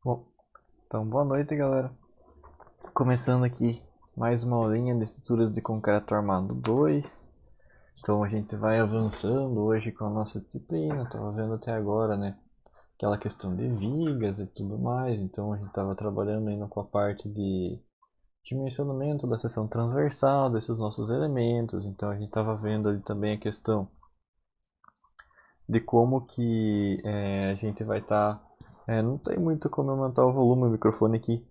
Bom, então boa noite, galera. Começando aqui mais uma aulinha de estruturas de concreto armado 2. Então a gente vai avançando hoje com a nossa disciplina. Tava vendo até agora, né, aquela questão de vigas e tudo mais. Então a gente tava trabalhando ainda com a parte de dimensionamento da seção transversal desses nossos elementos. Então a gente tava vendo ali também a questão de como que a gente vai estar... não tem muito como aumentar o volume do microfone aqui.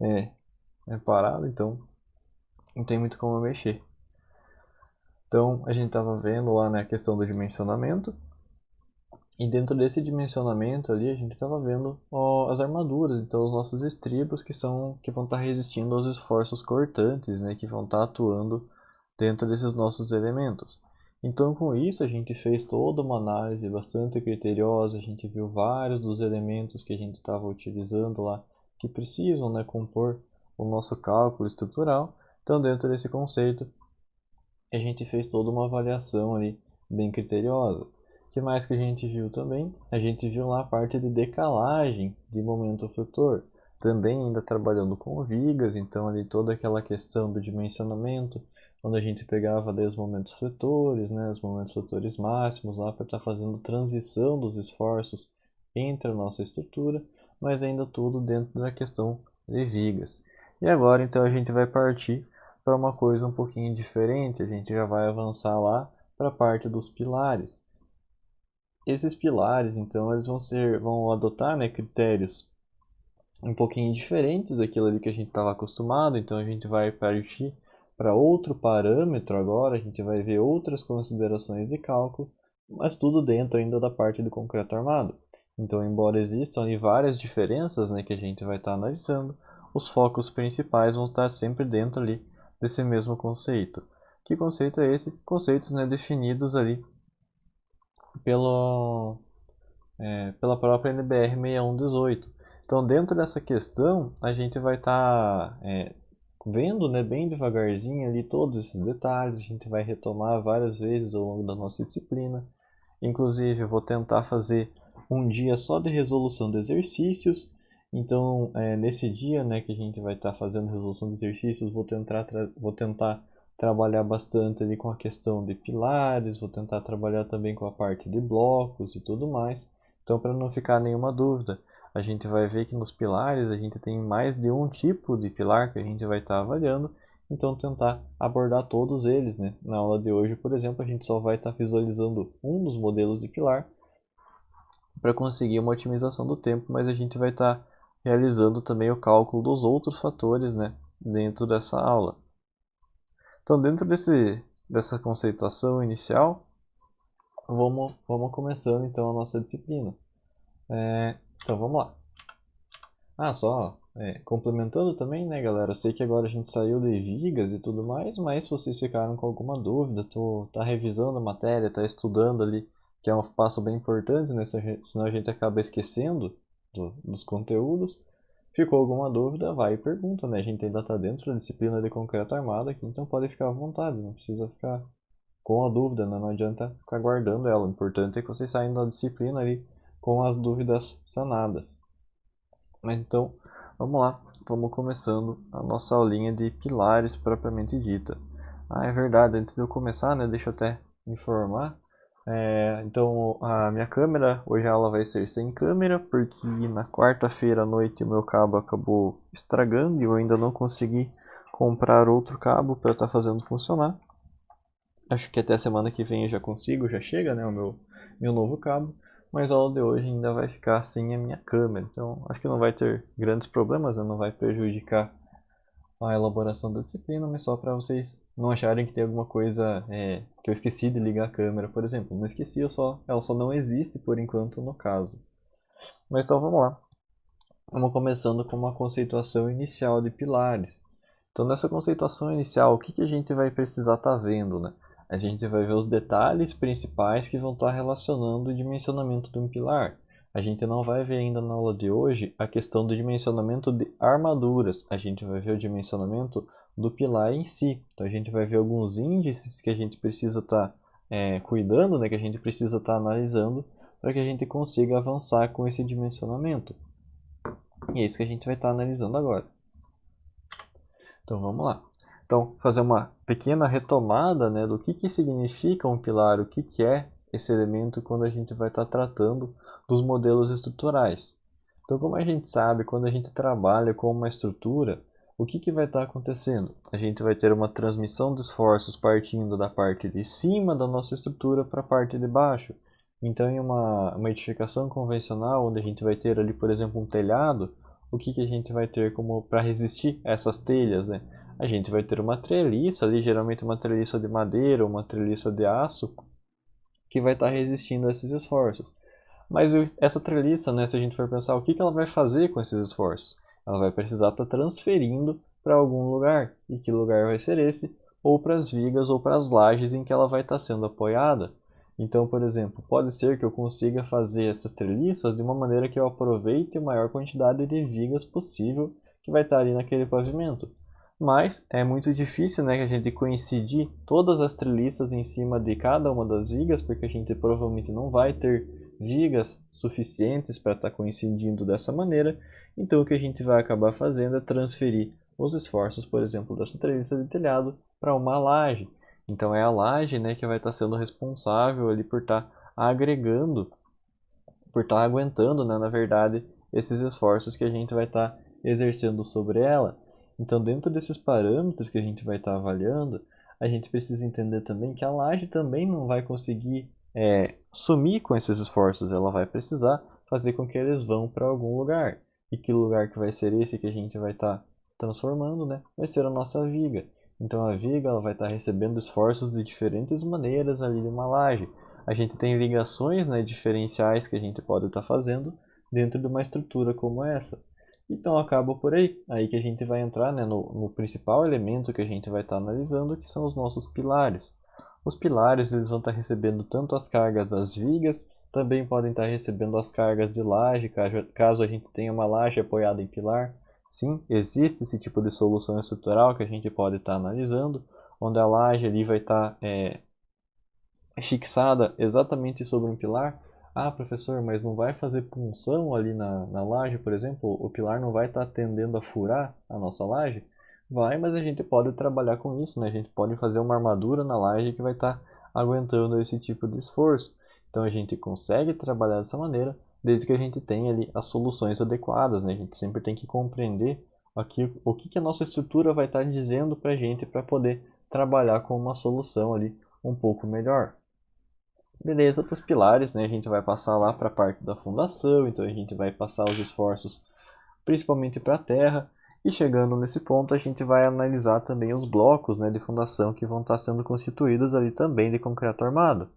É parado, então não tem muito como mexer. Então a gente estava vendo lá, né, a questão do dimensionamento. E dentro desse dimensionamento ali a gente estava vendo as armaduras, então os nossos estribos que vão estar resistindo aos esforços cortantes, né, que vão estar atuando dentro desses nossos elementos. Então com isso a gente fez toda uma análise bastante criteriosa, a gente viu vários dos elementos que a gente estava utilizando lá que precisam, né, compor o nosso cálculo estrutural. Então dentro desse conceito a gente fez toda uma avaliação ali bem criteriosa. O que mais que a gente viu também? A gente viu lá a parte de decalagem de momento flutor, também ainda trabalhando com vigas, então ali toda aquela questão do dimensionamento, onde a gente pegava ali os momentos fletores, né, os momentos fletores máximos lá para estar fazendo transição dos esforços entre a nossa estrutura, mas ainda tudo dentro da questão de vigas. E agora então a gente vai partir para uma coisa um pouquinho diferente, a gente já vai avançar lá para a parte dos pilares. Esses pilares, então, eles vão adotar, né, critérios um pouquinho diferentes daquilo ali que a gente estava acostumado, então a gente vai partir para outro parâmetro agora, a gente vai ver outras considerações de cálculo, mas tudo dentro ainda da parte do concreto armado. Então, embora existam ali várias diferenças, né, que a gente vai estar analisando, os focos principais vão estar sempre dentro ali desse mesmo conceito. Que conceito é esse? Conceitos, né, definidos ali pelo, pela própria NBR 6118. Então, dentro dessa questão, a gente vai estar vendo, né, bem devagarzinho ali todos esses detalhes. A gente vai retomar várias vezes ao longo da nossa disciplina. Inclusive, eu vou tentar fazer um dia só de resolução de exercícios. Então, nesse dia, né, que a gente vai estar fazendo resolução de exercícios, vou tentar trabalhar bastante ali com a questão de pilares, vou tentar trabalhar também com a parte de blocos e tudo mais. Então, para não ficar nenhuma dúvida, a gente vai ver que nos pilares a gente tem mais de um tipo de pilar que a gente vai estar avaliando, então tentar abordar todos eles, né? Na aula de hoje, por exemplo, a gente só vai estar visualizando um dos modelos de pilar para conseguir uma otimização do tempo, mas a gente vai estar realizando também o cálculo dos outros fatores, né, dentro dessa aula. Então, dentro dessa conceituação inicial, vamos começando então a nossa disciplina. Então, vamos lá. Só complementando também, né, galera? Eu sei que agora a gente saiu de vigas e tudo mais, mas se vocês ficaram com alguma dúvida, tá revisando a matéria, tá estudando ali, que é um passo bem importante, né? Senão a gente acaba esquecendo dos conteúdos. Ficou alguma dúvida, vai e pergunta, né? A gente ainda tá dentro da disciplina de concreto armado aqui, então pode ficar à vontade, não precisa ficar com a dúvida, né? Não adianta ficar guardando ela. O importante é que vocês saiam da disciplina ali com as dúvidas sanadas. Mas então, vamos lá, vamos começando a nossa aulinha de pilares propriamente dita. É verdade, antes de eu começar, né, deixa eu até informar. Então, a minha câmera, hoje ela vai ser sem câmera, porque na quarta-feira à noite o meu cabo acabou estragando e eu ainda não consegui comprar outro cabo para estar fazendo funcionar. Acho que até a semana que vem eu já consigo, já chega, né, o meu novo cabo. Mas a aula de hoje ainda vai ficar sem a minha câmera. Então acho que não vai ter grandes problemas, né? Não vai prejudicar a elaboração da disciplina, mas só para vocês não acharem que tem alguma coisa que eu esqueci de ligar a câmera, por exemplo. Não esqueci, ela só não existe por enquanto no caso. Mas então vamos lá. Vamos começando com uma conceituação inicial de pilares. Então, nessa conceituação inicial, o que a gente vai precisar estar vendo, né? A gente vai ver os detalhes principais que vão estar relacionando o dimensionamento de um pilar. A gente não vai ver ainda na aula de hoje a questão do dimensionamento de armaduras. A gente vai ver o dimensionamento do pilar em si. Então, a gente vai ver alguns índices que a gente precisa estar cuidando, né? Que a gente precisa estar analisando para que a gente consiga avançar com esse dimensionamento. E é isso que a gente vai estar analisando agora. Então vamos lá. Então, fazer uma pequena retomada, né, do que significa um pilar, o que é esse elemento quando a gente vai estar tratando dos modelos estruturais. Então, como a gente sabe, quando a gente trabalha com uma estrutura, o que vai estar acontecendo? A gente vai ter uma transmissão de esforços partindo da parte de cima da nossa estrutura para a parte de baixo. Então, em uma edificação convencional, onde a gente vai ter ali, por exemplo, um telhado, o que a gente vai ter como para resistir a essas telhas, né? A gente vai ter uma treliça ali, geralmente uma treliça de madeira ou uma treliça de aço, que vai estar resistindo a esses esforços. Mas essa treliça, né, se a gente for pensar, o que ela vai fazer com esses esforços? Ela vai precisar estar transferindo para algum lugar. E que lugar vai ser esse? Ou para as vigas ou para as lajes em que ela vai estar sendo apoiada. Então, por exemplo, pode ser que eu consiga fazer essas treliças de uma maneira que eu aproveite a maior quantidade de vigas possível que vai estar ali naquele pavimento. Mas é muito difícil, né, que a gente coincidir todas as treliças em cima de cada uma das vigas, porque a gente provavelmente não vai ter vigas suficientes para estar coincidindo dessa maneira. Então o que a gente vai acabar fazendo é transferir os esforços, por exemplo, dessa treliça de telhado para uma laje. Então é a laje, né, que vai estar sendo responsável ali por estar agregando, por estar aguentando, né, na verdade, esses esforços que a gente vai estar exercendo sobre ela. Então, dentro desses parâmetros que a gente vai estar avaliando, a gente precisa entender também que a laje também não vai conseguir sumir com esses esforços, ela vai precisar fazer com que eles vão para algum lugar. E que lugar que vai ser esse que a gente vai estar transformando, né? Vai ser a nossa viga. Então a viga ela vai estar recebendo esforços de diferentes maneiras ali de uma laje. A gente tem ligações, né, diferenciais que a gente pode estar fazendo dentro de uma estrutura como essa. Então acaba por aí que a gente vai entrar, né, no principal elemento que a gente vai estar analisando, que são os nossos pilares. Os pilares eles vão estar recebendo tanto as cargas das vigas, também podem estar recebendo as cargas de laje, caso a gente tenha uma laje apoiada em pilar. Sim, existe esse tipo de solução estrutural que a gente pode estar analisando, onde a laje ali vai estar fixada exatamente sobre um pilar. Ah, professor, mas não vai fazer punção ali na laje, por exemplo? O pilar não vai estar tendendo a furar a nossa laje? Vai, mas a gente pode trabalhar com isso, né? A gente pode fazer uma armadura na laje que vai estar aguentando esse tipo de esforço. Então a gente consegue trabalhar dessa maneira, desde que a gente tenha ali as soluções adequadas, né? A gente sempre tem que compreender aqui, o que a nossa estrutura vai estar dizendo para a gente para poder trabalhar com uma solução ali um pouco melhor. Beleza, outros pilares, né? A gente vai passar lá para a parte da fundação, então a gente vai passar os esforços principalmente para a terra. E chegando nesse ponto, a gente vai analisar também os blocos, né, de fundação que vão estar sendo constituídos ali também de concreto armado.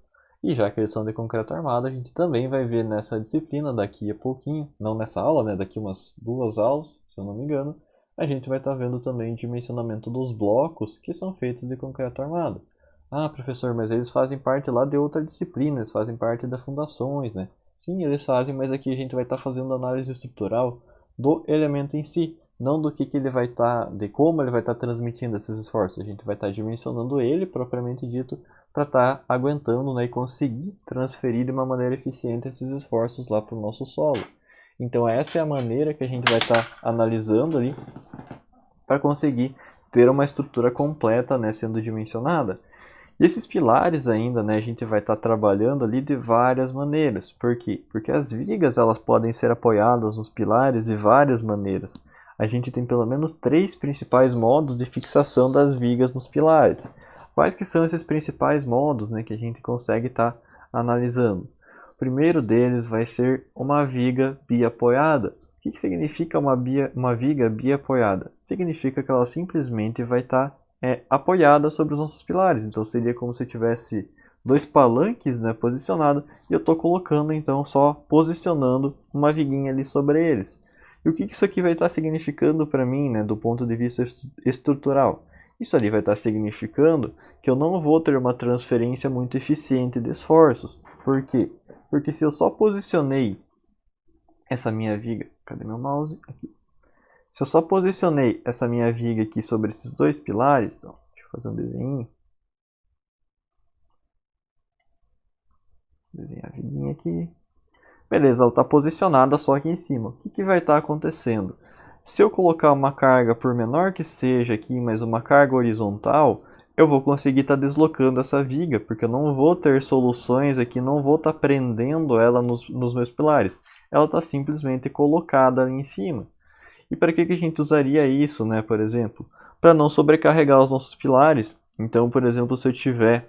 E já que eles são de concreto armado, a gente também vai ver nessa disciplina daqui a pouquinho, não nessa aula, né, daqui umas 2 aulas, se eu não me engano, a gente vai estar vendo também o dimensionamento dos blocos que são feitos de concreto armado. Ah, professor, mas eles fazem parte lá de outra disciplina, eles fazem parte das fundações, né? Sim, eles fazem, mas aqui a gente vai estar fazendo análise estrutural do elemento em si, não do que ele vai estar, de como ele vai estar transmitindo esses esforços. A gente vai estar dimensionando ele, propriamente dito, para estar aguentando, né, e conseguir transferir de uma maneira eficiente esses esforços lá para o nosso solo. Então essa é a maneira que a gente vai estar analisando ali para conseguir ter uma estrutura completa, né, sendo dimensionada. E esses pilares ainda, né, a gente vai estar trabalhando ali de várias maneiras. Por quê? Porque as vigas elas podem ser apoiadas nos pilares de várias maneiras. A gente tem pelo menos 3 principais modos de fixação das vigas nos pilares. Quais que são esses principais modos, né, que a gente consegue estar analisando? O primeiro deles vai ser uma viga biapoiada. O que significa uma viga biapoiada? Significa que ela simplesmente vai estar apoiada sobre os nossos pilares. Então seria como se eu tivesse 2 palanques, né, posicionados e eu estou colocando então só posicionando uma viguinha ali sobre eles. E o que isso aqui vai estar significando para mim, né, do ponto de vista estrutural? Isso ali vai estar significando que eu não vou ter uma transferência muito eficiente de esforços. Por quê? Porque se eu só posicionei essa minha viga, cadê meu mouse? Aqui. Se eu só posicionei essa minha viga aqui sobre esses 2 pilares, então, deixa eu fazer um desenho. Desenhar a viguinha aqui. Beleza, ela está posicionada só aqui em cima. O que vai estar acontecendo? Se eu colocar uma carga, por menor que seja aqui, mas uma carga horizontal, eu vou conseguir estar deslocando essa viga, porque eu não vou ter soluções aqui, não vou estar prendendo ela nos meus pilares. Ela está simplesmente colocada ali em cima. E para que a gente usaria isso, né, por exemplo? Para não sobrecarregar os nossos pilares. Então, por exemplo, se eu tiver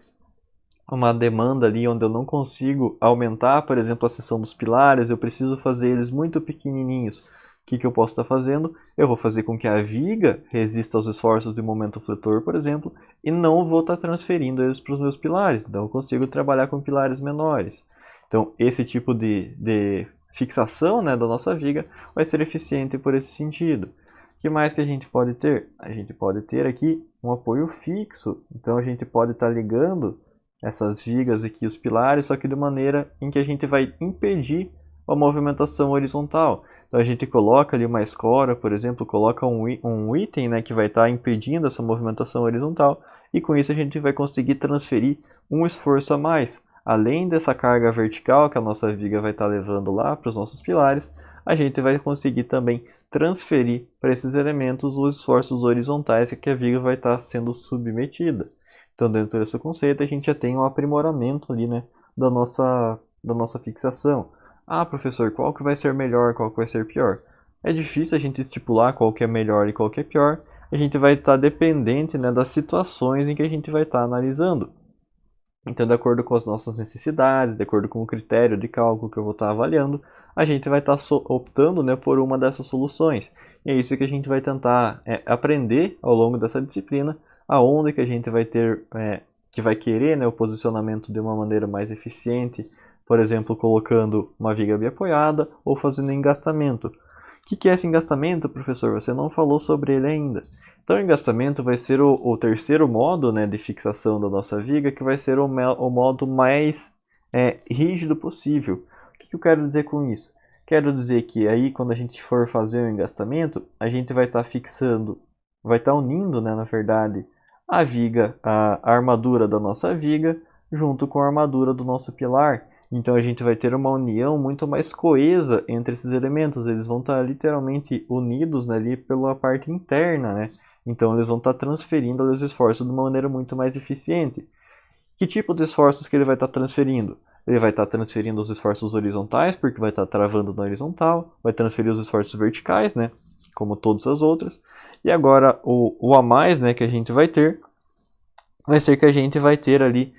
uma demanda ali onde eu não consigo aumentar, por exemplo, a seção dos pilares, eu preciso fazer eles muito pequenininhos. O que eu posso estar fazendo? Eu vou fazer com que a viga resista aos esforços de momento fletor, por exemplo, e não vou estar transferindo eles para os meus pilares. Então eu consigo trabalhar com pilares menores. Então esse tipo de fixação, né, da nossa viga vai ser eficiente por esse sentido. O que mais que a gente pode ter? A gente pode ter aqui um apoio fixo. Então a gente pode estar ligando essas vigas aqui, os pilares, só que de maneira em que a gente vai impedir a movimentação horizontal. Então a gente coloca ali uma escora, por exemplo, coloca um item, né, que vai estar impedindo essa movimentação horizontal, e com isso a gente vai conseguir transferir um esforço a mais. Além dessa carga vertical que a nossa viga vai estar levando lá para os nossos pilares, a gente vai conseguir também transferir para esses elementos os esforços horizontais que a viga vai estar sendo submetida. Então, dentro desse conceito, a gente já tem um aprimoramento ali, né, da nossa fixação. Ah, professor, qual que vai ser melhor, qual que vai ser pior? É difícil a gente estipular qual que é melhor e qual que é pior. A gente vai estar dependente, né, das situações em que a gente vai estar analisando. Então, de acordo com as nossas necessidades, de acordo com o critério de cálculo que eu vou estar avaliando, a gente vai estar optando, né, por uma dessas soluções. E é isso que a gente vai tentar aprender ao longo dessa disciplina, aonde que a gente vai ter, que vai querer, né, o posicionamento de uma maneira mais eficiente, por exemplo, colocando uma viga biapoiada ou fazendo engastamento. O que é esse engastamento, professor? Você não falou sobre ele ainda. Então, o engastamento vai ser o terceiro modo, né, de fixação da nossa viga, que vai ser o modo mais rígido possível. O que eu quero dizer com isso? Quero dizer que aí, quando a gente for fazer o engastamento, a gente vai estar fixando, vai estar unindo, né, na verdade, a viga, a armadura da nossa viga, junto com a armadura do nosso pilar. Então a gente vai ter uma união muito mais coesa entre esses elementos. Eles vão estar literalmente unidos, né, ali pela parte interna, né? Então eles vão estar transferindo os esforços de uma maneira muito mais eficiente. Que tipo de esforços que ele vai estar transferindo? Ele vai estar transferindo os esforços horizontais, porque vai estar travando na horizontal, vai transferir os esforços verticais, né, como todas as outras. E agora o a mais, né, que a gente vai ter, vai ser que a gente vai ter ali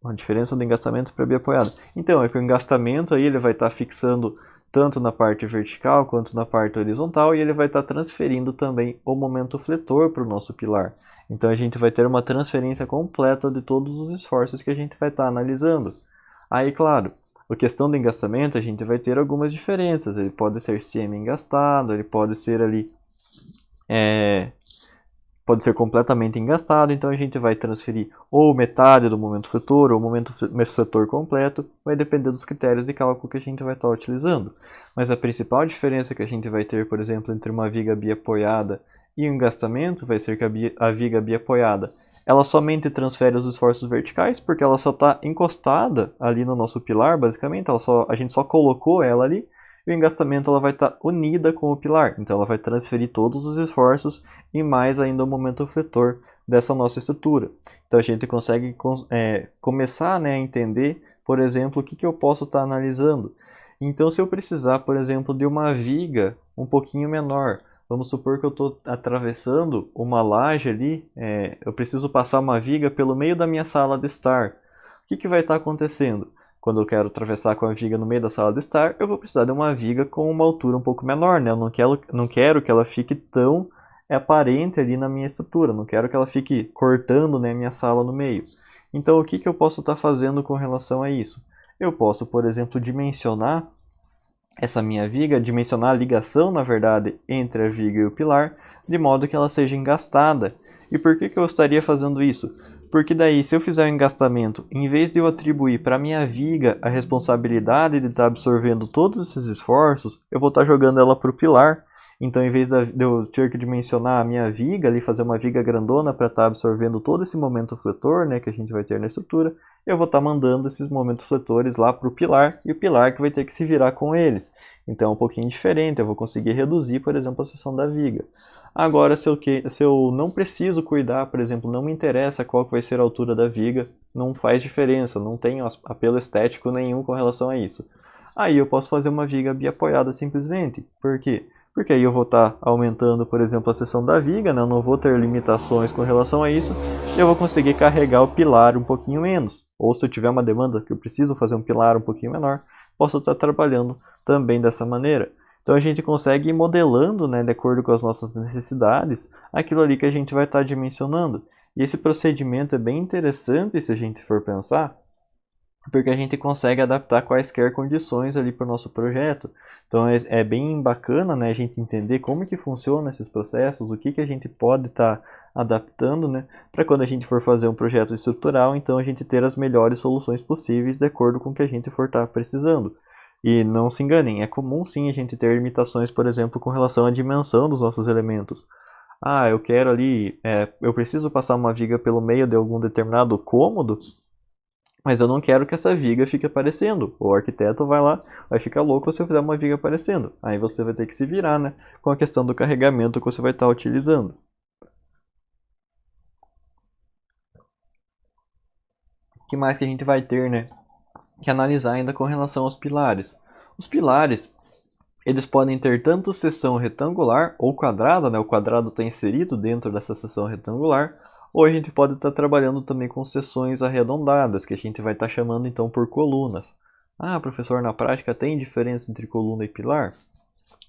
uma diferença do engastamento para biapoiado. Então, é que o engastamento aí ele vai estar fixando tanto na parte vertical quanto na parte horizontal, e ele vai estar transferindo também o momento fletor para o nosso pilar. Então a gente vai ter uma transferência completa de todos os esforços que a gente vai estar analisando. Aí, claro, a questão do engastamento a gente vai ter algumas diferenças. Ele pode ser semi-engastado, ele pode ser ali pode ser completamente engastado, então a gente vai transferir ou metade do momento fletor ou o momento fletor completo, vai depender dos critérios de cálculo que a gente vai estar utilizando. Mas a principal diferença que a gente vai ter, por exemplo, entre uma viga biapoiada e um engastamento vai ser que a viga biapoiada ela somente transfere os esforços verticais, porque ela só está encostada ali no nosso pilar, basicamente, a gente só colocou ela ali, e o engastamento ela vai estar unida com o pilar, então ela vai transferir todos os esforços e mais ainda o momento fletor dessa nossa estrutura. Então a gente consegue começar, né, a entender, por exemplo, o que eu posso estar analisando. Então se eu precisar, por exemplo, de uma viga um pouquinho menor, vamos supor que eu estou atravessando uma laje ali, eu preciso passar uma viga pelo meio da minha sala de estar. O que vai estar acontecendo? Quando eu quero atravessar com a viga no meio da sala de estar, eu vou precisar de uma viga com uma altura um pouco menor, né? Eu não quero que ela fique tão aparente ali na minha estrutura, não quero que ela fique cortando, né, minha sala no meio. Então o que eu posso estar fazendo com relação a isso? Eu posso, por exemplo, dimensionar essa minha viga, dimensionar a ligação, na verdade, entre a viga e o pilar, de modo que ela seja engastada. E por que eu estaria fazendo isso? Porque daí, se eu fizer o engastamento, em vez de eu atribuir para a minha viga a responsabilidade de estar absorvendo todos esses esforços, eu vou estar jogando ela para o pilar. Então, em vez de eu ter que dimensionar a minha viga ali, fazer uma viga grandona para estar absorvendo todo esse momento fletor, né, que a gente vai ter na estrutura, eu vou estar mandando esses momentos fletores lá para o pilar, e o pilar que vai ter que se virar com eles. Então é um pouquinho diferente, eu vou conseguir reduzir, por exemplo, a seção da viga. Agora, se eu não preciso cuidar, por exemplo, não me interessa qual vai ser a altura da viga, não faz diferença, não tenho apelo estético nenhum com relação a isso. Aí eu posso fazer uma viga biapoiada simplesmente. Por quê? Porque aí eu vou estar aumentando, por exemplo, a seção da viga, né? Eu não vou ter limitações com relação a isso, e eu vou conseguir carregar o pilar um pouquinho menos. Ou se eu tiver uma demanda que eu preciso fazer um pilar um pouquinho menor, posso estar trabalhando também dessa maneira. Então a gente consegue ir modelando, né, de acordo com as nossas necessidades, aquilo ali que a gente vai estar dimensionando. E esse procedimento é bem interessante se a gente for pensar, porque a gente consegue adaptar quaisquer condições ali para o nosso projeto. Então é bem bacana, né, a gente entender como que funciona esses processos, o que a gente pode estar adaptando, né, para quando a gente for fazer um projeto estrutural, então a gente ter as melhores soluções possíveis de acordo com o que a gente for estar precisando. E não se enganem, é comum sim a gente ter limitações, por exemplo, com relação à dimensão dos nossos elementos. Ah, eu quero ali, eu preciso passar uma viga pelo meio de algum determinado cômodo, mas eu não quero que essa viga fique aparecendo. O arquiteto vai lá, vai ficar louco se eu fizer uma viga aparecendo. Aí você vai ter que se virar, né, com a questão do carregamento que você vai estar utilizando. O que mais que a gente vai ter, né, que analisar ainda com relação aos pilares? Os pilares, eles podem ter tanto seção retangular ou quadrada, né? O quadrado está inserido dentro dessa seção retangular, ou a gente pode estar trabalhando também com seções arredondadas, que a gente vai estar chamando então por colunas. Ah, professor, na prática tem diferença entre coluna e pilar?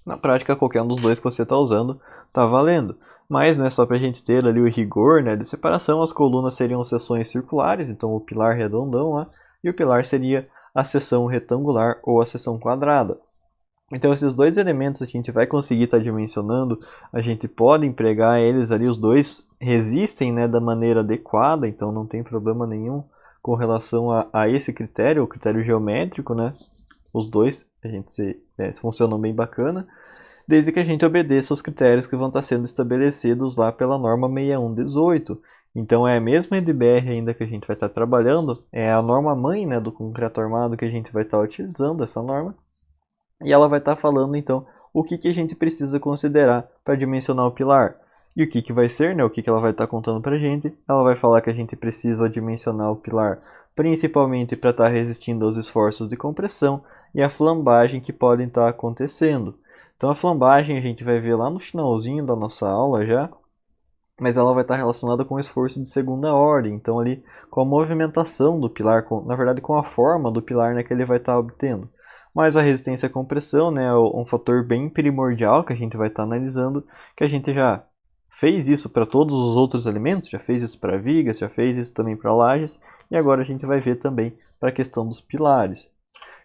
Na prática, qualquer um dos dois que você está usando está valendo. Mas, né, só para a gente ter ali o rigor, né, de separação, as colunas seriam seções circulares, então o pilar redondão lá, e o pilar seria a seção retangular ou a seção quadrada. Então esses dois elementos a gente vai conseguir estar dimensionando, a gente pode empregar eles ali, os dois resistem, né, da maneira adequada, então não tem problema nenhum com relação a esse critério, o critério geométrico, né? Os dois a gente funcionam bem bacana, desde que a gente obedeça os critérios que vão estar sendo estabelecidos lá pela norma 6118. Então é a mesma EDBR ainda que a gente vai estar trabalhando, é a norma mãe, né, do concreto armado que a gente vai estar utilizando essa norma. E ela vai estar falando então o que a gente precisa considerar para dimensionar o pilar. E o que vai ser, né? O que ela vai estar contando para a gente? Ela vai falar que a gente precisa dimensionar o pilar principalmente para estar resistindo aos esforços de compressão e a flambagem que podem estar acontecendo. Então a flambagem a gente vai ver lá no finalzinho da nossa aula já, mas ela vai estar relacionada com o esforço de segunda ordem, então ali com a movimentação do pilar, na verdade com a forma do pilar, né, que ele vai estar obtendo. Mas a resistência à compressão, né, é um fator bem primordial que a gente vai estar analisando, que a gente já fez isso para todos os outros elementos, já fez isso para vigas, já fez isso também para lajes, e agora a gente vai ver também para a questão dos pilares.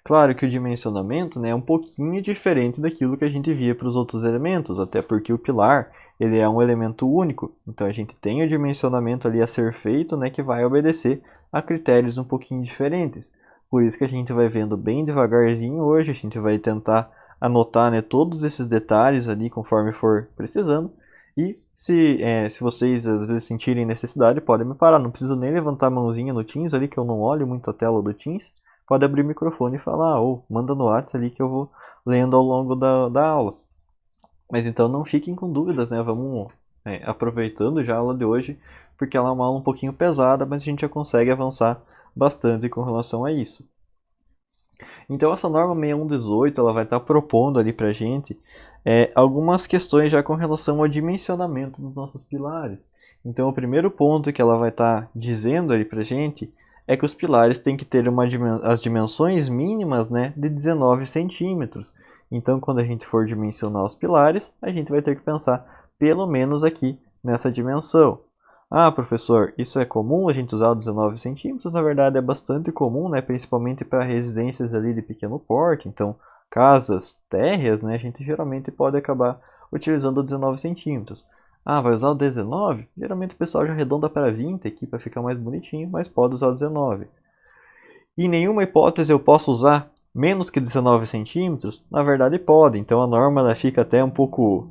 Claro que o dimensionamento, né, é um pouquinho diferente daquilo que a gente via para os outros elementos, até porque o pilar ele é um elemento único, então a gente tem o dimensionamento ali a ser feito, né, que vai obedecer a critérios um pouquinho diferentes. Por isso que a gente vai vendo bem devagarzinho hoje, a gente vai tentar anotar, né, todos esses detalhes ali conforme for precisando. E se vocês às vezes sentirem necessidade, podem me parar, não precisa nem levantar a mãozinha no Teams ali, que eu não olho muito a tela do Teams. Pode abrir o microfone e falar, ou manda no WhatsApp ali que eu vou lendo ao longo da aula. Mas então não fiquem com dúvidas, né? Vamos aproveitando já a aula de hoje, porque ela é uma aula um pouquinho pesada, mas a gente já consegue avançar bastante com relação a isso. Então essa norma 6118 ela vai estar propondo ali pra gente algumas questões já com relação ao dimensionamento dos nossos pilares. Então o primeiro ponto que ela vai estar dizendo ali pra gente é que os pilares têm que ter as dimensões mínimas, né, de 19 centímetros. Então, quando a gente for dimensionar os pilares, a gente vai ter que pensar pelo menos aqui nessa dimensão. Ah, professor, isso é comum a gente usar 19 centímetros? Na verdade, é bastante comum, né, principalmente para residências ali de pequeno porte. Então, casas térreas, né, a gente geralmente pode acabar utilizando 19 centímetros. Ah, vai usar o 19? Geralmente o pessoal já arredonda para 20 aqui para ficar mais bonitinho, mas pode usar o 19. Em nenhuma hipótese eu posso usar menos que 19 centímetros, na verdade pode. Então a norma ela fica até um pouco,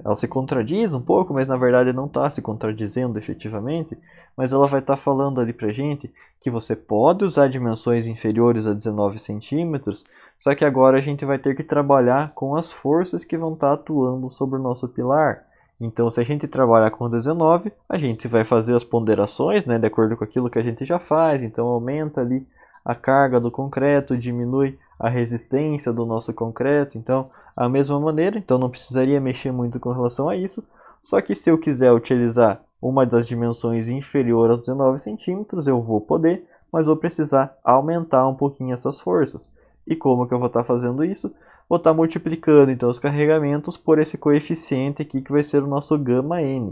ela se contradiz um pouco, mas na verdade não está se contradizendo efetivamente. Mas ela vai estar falando ali pra gente que você pode usar dimensões inferiores a 19 centímetros, só que agora a gente vai ter que trabalhar com as forças que vão estar atuando sobre o nosso pilar. Então, se a gente trabalhar com 19, a gente vai fazer as ponderações, né, de acordo com aquilo que a gente já faz. Então, aumenta ali a carga do concreto, diminui a resistência do nosso concreto. Então, a mesma maneira, então não precisaria mexer muito com relação a isso. Só que se eu quiser utilizar uma das dimensões inferior aos 19 centímetros, eu vou poder, mas vou precisar aumentar um pouquinho essas forças. E como que eu vou estar fazendo isso? Vou estar multiplicando então os carregamentos por esse coeficiente aqui que vai ser o nosso γn.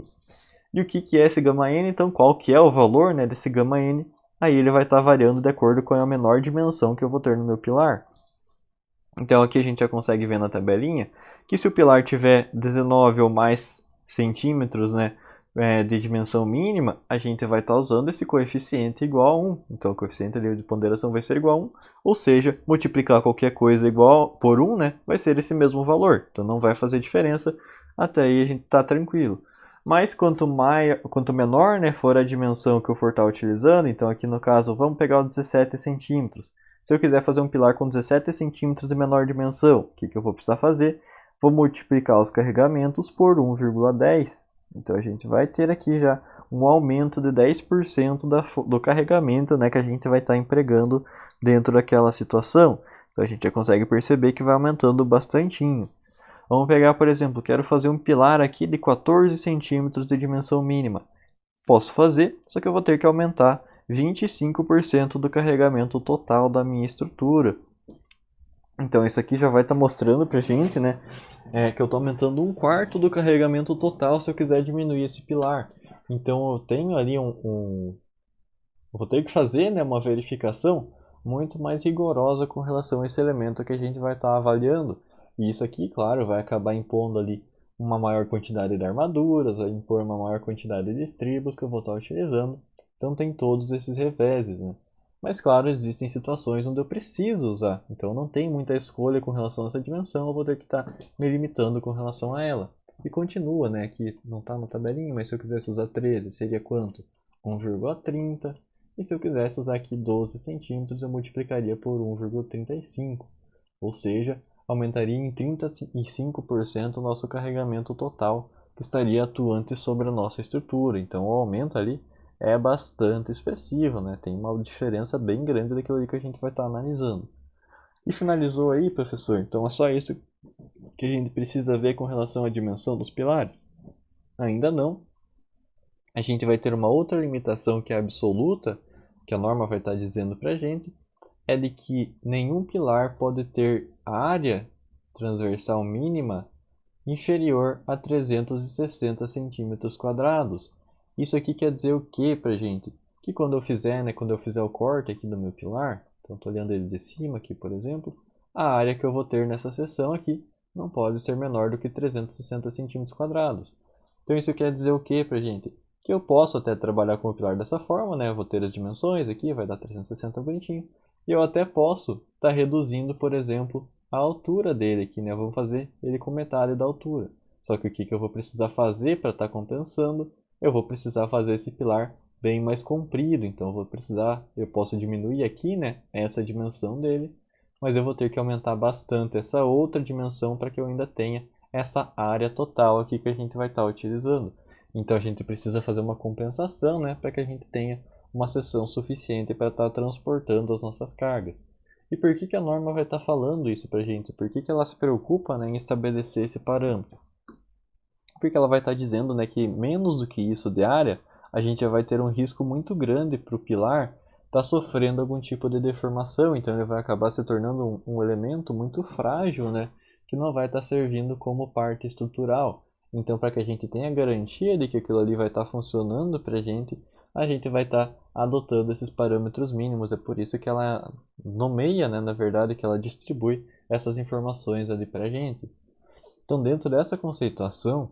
E o que é esse γn? Então qual que é o valor, né, desse γn? Aí ele vai estar variando de acordo com a menor dimensão que eu vou ter no meu pilar. Então aqui a gente já consegue ver na tabelinha que se o pilar tiver 19 ou mais centímetros, né, de dimensão mínima, a gente vai estar usando esse coeficiente igual a 1. Então o coeficiente de ponderação vai ser igual a 1, ou seja, multiplicar qualquer coisa igual por 1, né, vai ser esse mesmo valor. Então não vai fazer diferença, até aí a gente está tranquilo. Mas quanto menor, né, for a dimensão que eu for estar utilizando, então aqui no caso vamos pegar os 17 centímetros. Se eu quiser fazer um pilar com 17 centímetros de menor dimensão, o que eu vou precisar fazer? Vou multiplicar os carregamentos por 1,10. Então a gente vai ter aqui já um aumento de 10% do carregamento, né, que a gente vai estar empregando dentro daquela situação. Então a gente já consegue perceber que vai aumentando bastantinho. Vamos pegar, por exemplo, quero fazer um pilar aqui de 14 centímetros de dimensão mínima. Posso fazer, só que eu vou ter que aumentar 25% do carregamento total da minha estrutura. Então isso aqui já vai estar mostrando pra gente, né, que eu estou aumentando 1/4 do carregamento total se eu quiser diminuir esse pilar. Então eu tenho ali eu vou ter que fazer, né, uma verificação muito mais rigorosa com relação a esse elemento que a gente vai estar avaliando. E isso aqui, claro, vai acabar impondo ali uma maior quantidade de armaduras, vai impor uma maior quantidade de estribos que eu vou estar utilizando. Então tem todos esses reveses, né? Mas claro, existem situações onde eu preciso usar, então não tem muita escolha com relação a essa dimensão, eu vou ter que estar me limitando com relação a ela. E continua, né, aqui não está na tabelinha, mas se eu quisesse usar 13, seria quanto? 1,30. E se eu quisesse usar aqui 12 centímetros, eu multiplicaria por 1,35. Ou seja, aumentaria em 35% o nosso carregamento total que estaria atuante sobre a nossa estrutura. Então o aumento ali é bastante expressivo, né? Tem uma diferença bem grande daquilo ali que a gente vai estar analisando. E finalizou aí, professor? Então é só isso que a gente precisa ver com relação à dimensão dos pilares? Ainda não. A gente vai ter uma outra limitação que é absoluta, que a norma vai estar dizendo para a gente, é de que nenhum pilar pode ter área transversal mínima inferior a 360 centímetros quadrados. Isso aqui quer dizer o que pra gente? Que quando eu fizer, né, quando eu fizer o corte aqui do meu pilar, então estou olhando ele de cima aqui, por exemplo, a área que eu vou ter nessa seção aqui não pode ser menor do que 360 centímetros quadrados. Então isso quer dizer o que pra gente? Que eu posso até trabalhar com o pilar dessa forma, né? Eu vou ter as dimensões aqui, vai dar 360 bonitinho. E eu até posso estar reduzindo, por exemplo, a altura dele aqui, né? Vamos fazer ele com metade da altura. Só que o que eu vou precisar fazer para estar compensando? Eu vou precisar fazer esse pilar bem mais comprido. Então eu posso diminuir aqui, né, essa dimensão dele, mas eu vou ter que aumentar bastante essa outra dimensão para que eu ainda tenha essa área total aqui que a gente vai estar utilizando. Então a gente precisa fazer uma compensação, né, para que a gente tenha uma seção suficiente para estar transportando as nossas cargas. E por que a norma vai estar falando isso para a gente? Por que ela se preocupa, né, em estabelecer esse parâmetro? Porque ela vai estar dizendo, né, que menos do que isso de área, a gente já vai ter um risco muito grande para o pilar estar sofrendo algum tipo de deformação. Então ele vai acabar se tornando um elemento muito frágil, né, que não vai estar servindo como parte estrutural. Então, para que a gente tenha garantia de que aquilo ali vai estar funcionando para a gente vai estar adotando esses parâmetros mínimos. É por isso que ela nomeia, né, na verdade, que ela distribui essas informações ali para a gente. Então, dentro dessa conceituação,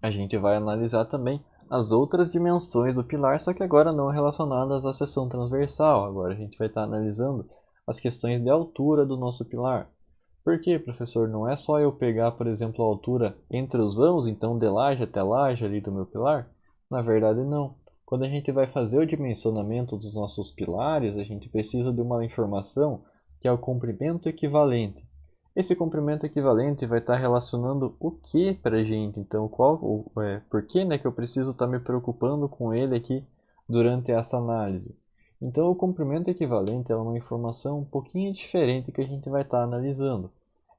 a gente vai analisar também as outras dimensões do pilar, só que agora não relacionadas à seção transversal. Agora a gente vai estar analisando as questões de altura do nosso pilar. Por quê, professor? Não é só eu pegar, por exemplo, a altura entre os vãos, então de laje até laje ali do meu pilar? Na verdade, não. Quando a gente vai fazer o dimensionamento dos nossos pilares, a gente precisa de uma informação que é o comprimento equivalente. Esse comprimento equivalente vai estar relacionando o que para a gente? Então, por que, né, que eu preciso estar me preocupando com ele aqui durante essa análise? Então, o comprimento equivalente é uma informação um pouquinho diferente que a gente vai estar analisando.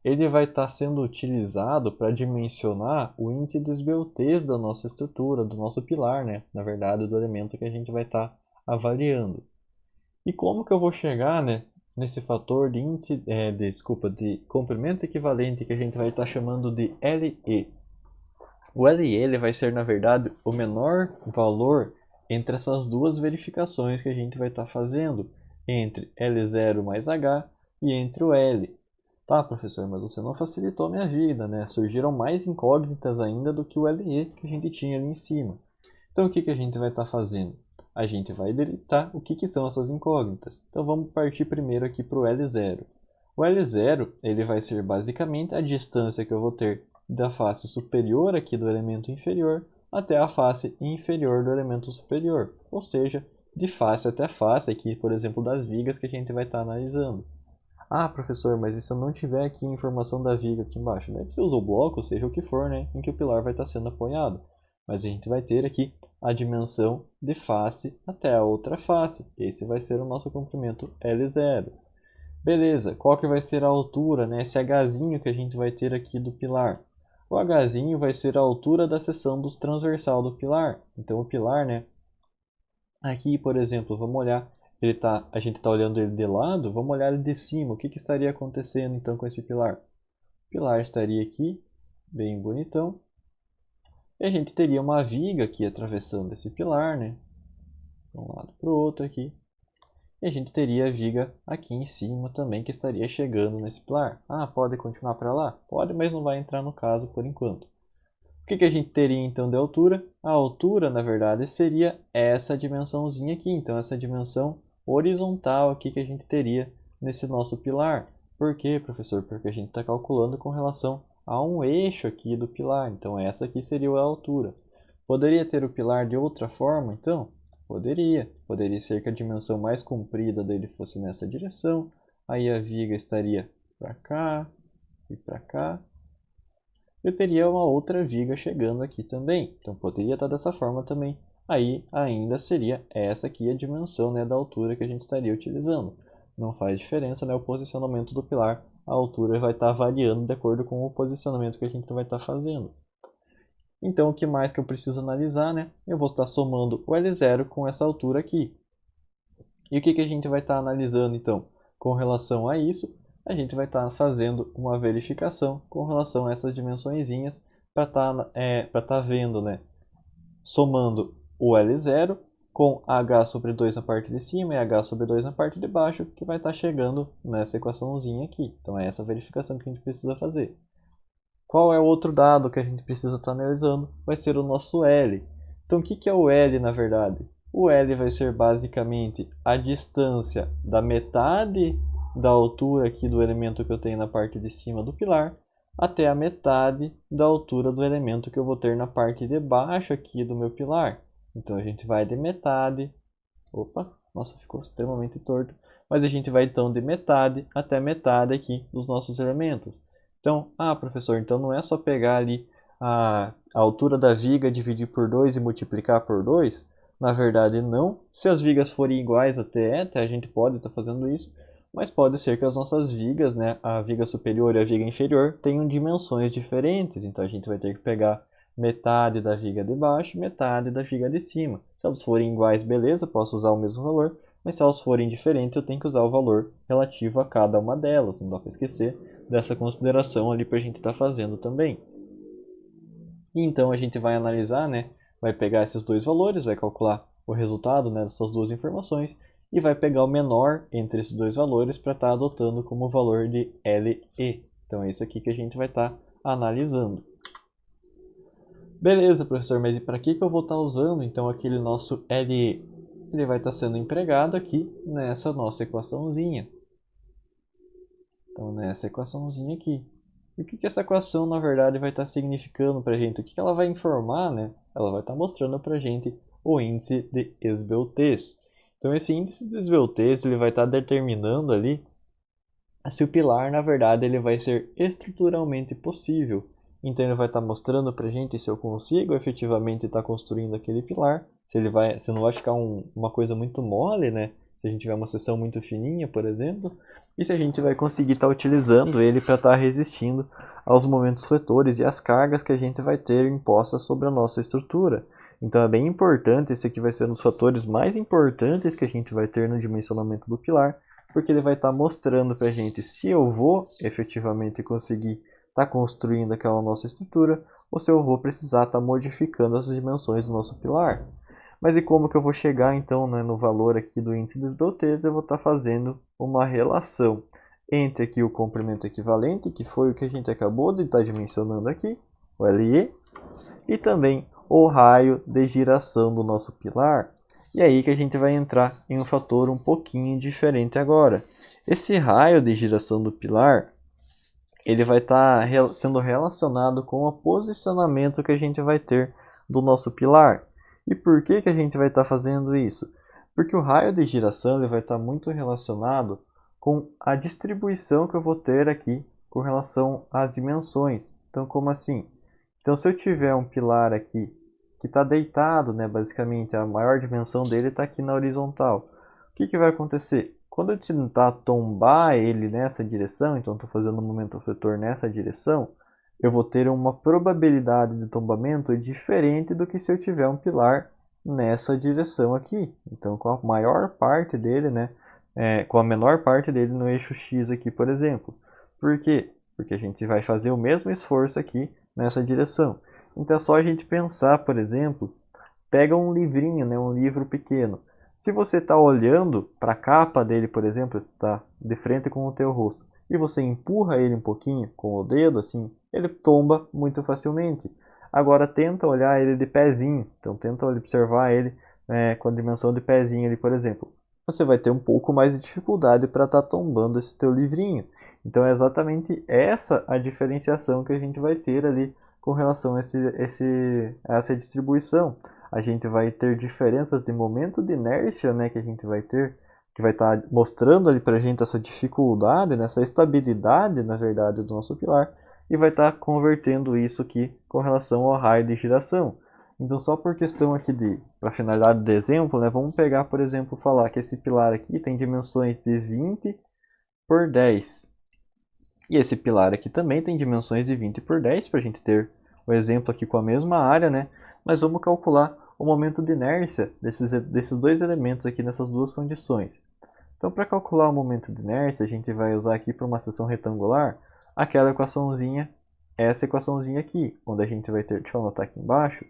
Ele vai estar sendo utilizado para dimensionar o índice de esbeltez da nossa estrutura, do nosso pilar, né? Na verdade, do elemento que a gente vai estar avaliando. E como que eu vou chegar, né, nesse fator de índice, de comprimento equivalente que a gente vai estar chamando de LE? O LE ele vai ser, na verdade, o menor valor entre essas duas verificações que a gente vai estar fazendo, entre L0 mais H e entre o L. Tá, professor, mas você não facilitou a minha vida, né? Surgiram mais incógnitas ainda do que o LE que a gente tinha ali em cima. Então, o que que a gente vai estar fazendo? A gente vai deletar o que que são essas incógnitas. Então, vamos partir primeiro aqui para o L0. O L0 ele vai ser basicamente a distância que eu vou ter da face superior aqui do elemento inferior até a face inferior do elemento superior. Ou seja, de face até face aqui, por exemplo, das vigas que a gente vai estar analisando. Ah, professor, mas e se eu não tiver aqui a informação da viga aqui embaixo? Daí você usa o bloco, seja o que for, né, em que o pilar vai estar sendo apoiado. Mas a gente vai ter aqui a dimensão de face até a outra face. Esse vai ser o nosso comprimento L0. Beleza, qual que vai ser a altura, né, esse Hzinho que a gente vai ter aqui do pilar? O Hzinho vai ser a altura da seção do transversal do pilar. Então o pilar, né, aqui, por exemplo, vamos olhar, a gente está olhando ele de lado, vamos olhar ele de cima. O que que estaria acontecendo então com esse pilar? O pilar estaria aqui, bem bonitão. E a gente teria uma viga aqui atravessando esse pilar, né? De um lado para o outro aqui. E a gente teria a viga aqui em cima também que estaria chegando nesse pilar. Ah, pode continuar para lá? Pode, mas não vai entrar no caso por enquanto. O que que a gente teria então de altura? A altura, na verdade, seria essa dimensãozinha aqui. Então, essa dimensão horizontal aqui que a gente teria nesse nosso pilar. Por quê, professor? Porque a gente está calculando com relação a um eixo aqui do pilar. Então, essa aqui seria a altura. Poderia ter o pilar de outra forma, então? Poderia. Poderia ser que a dimensão mais comprida dele fosse nessa direção. Aí a viga estaria para cá e para cá. Eu teria uma outra viga chegando aqui também. Então poderia estar dessa forma também. Aí ainda seria essa aqui a dimensão, né, da altura que a gente estaria utilizando. Não faz diferença, né, o posicionamento do pilar. A altura vai estar variando de acordo com o posicionamento que a gente vai estar fazendo. Então o que mais que eu preciso analisar, né? Eu vou estar somando o L0 com essa altura aqui. E o que que a gente vai estar analisando então? Com relação a isso, a gente vai estar fazendo uma verificação com relação a essas dimensõezinhas para estar vendo, né? Somando o L0 com H sobre 2 na parte de cima e H sobre 2 na parte de baixo, que vai estar chegando nessa equaçãozinha aqui. Então é essa verificação que a gente precisa fazer. Qual é o outro dado que a gente precisa estar analisando? Vai ser o nosso L. Então o que é o L na verdade? O L vai ser basicamente a distância da metade da altura aqui do elemento que eu tenho na parte de cima do pilar até a metade da altura do elemento que eu vou ter na parte de baixo aqui do meu pilar. Então a gente vai de metade, opa, nossa, ficou extremamente torto, mas a gente vai então de metade até metade aqui dos nossos elementos. Então, professor, então não é só pegar ali a altura da viga, dividir por 2 e multiplicar por 2? Na verdade, não. Se as vigas forem iguais até a gente pode estar fazendo isso, mas pode ser que as nossas vigas, né, a viga superior e a viga inferior, tenham dimensões diferentes. Então a gente vai ter que pegar metade da viga de baixo e metade da viga de cima. Se elas forem iguais, beleza, posso usar o mesmo valor, mas se elas forem diferentes, eu tenho que usar o valor relativo a cada uma delas. Não dá para esquecer dessa consideração ali para a gente estar fazendo também. E então a gente vai analisar, né, vai pegar esses dois valores, vai calcular o resultado, né, dessas duas informações e vai pegar o menor entre esses dois valores para estar adotando como valor de LE. Então é isso aqui que a gente vai estar analisando. Beleza, professor, mas e para que eu vou estar usando então aquele nosso LE? Ele vai estar sendo empregado aqui nessa nossa equaçãozinha. Então, nessa equaçãozinha aqui. E o que essa equação, na verdade, vai estar significando para a gente? O que ela vai informar, né? Ela vai estar mostrando para a gente o índice de esbeltez. Então, esse índice de esbeltez ele vai estar determinando ali se o pilar, na verdade, ele vai ser estruturalmente possível. Então, ele vai estar mostrando para a gente se eu consigo efetivamente estar construindo aquele pilar, se não vai ficar uma coisa muito mole, né? Se a gente tiver uma seção muito fininha, por exemplo, e se a gente vai conseguir estar utilizando ele para estar resistindo aos momentos fletores e às cargas que a gente vai ter impostas sobre a nossa estrutura. Então é bem importante, esse aqui vai ser um dos fatores mais importantes que a gente vai ter no dimensionamento do pilar, porque ele vai estar mostrando para a gente se eu vou efetivamente conseguir estar construindo aquela nossa estrutura ou se eu vou precisar estar modificando as dimensões do nosso pilar. Mas e como que eu vou chegar então, né, no valor aqui do índice de esbeltez? Eu vou estar fazendo uma relação entre aqui o comprimento equivalente, que foi o que a gente acabou de estar dimensionando aqui, o LE, e também o raio de giração do nosso pilar. E aí que a gente vai entrar em um fator um pouquinho diferente agora. Esse raio de giração do pilar, ele vai estar sendo relacionado com o posicionamento que a gente vai ter do nosso pilar. E por que a gente vai estar fazendo isso? Porque o raio de giração ele vai estar muito relacionado com a distribuição que eu vou ter aqui com relação às dimensões. Então, como assim? Então, se eu tiver um pilar aqui que está deitado, né, basicamente a maior dimensão dele está aqui na horizontal, o que vai acontecer? Quando eu tentar tombar ele nessa direção, então estou fazendo um momento fletor nessa direção, eu vou ter uma probabilidade de tombamento diferente do que se eu tiver um pilar nessa direção aqui. Então, com a maior parte dele, né, com a menor parte dele no eixo X aqui, por exemplo. Por quê? Porque a gente vai fazer o mesmo esforço aqui nessa direção. Então é só a gente pensar, por exemplo, pega um livrinho, né, um livro pequeno. Se você está olhando para a capa dele, por exemplo, está de frente com o teu rosto, e você empurra ele um pouquinho com o dedo, assim, ele tomba muito facilmente. Agora tenta olhar ele de pezinho, então tenta observar ele com a dimensão de pezinho ali, por exemplo. Você vai ter um pouco mais de dificuldade para estar tombando esse teu livrinho. Então é exatamente essa a diferenciação que a gente vai ter ali com relação a essa distribuição. A gente vai ter diferenças de momento de inércia, né, que a gente vai ter, que vai estar mostrando ali para a gente essa dificuldade, né, essa estabilidade, na verdade, do nosso pilar, e vai estar convertendo isso aqui com relação ao raio de giração. Então, só por questão aqui para finalidade de exemplo, né, vamos pegar, por exemplo, falar que esse pilar aqui tem dimensões de 20 por 10. E esse pilar aqui também tem dimensões de 20 por 10, para a gente ter o exemplo aqui com a mesma área, né? Mas vamos calcular o momento de inércia desses dois elementos aqui nessas duas condições. Então, para calcular o momento de inércia, a gente vai usar aqui para uma seção retangular aquela equaçãozinha, essa equaçãozinha aqui, onde a gente vai ter, deixa eu anotar aqui embaixo,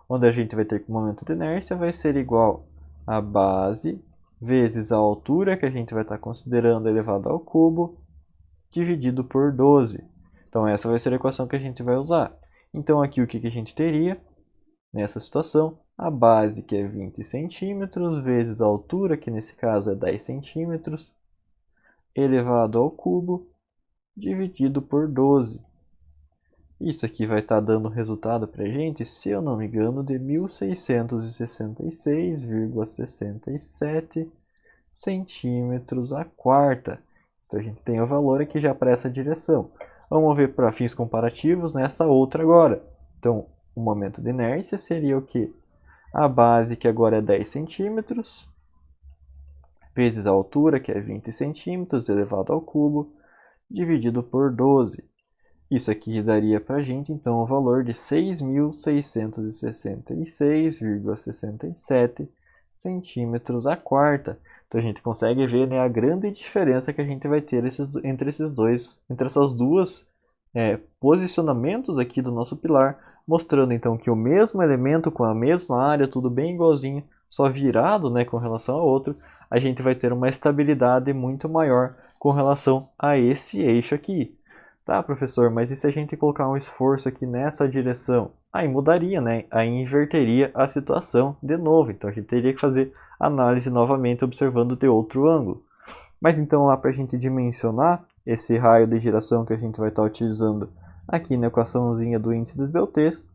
onde a gente vai ter que o momento de inércia vai ser igual a base vezes a altura que a gente vai estar considerando elevado ao cubo, dividido por 12. Então essa vai ser a equação que a gente vai usar. Então aqui o que a gente teria nessa situação? A base, que é 20 centímetros, vezes a altura, que nesse caso é 10 centímetros, elevado ao cubo, dividido por 12. Isso aqui vai estar dando resultado para a gente, se eu não me engano, de 1666,67 centímetros a quarta. Então a gente tem o valor aqui já para essa direção. Vamos ver para fins comparativos nessa outra agora. Então, o momento de inércia seria o que? A base, que agora é 10 centímetros, vezes a altura, que é 20 centímetros, elevado ao cubo, dividido por 12. Isso aqui daria para a gente, então, o valor de 6.666,67 centímetros a quarta. Então a gente consegue ver, né, a grande diferença que a gente vai ter entre essas duas posicionamentos aqui do nosso pilar, mostrando então que o mesmo elemento com a mesma área, tudo bem igualzinho, só virado, né, com relação ao outro, a gente vai ter uma estabilidade muito maior com relação a esse eixo aqui. Tá, professor, mas e se a gente colocar um esforço aqui nessa direção? Aí mudaria, né? Aí inverteria a situação de novo. Então a gente teria que fazer análise novamente observando de outro ângulo. Mas então lá para a gente dimensionar esse raio de giração que a gente vai estar utilizando aqui na equaçãozinha do índice de esbeltez,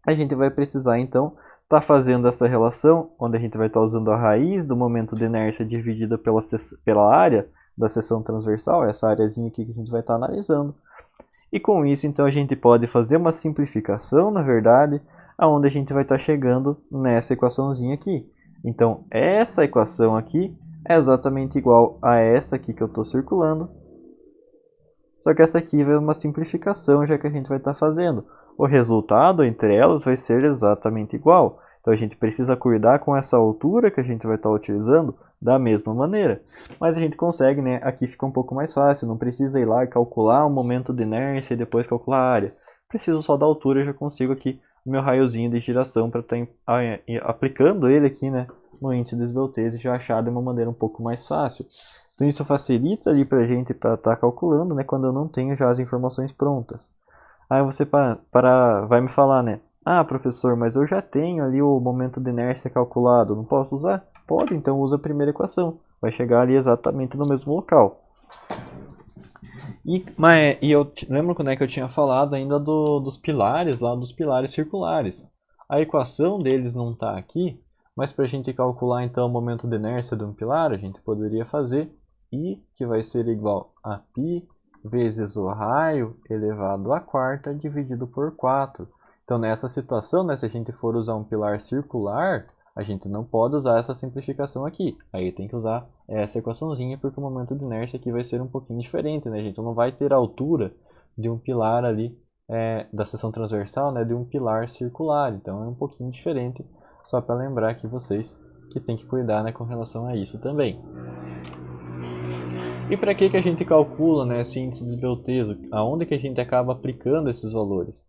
a gente vai precisar então estar fazendo essa relação, onde a gente vai estar usando a raiz do momento de inércia dividida pela área da seção transversal, essa áreazinha aqui que a gente vai estar analisando. E com isso, então, a gente pode fazer uma simplificação, na verdade, aonde a gente vai estar chegando nessa equaçãozinha aqui. Então, essa equação aqui é exatamente igual a essa aqui que eu estou circulando, só que essa aqui é uma simplificação, já que a gente vai estar fazendo. O resultado entre elas vai ser exatamente igual. Então a gente precisa cuidar com essa altura que a gente vai estar utilizando da mesma maneira. Mas a gente consegue, né? Aqui fica um pouco mais fácil, não precisa ir lá e calcular o momento de inércia e depois calcular a área. Preciso só da altura e já consigo aqui o meu raiozinho de giração para estar aplicando ele aqui, né, no índice de esbeltez e já achar de uma maneira um pouco mais fácil. Então isso facilita ali para a gente para estar calculando, né, quando eu não tenho já as informações prontas. Aí você vai me falar, né? Ah, professor, mas eu já tenho ali o momento de inércia calculado, não posso usar? Pode, então usa a primeira equação. Vai chegar ali exatamente no mesmo local. E eu lembro quando é que eu tinha falado ainda dos pilares, lá dos pilares circulares. A equação deles não está aqui, mas para a gente calcular então o momento de inércia de um pilar, a gente poderia fazer I, que vai ser igual a π vezes o raio elevado à quarta dividido por 4. Então nessa situação, né, se a gente for usar um pilar circular, a gente não pode usar essa simplificação aqui. Aí tem que usar essa equaçãozinha, porque o momento de inércia aqui vai ser um pouquinho diferente, né? A gente não vai ter a altura de um pilar ali, da seção transversal, né, de um pilar circular. Então é um pouquinho diferente, só para lembrar aqui vocês que tem que cuidar, né, com relação a isso também. E para que a gente calcula, né, esse índice de esbeltez? Aonde que a gente acaba aplicando esses valores?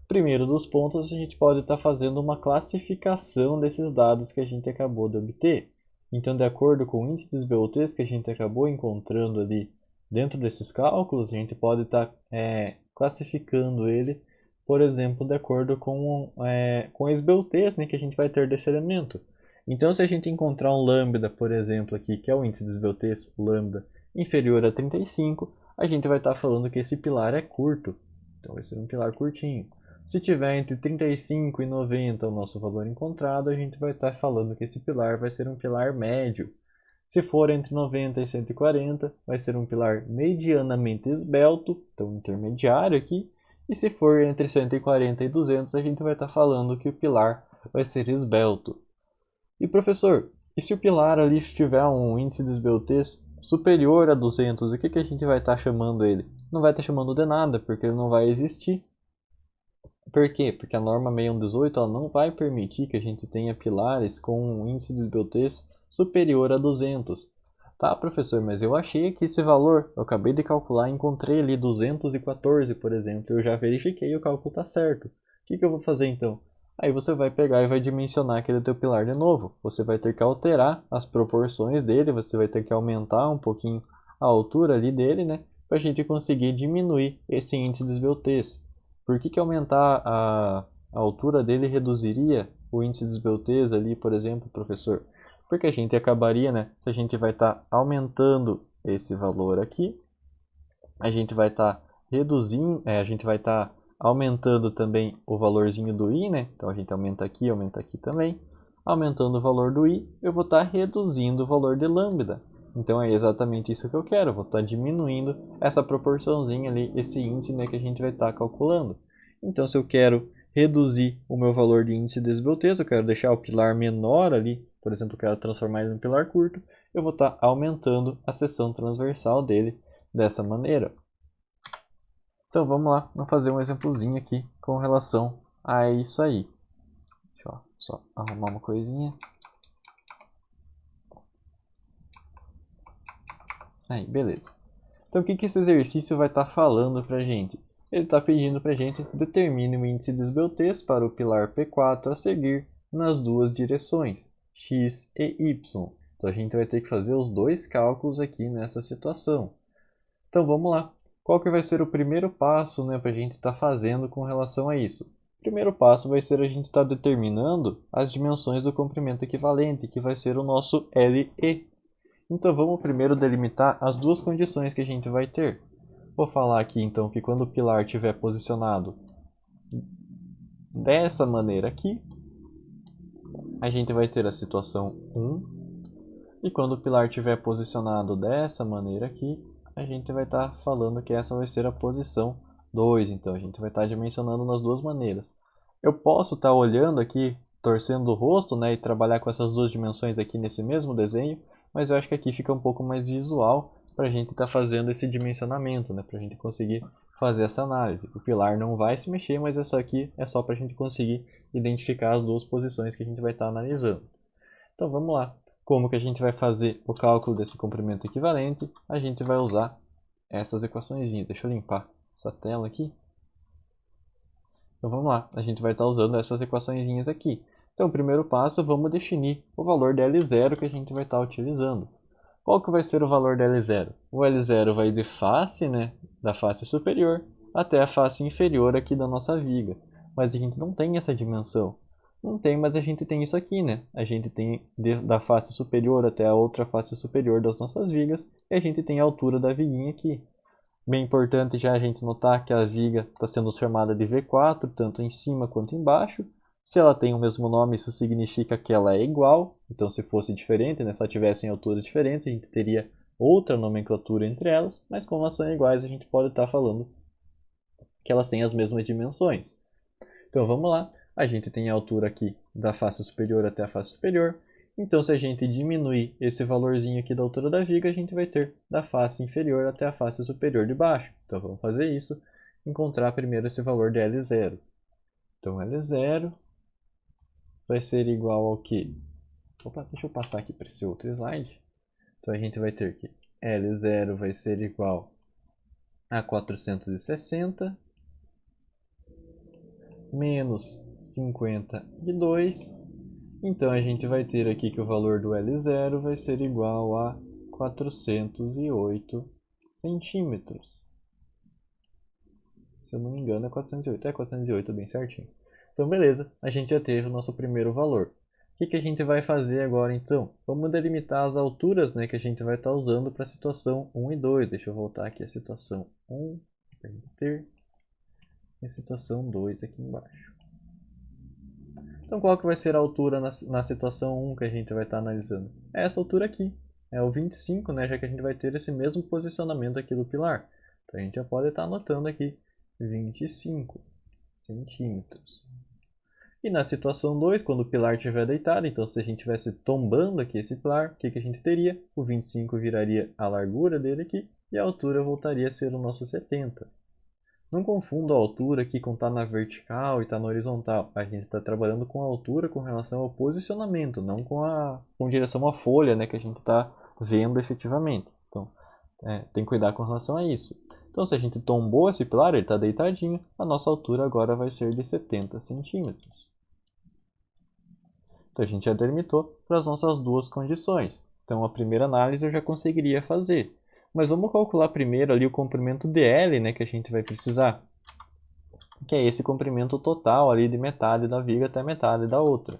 Primeiro dos pontos, a gente pode estar fazendo uma classificação desses dados que a gente acabou de obter. Então, de acordo com o índice de esbeltez que a gente acabou encontrando ali dentro desses cálculos, a gente pode estar classificando ele, por exemplo, de acordo com a esbeltez, né, que a gente vai ter desse elemento. Então, se a gente encontrar um lambda, por exemplo, aqui, que é o índice de esbeltez, lambda, inferior a 35, a gente vai estar falando que esse pilar é curto. Então vai ser um pilar curtinho. Se tiver entre 35 e 90 o nosso valor encontrado, a gente vai estar falando que esse pilar vai ser um pilar médio. Se for entre 90 e 140, vai ser um pilar medianamente esbelto, então intermediário aqui. E se for entre 140 e 200, a gente vai estar falando que o pilar vai ser esbelto. E professor, e se o pilar ali tiver um índice de esbeltez superior a 200, o que a gente vai estar chamando ele? Não vai estar chamando de nada, porque ele não vai existir. Por quê? Porque a norma 6118 ela não vai permitir que a gente tenha pilares com um índice de esbeltez superior a 200. Tá, professor, mas eu achei aqui esse valor, eu acabei de calcular e encontrei ali 214, por exemplo, eu já verifiquei e o cálculo está certo. O que eu vou fazer então? Aí você vai pegar e vai dimensionar aquele teu pilar de novo. Você vai ter que alterar as proporções dele, você vai ter que aumentar um pouquinho a altura ali dele, né? Para a gente conseguir diminuir esse índice de esbeltez. Por que aumentar a altura dele reduziria o índice de esbeltez ali, por exemplo, professor? Porque a gente acabaria, né? Se a gente vai estar aumentando esse valor aqui, a gente vai estar reduzindo, a gente vai estar aumentando também o valorzinho do i, né? Então a gente aumenta aqui também. Aumentando o valor do i, eu vou estar reduzindo o valor de lambda. Então é exatamente isso que eu quero, eu vou estar diminuindo essa proporçãozinha ali, esse índice, né, que a gente vai estar calculando. Então se eu quero reduzir o meu valor de índice de esbeltez, eu quero deixar o pilar menor ali, por exemplo, eu quero transformar ele em pilar curto, eu vou estar aumentando a seção transversal dele dessa maneira. Então vamos lá, vamos fazer um exemplozinho aqui com relação a isso aí. Deixa eu só arrumar uma coisinha. Aí, beleza. Então o que esse exercício vai estar falando pra gente? Ele está pedindo pra gente determine o índice de esbeltez para o pilar P4 a seguir nas duas direções, x e y. Então a gente vai ter que fazer os dois cálculos aqui nessa situação. Então vamos lá. Qual que vai ser o primeiro passo, né, para a gente estar fazendo com relação a isso? O primeiro passo vai ser a gente estar determinando as dimensões do comprimento equivalente, que vai ser o nosso LE. Então vamos primeiro delimitar as duas condições que a gente vai ter. Vou falar aqui então que quando o pilar estiver posicionado dessa maneira aqui, a gente vai ter a situação 1. E quando o pilar estiver posicionado dessa maneira aqui, a gente vai estar falando que essa vai ser a posição 2. Então a gente vai estar dimensionando nas duas maneiras. Eu posso estar olhando aqui, torcendo o rosto, né, e trabalhar com essas duas dimensões aqui nesse mesmo desenho, mas eu acho que aqui fica um pouco mais visual para a gente estar fazendo esse dimensionamento, né, para a gente conseguir fazer essa análise. O pilar não vai se mexer, mas isso aqui é só para a gente conseguir identificar as duas posições que a gente vai estar analisando. Então vamos lá. Como que a gente vai fazer o cálculo desse comprimento equivalente? A gente vai usar essas equações. Deixa eu limpar essa tela aqui. Então vamos lá, a gente vai estar usando essas equações aqui. Então, o primeiro passo, vamos definir o valor de L0 que a gente vai estar utilizando. Qual que vai ser o valor de L0? O L0 vai de face, né, da face superior, até a face inferior aqui da nossa viga. Mas a gente não tem essa dimensão. Não tem, mas a gente tem isso aqui, né? A gente tem da face superior até a outra face superior das nossas vigas, e a gente tem a altura da viguinha aqui. Bem importante já a gente notar que a viga está sendo chamada de V4, tanto em cima quanto embaixo. Se ela tem o mesmo nome, isso significa que ela é igual. Então, se fosse diferente, né, se ela tivesse em alturas diferentes, a gente teria outra nomenclatura entre elas. Mas como elas são iguais, a gente pode estar falando que elas têm as mesmas dimensões. Então, vamos lá. A gente tem a altura aqui da face superior até a face superior. Então, se a gente diminuir esse valorzinho aqui da altura da viga, a gente vai ter da face inferior até a face superior de baixo. Então, vamos fazer isso. Encontrar primeiro esse valor de L0. Então, L0 vai ser igual ao que? Opa, deixa eu passar aqui para esse outro slide. Então, a gente vai ter que L0 vai ser igual a 460 menos 52. Então a gente vai ter aqui que o valor do L0 vai ser igual a 408 centímetros. Se eu não me engano é 408. É 408 bem certinho. Então beleza, a gente já teve o nosso primeiro valor. O que a gente vai fazer agora então? Vamos delimitar as alturas, né, que a gente vai estar usando para a situação 1 e 2. Deixa eu voltar aqui a situação 1 para a gente ter. E a situação 2 aqui embaixo. Então qual que vai ser a altura na situação 1 que a gente vai estar analisando? É essa altura aqui, é o 25, né, já que a gente vai ter esse mesmo posicionamento aqui do pilar. Então a gente já pode estar anotando aqui 25 centímetros. E na situação 2, quando o pilar estiver deitado, então se a gente estivesse tombando aqui esse pilar, o que a gente teria? O 25 viraria a largura dele aqui e a altura voltaria a ser o nosso 70. Não confunda a altura aqui com estar na vertical e estar na horizontal. A gente está trabalhando com a altura com relação ao posicionamento, não com direção à folha, né, que a gente está vendo efetivamente. Então, tem que cuidar com relação a isso. Então, se a gente tombou esse pilar, ele está deitadinho, a nossa altura agora vai ser de 70 centímetros. Então, a gente já delimitou para as nossas duas condições. Então, a primeira análise eu já conseguiria fazer. Mas vamos calcular primeiro ali o comprimento dl, né, que a gente vai precisar. Que é esse comprimento total ali de metade da viga até metade da outra.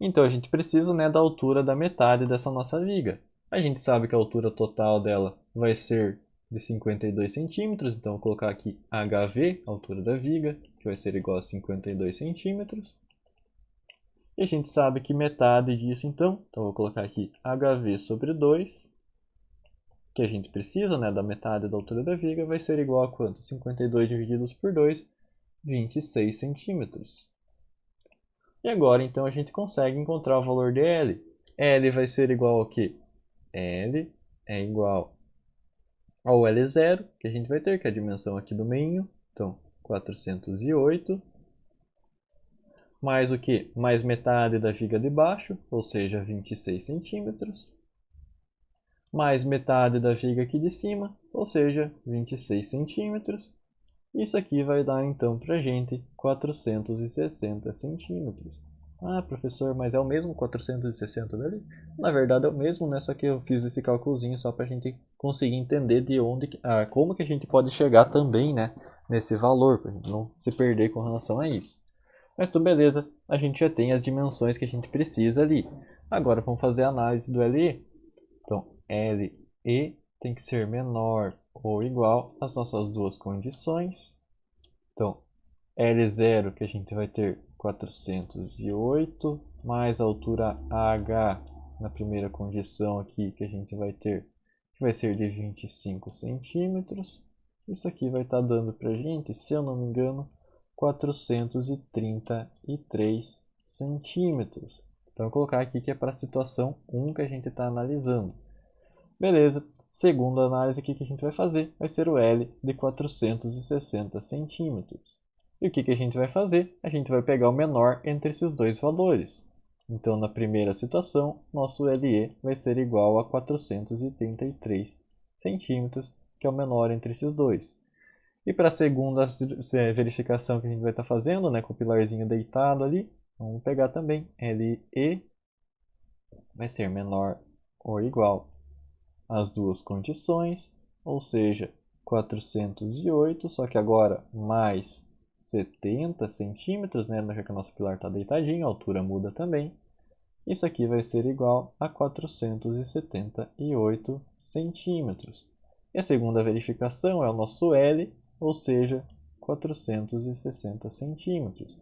Então a gente precisa, né, da altura da metade dessa nossa viga. A gente sabe que a altura total dela vai ser de 52 centímetros. Então eu vou colocar aqui HV, a altura da viga, que vai ser igual a 52 centímetros. E a gente sabe que metade disso então eu vou colocar aqui HV sobre 2. Que a gente precisa, né, da metade da altura da viga, vai ser igual a quanto? 52 divididos por 2, 26 centímetros. E agora, então, a gente consegue encontrar o valor de L. L vai ser igual ao quê? L é igual ao L0, que a gente vai ter, que é a dimensão aqui do meio. Então, 408. Mais o quê? Mais metade da viga de baixo, ou seja, 26 centímetros. Mais metade da viga aqui de cima, ou seja, 26 centímetros. Isso aqui vai dar então para a gente 460 centímetros. Ah, professor, mas é o mesmo 460 dali? Na verdade é o mesmo, né? Só que eu fiz esse cálculozinho só para a gente conseguir entender de onde, como que a gente pode chegar também, né, nesse valor, para a gente não se perder com relação a isso. Mas tudo beleza, a gente já tem as dimensões que a gente precisa ali. Agora vamos fazer a análise do LE. Então, LE tem que ser menor ou igual às nossas duas condições. Então, L0 que a gente vai ter 408, mais a altura AH na primeira condição aqui que a gente vai ter, que vai ser de 25 centímetros. Isso aqui vai estar dando para a gente, se eu não me engano, 433 centímetros. Então, eu vou colocar aqui que é para a situação 1 que a gente está analisando. Beleza, segunda análise aqui que a gente vai fazer vai ser o L de 460 centímetros. E o que a gente vai fazer? A gente vai pegar o menor entre esses dois valores. Então, na primeira situação, nosso LE vai ser igual a 433 centímetros, que é o menor entre esses dois. E para a segunda verificação que a gente vai estar fazendo, né, com o pilarzinho deitado ali, vamos pegar também LE vai ser menor ou igual às duas condições, ou seja, 408, só que agora mais 70 centímetros, né, já que o nosso pilar está deitadinho, a altura muda também. Isso aqui vai ser igual a 478 centímetros. E a segunda verificação é o nosso L, ou seja, 460 centímetros.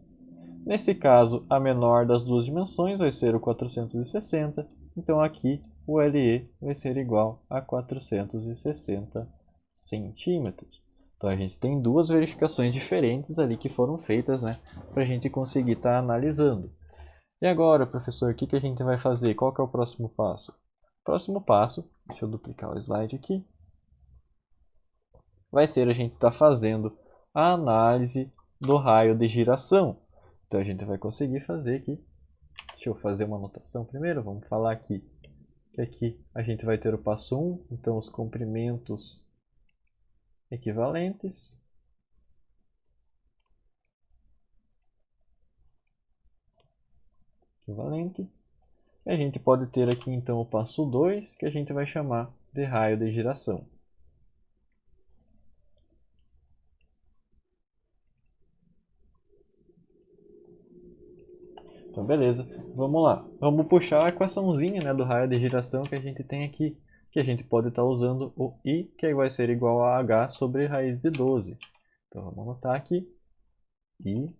Nesse caso, a menor das duas dimensões vai ser o 460, então aqui o LE vai ser igual a 460 centímetros. Então a gente tem duas verificações diferentes ali que foram feitas, né, para a gente conseguir estar analisando. E agora, professor, o que a gente vai fazer? Qual que é o próximo passo? Próximo passo, deixa eu duplicar o slide aqui, vai ser a gente estar fazendo a análise do raio de giração. Então a gente vai conseguir fazer aqui. Deixa eu fazer uma anotação primeiro. Vamos falar aqui que aqui a gente vai ter o passo 1, então os comprimentos equivalentes. Equivalente. E a gente pode ter aqui então o passo 2, que a gente vai chamar de raio de giração. Então, beleza. Vamos lá. Vamos puxar a equaçãozinha, né, do raio de giração que a gente tem aqui, que a gente pode estar usando o I, que vai ser igual a H sobre raiz de 12. Então, vamos anotar aqui. I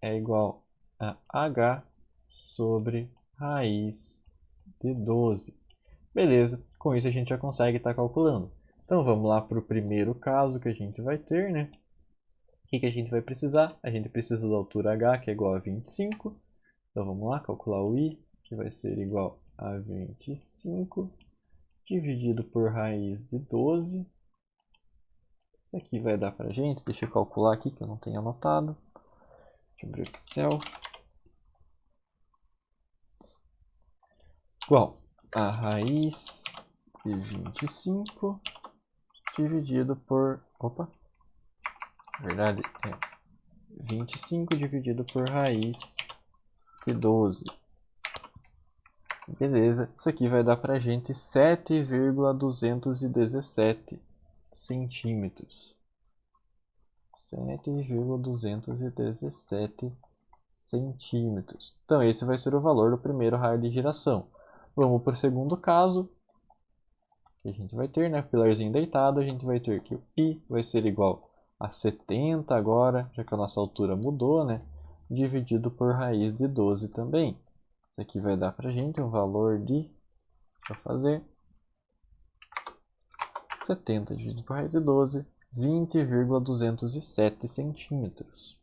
é igual a H sobre raiz de 12. Beleza, com isso a gente já consegue estar calculando. Então, vamos lá para o primeiro caso que a gente vai ter, né? O que a gente vai precisar? A gente precisa da altura H, que é igual a 25. Então vamos lá, calcular o I, que vai ser igual a 25 dividido por raiz de 12. Isso aqui vai dar para a gente, deixa eu calcular aqui que eu não tenho anotado. Deixa eu abrir o Excel. Igual a raiz de 25 dividido por... Opa! Na verdade é 25 dividido por raiz de 12. Beleza, isso aqui vai dar pra gente 7,217 centímetros. 7,217 centímetros. Então esse vai ser o valor do primeiro raio de giração. Vamos para o segundo caso, que a gente vai ter, né, pilarzinho deitado, a gente vai ter que o I vai ser igual a 70 agora, já que a nossa altura mudou, né, dividido por raiz de 12 também. Isso aqui vai dar pra gente um valor de, deixa eu fazer, 70 dividido por raiz de 12, 20,207 centímetros.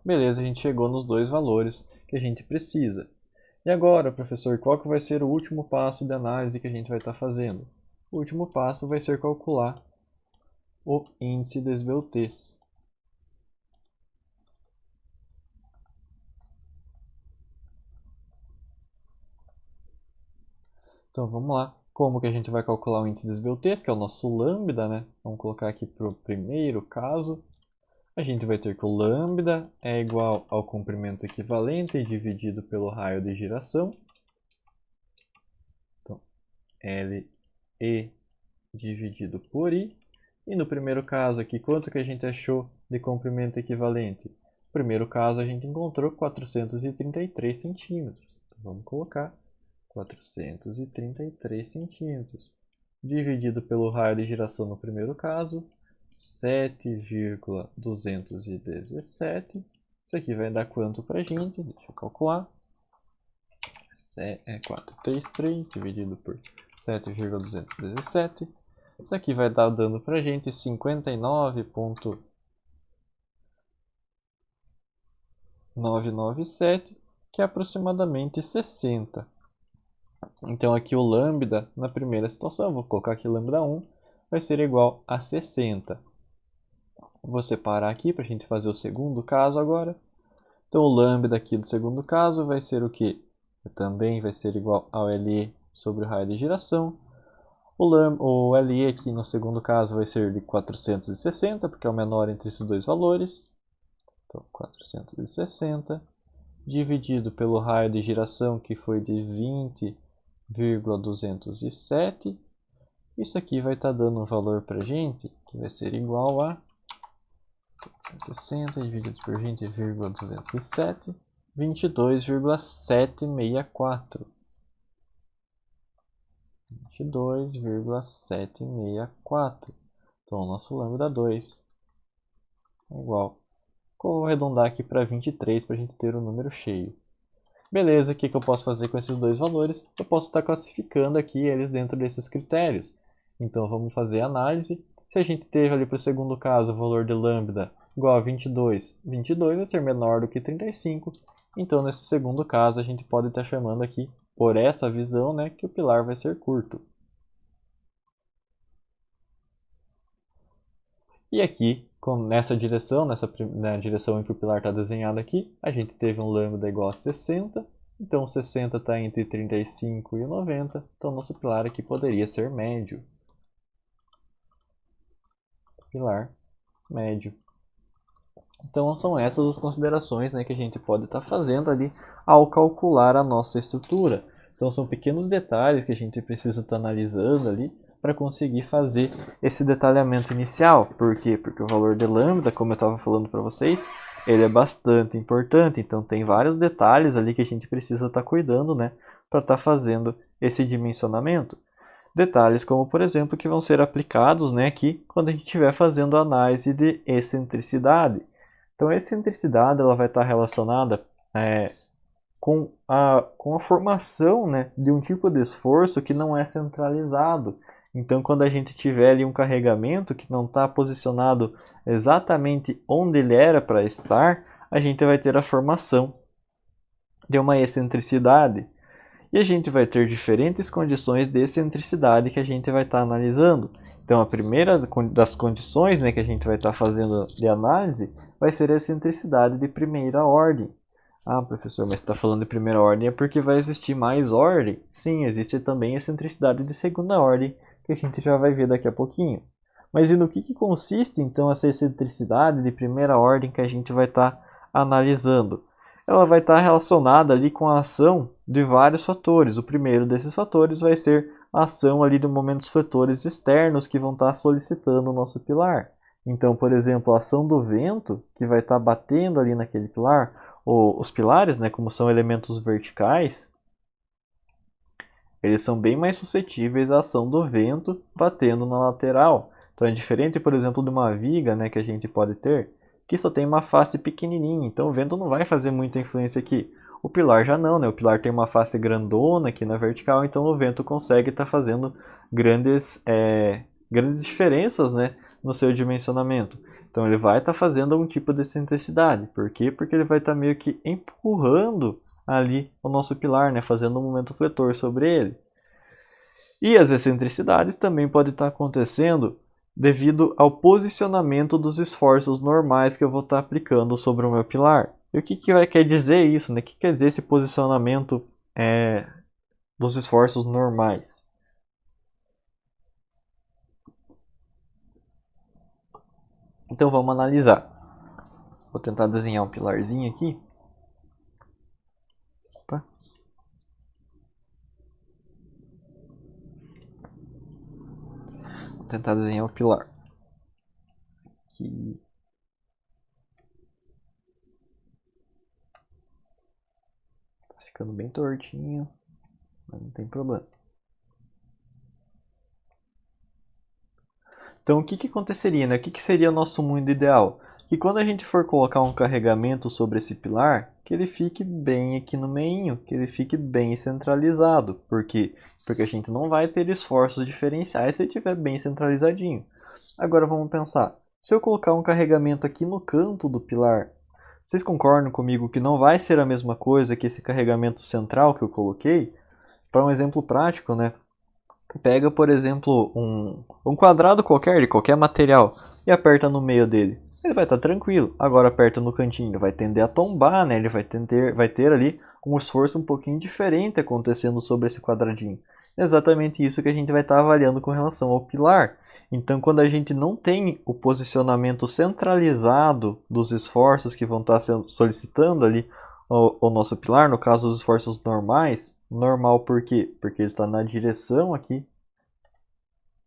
Beleza, a gente chegou nos dois valores que a gente precisa. E agora, professor, qual que vai ser o último passo de análise que a gente vai estar fazendo? O último passo vai ser calcular o índice de esbeltez. Então vamos lá. Como que a gente vai calcular o índice de esbeltez, que é o nosso lambda, né? Vamos colocar aqui para o primeiro caso. A gente vai ter que o lambda é igual ao comprimento equivalente dividido pelo raio de giração. Então, LE dividido por I. E no primeiro caso aqui, quanto que a gente achou de comprimento equivalente? No primeiro caso a gente encontrou 433 centímetros. Então, vamos colocar 433 centímetros. Dividido pelo raio de giração no primeiro caso, 7,217. Isso aqui vai dar quanto para a gente? Deixa eu calcular. 433 dividido por 7,217. Isso aqui vai dar dando para a gente 59,997, que é aproximadamente 60. Então aqui o lambda, na primeira situação, vou colocar aqui lambda 1, vai ser igual a 60. Vou separar aqui para a gente fazer o segundo caso agora. Então o lambda aqui do segundo caso vai ser o quê? Também vai ser igual ao LE sobre o raio de giração. O LE aqui no segundo caso vai ser de 460, porque é o menor entre esses dois valores. Então 460 dividido pelo raio de giração, que foi de 20,207. Isso aqui vai estar dando um valor para a gente, que vai ser igual a 460 dividido por 20,207, 22,764. 22,764. Então, o nosso lambda 2 é igual. Vou arredondar aqui para 23 para a gente ter o número cheio. Beleza, o que eu posso fazer com esses dois valores? Eu posso estar classificando aqui eles dentro desses critérios. Então, vamos fazer a análise. Se a gente teve ali para o segundo caso o valor de lambda igual a 22, 22 vai ser menor do que 35. Então, nesse segundo caso, a gente pode estar chamando aqui, por essa visão, né, que o pilar vai ser curto. E aqui, nessa direção, na direção em que o pilar está desenhado aqui, a gente teve um lambda igual a 60. Então, 60 está entre 35 e 90. Então, nosso pilar aqui poderia ser médio. Pilar médio. Então, são essas as considerações, né, que a gente pode estar fazendo ali ao calcular a nossa estrutura. Então, são pequenos detalhes que a gente precisa estar analisando ali para conseguir fazer esse detalhamento inicial. Por quê? Porque o valor de lambda, como eu estava falando para vocês, ele é bastante importante. Então, tem vários detalhes ali que a gente precisa estar cuidando, né, para estar fazendo esse dimensionamento. Detalhes como, por exemplo, que vão ser aplicados, né, aqui quando a gente estiver fazendo a análise de excentricidade. Então, a excentricidade ela vai estar relacionada com a formação, né, de um tipo de esforço que não é centralizado. Então, quando a gente tiver ali um carregamento que não está posicionado exatamente onde ele era para estar, a gente vai ter a formação de uma excentricidade. E a gente vai ter diferentes condições de excentricidade que a gente vai estar analisando. Então, a primeira das condições, né, que a gente vai estar fazendo de análise vai ser a excentricidade de primeira ordem. Ah, professor, mas você está falando de primeira ordem é porque vai existir mais ordem? Sim, existe também a excentricidade de segunda ordem, que a gente já vai ver daqui a pouquinho. Mas e no que consiste, então, essa excentricidade de primeira ordem que a gente vai estar analisando? Ela vai estar relacionada ali com a ação de vários fatores. O primeiro desses fatores vai ser a ação ali do momento dos fatores externos que vão estar solicitando o nosso pilar. Então, por exemplo, a ação do vento que vai estar batendo ali naquele pilar, ou os pilares, né, como são elementos verticais, eles são bem mais suscetíveis à ação do vento batendo na lateral. Então é diferente, por exemplo, de uma viga, né, que a gente pode ter, que só tem uma face pequenininha, então o vento não vai fazer muita influência aqui. O pilar já não, né? O pilar tem uma face grandona aqui na vertical, então o vento consegue estar fazendo grandes diferenças, né, no seu dimensionamento. Então ele vai estar fazendo algum tipo de excentricidade. Por quê? Porque ele vai estar meio que empurrando ali o nosso pilar, né, fazendo um momento fletor sobre ele. E as excentricidades também podem estar acontecendo devido ao posicionamento dos esforços normais que eu vou estar aplicando sobre o meu pilar. E o que quer dizer isso? Né? O que quer dizer esse posicionamento dos esforços normais? Então vamos analisar. Vou tentar desenhar um pilarzinho aqui. Opa. Vou tentar desenhar o pilar. Aqui. ficando bem tortinho, mas não tem problema. Então, o que que aconteceria, né? O que que seria o nosso mundo ideal? Que quando a gente for colocar um carregamento sobre esse pilar, que ele fique bem aqui no meio, que ele fique bem centralizado. Por quê? Porque a gente não vai ter esforços diferenciais se ele estiver bem centralizadinho. Agora vamos pensar. Se eu colocar um carregamento aqui no canto do pilar, vocês concordam comigo que não vai ser a mesma coisa que esse carregamento central que eu coloquei? Para um exemplo prático, né? Pega, por exemplo, um quadrado qualquer, de qualquer material, e aperta no meio dele. Ele vai estar tranquilo. Agora aperta no cantinho, ele vai tender a tombar, né? Ele vai ter ali um esforço um pouquinho diferente acontecendo sobre esse quadradinho. É exatamente isso que a gente vai estar avaliando com relação ao pilar. Então, quando a gente não tem o posicionamento centralizado dos esforços que vão estar solicitando ali o nosso pilar, no caso os esforços normais, normal por quê? Porque ele está na direção aqui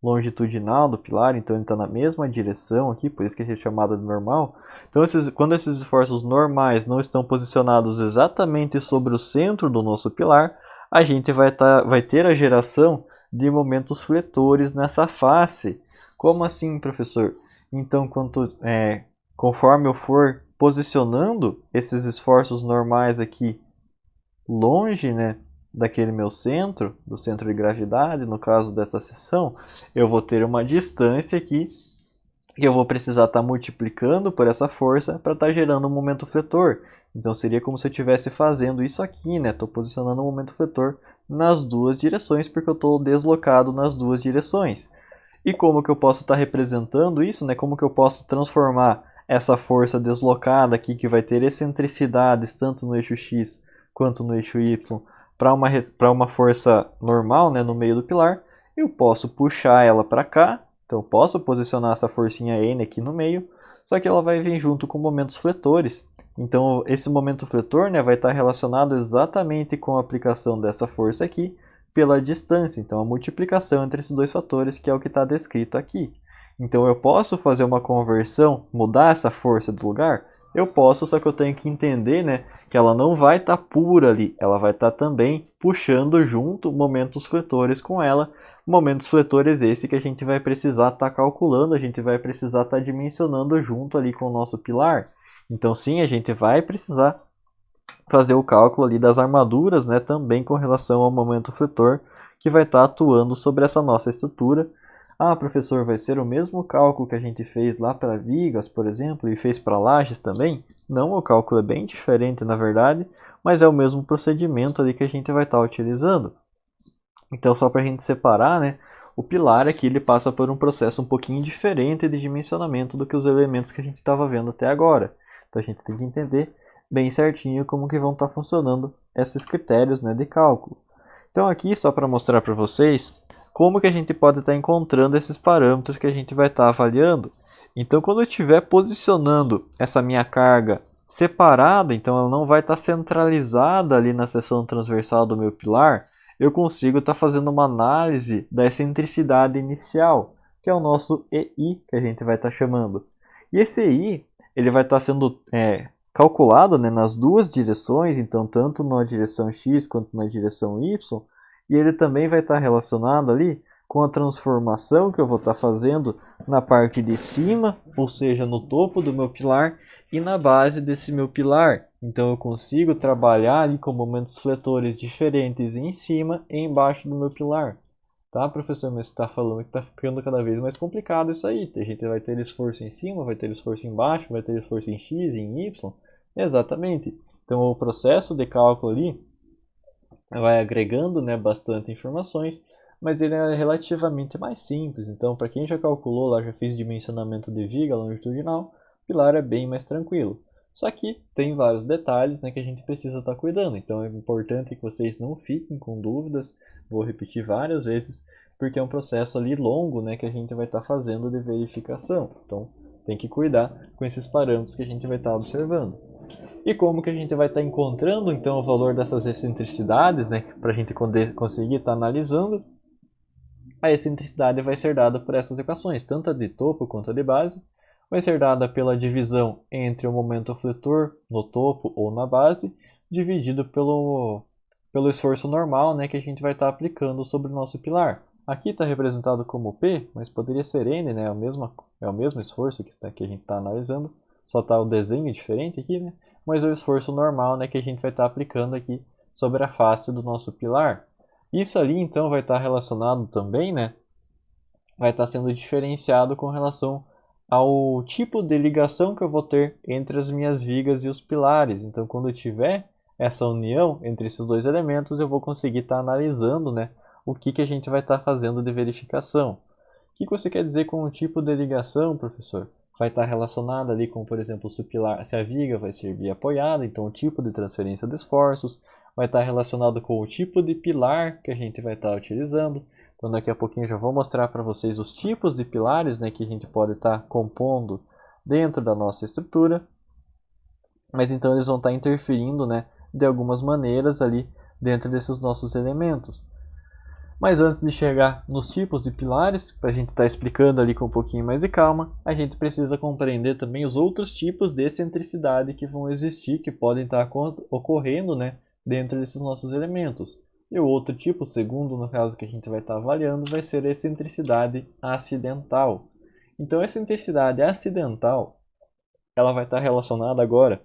longitudinal do pilar, então ele está na mesma direção aqui, por isso que é chamado de normal. Então, quando esses esforços normais não estão posicionados exatamente sobre o centro do nosso pilar, a gente vai ter a geração de momentos fletores nessa face. Como assim, professor? Então, conforme eu for posicionando esses esforços normais aqui longe, né, daquele meu centro, do centro de gravidade, no caso dessa seção, eu vou ter uma distância aqui que eu vou precisar estar multiplicando por essa força para estar gerando um momento fletor. Então seria como se eu estivesse fazendo isso aqui, né? Estou posicionando o momento fletor nas duas direções porque eu estou deslocado nas duas direções. E como que eu posso estar representando isso, né? Como que eu posso transformar essa força deslocada aqui, que vai ter excentricidades tanto no eixo X quanto no eixo Y, para uma força normal, né, no meio do pilar? Eu posso puxar ela para cá, então eu posso posicionar essa forcinha N aqui no meio, só que ela vai vir junto com momentos fletores. Então esse momento fletor, né, vai estar relacionado exatamente com a aplicação dessa força aqui, pela distância, então a multiplicação entre esses dois fatores, que é o que está descrito aqui. Então eu posso fazer uma conversão, mudar essa força de lugar? Eu posso, só que eu tenho que entender, né, que ela não vai estar pura ali, ela vai estar também puxando junto momentos fletores com ela, momentos fletores esse que a gente vai precisar estar calculando, a gente vai precisar estar dimensionando junto ali com o nosso pilar. Então sim, a gente vai precisar fazer o cálculo ali das armaduras, né, também com relação ao momento fletor que vai estar atuando sobre essa nossa estrutura. Ah, professor, vai ser o mesmo cálculo que a gente fez lá para vigas, por exemplo, e fez para lajes também? Não, o cálculo é bem diferente, na verdade, mas é o mesmo procedimento ali que a gente vai estar utilizando. Então, só para a gente separar, né, o pilar aqui ele passa por um processo um pouquinho diferente de dimensionamento do que os elementos que a gente estava vendo até agora. Então, a gente tem que entender bem certinho como que vão estar funcionando esses critérios, né, de cálculo. Então aqui, só para mostrar para vocês como que a gente pode estar encontrando esses parâmetros que a gente vai estar avaliando. Então quando eu estiver posicionando essa minha carga separada, então ela não vai estar centralizada ali na seção transversal do meu pilar, eu consigo estar fazendo uma análise da excentricidade inicial, que é o nosso EI, que a gente vai estar chamando. E esse EI, ele vai estar sendo calculado, né, nas duas direções, então tanto na direção X quanto na direção Y, e ele também vai estar relacionado ali com a transformação que eu vou estar fazendo na parte de cima, ou seja, no topo do meu pilar, e na base desse meu pilar. Então eu consigo trabalhar ali com momentos fletores diferentes em cima e embaixo do meu pilar. Tá, professor? Mas você está falando que está ficando cada vez mais complicado isso aí. A gente vai ter esforço em cima, vai ter esforço embaixo, vai ter esforço em X, em Y. Exatamente. Então o processo de cálculo ali vai agregando, né, bastante informações, mas ele é relativamente mais simples. Então, para quem já calculou, lá já fez dimensionamento de viga longitudinal, pilar é bem mais tranquilo. Só que tem vários detalhes, né, que a gente precisa estar cuidando. Então é importante que vocês não fiquem com dúvidas. Vou repetir várias vezes, porque é um processo ali longo, né, que a gente vai estar fazendo de verificação. Então tem que cuidar com esses parâmetros que a gente vai estar observando. E como que a gente vai estar encontrando então o valor dessas excentricidades, né, para a gente conseguir estar analisando? A excentricidade vai ser dada por essas equações, tanto a de topo quanto a de base. Vai ser dada pela divisão entre o momento fletor no topo ou na base, dividido pelo esforço normal, né, que a gente vai estar aplicando sobre o nosso pilar. Aqui está representado como P, mas poderia ser N, né, é o mesmo esforço que a gente está analisando, só está o desenho diferente aqui, né, mas é o esforço normal, né, que a gente vai estar aplicando aqui sobre a face do nosso pilar. Isso ali, então, vai estar relacionado também, né, vai estar sendo diferenciado com relação ao tipo de ligação que eu vou ter entre as minhas vigas e os pilares. Então, quando eu tiver essa união entre esses dois elementos, eu vou conseguir estar analisando, né, o que a gente vai estar fazendo de verificação. O que você quer dizer com o tipo de ligação, professor? Vai estar relacionado ali com, por exemplo, se a viga vai servir apoiada, então o tipo de transferência de esforços, vai estar relacionado com o tipo de pilar que a gente vai estar utilizando. Então daqui a pouquinho eu já vou mostrar para vocês os tipos de pilares, né, que a gente pode estar compondo dentro da nossa estrutura. Mas então eles vão estar interferindo, né, de algumas maneiras ali dentro desses nossos elementos. Mas antes de chegar nos tipos de pilares, para a gente estar explicando ali com um pouquinho mais de calma, a gente precisa compreender também os outros tipos de excentricidade que vão existir, que podem estar ocorrendo, né, dentro desses nossos elementos. E o outro tipo, segundo no caso que a gente vai estar avaliando, vai ser a excentricidade acidental. Então, a excentricidade acidental, ela vai estar relacionada agora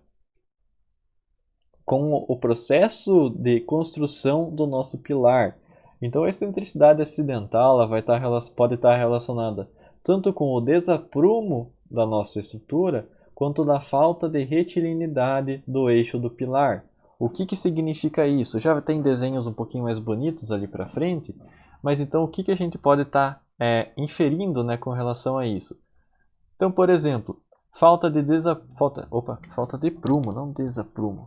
com o processo de construção do nosso pilar. Então, a excentricidade acidental ela pode estar relacionada tanto com o desaprumo da nossa estrutura, quanto da falta de retilinidade do eixo do pilar. O que significa isso? Já tem desenhos um pouquinho mais bonitos ali para frente, mas então o que a gente pode estar inferindo, né, com relação a isso? Então, por exemplo, falta de prumo, não desaprumo.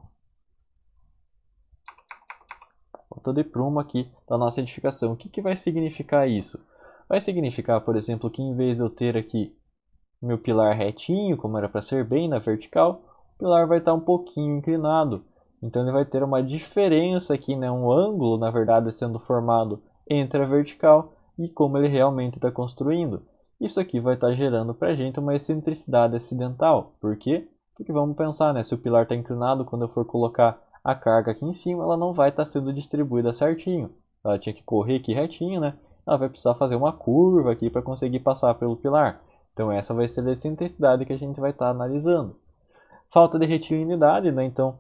Falta de prumo aqui da nossa edificação. O que vai significar isso? Vai significar, por exemplo, que em vez de eu ter aqui meu pilar retinho, como era para ser bem na vertical, o pilar vai estar um pouquinho inclinado. Então ele vai ter uma diferença aqui, né, um ângulo, na verdade, sendo formado entre a vertical e como ele realmente está construindo. Isso aqui vai estar gerando para a gente uma excentricidade acidental. Por quê? Porque vamos pensar, né, se o pilar está inclinado, quando eu for colocar a carga aqui em cima, ela não vai estar sendo distribuída certinho. Ela tinha que correr aqui retinho, né? Ela vai precisar fazer uma curva aqui para conseguir passar pelo pilar. Então essa vai ser a excentricidade que a gente vai estar analisando. Falta de retilinidade, né? Então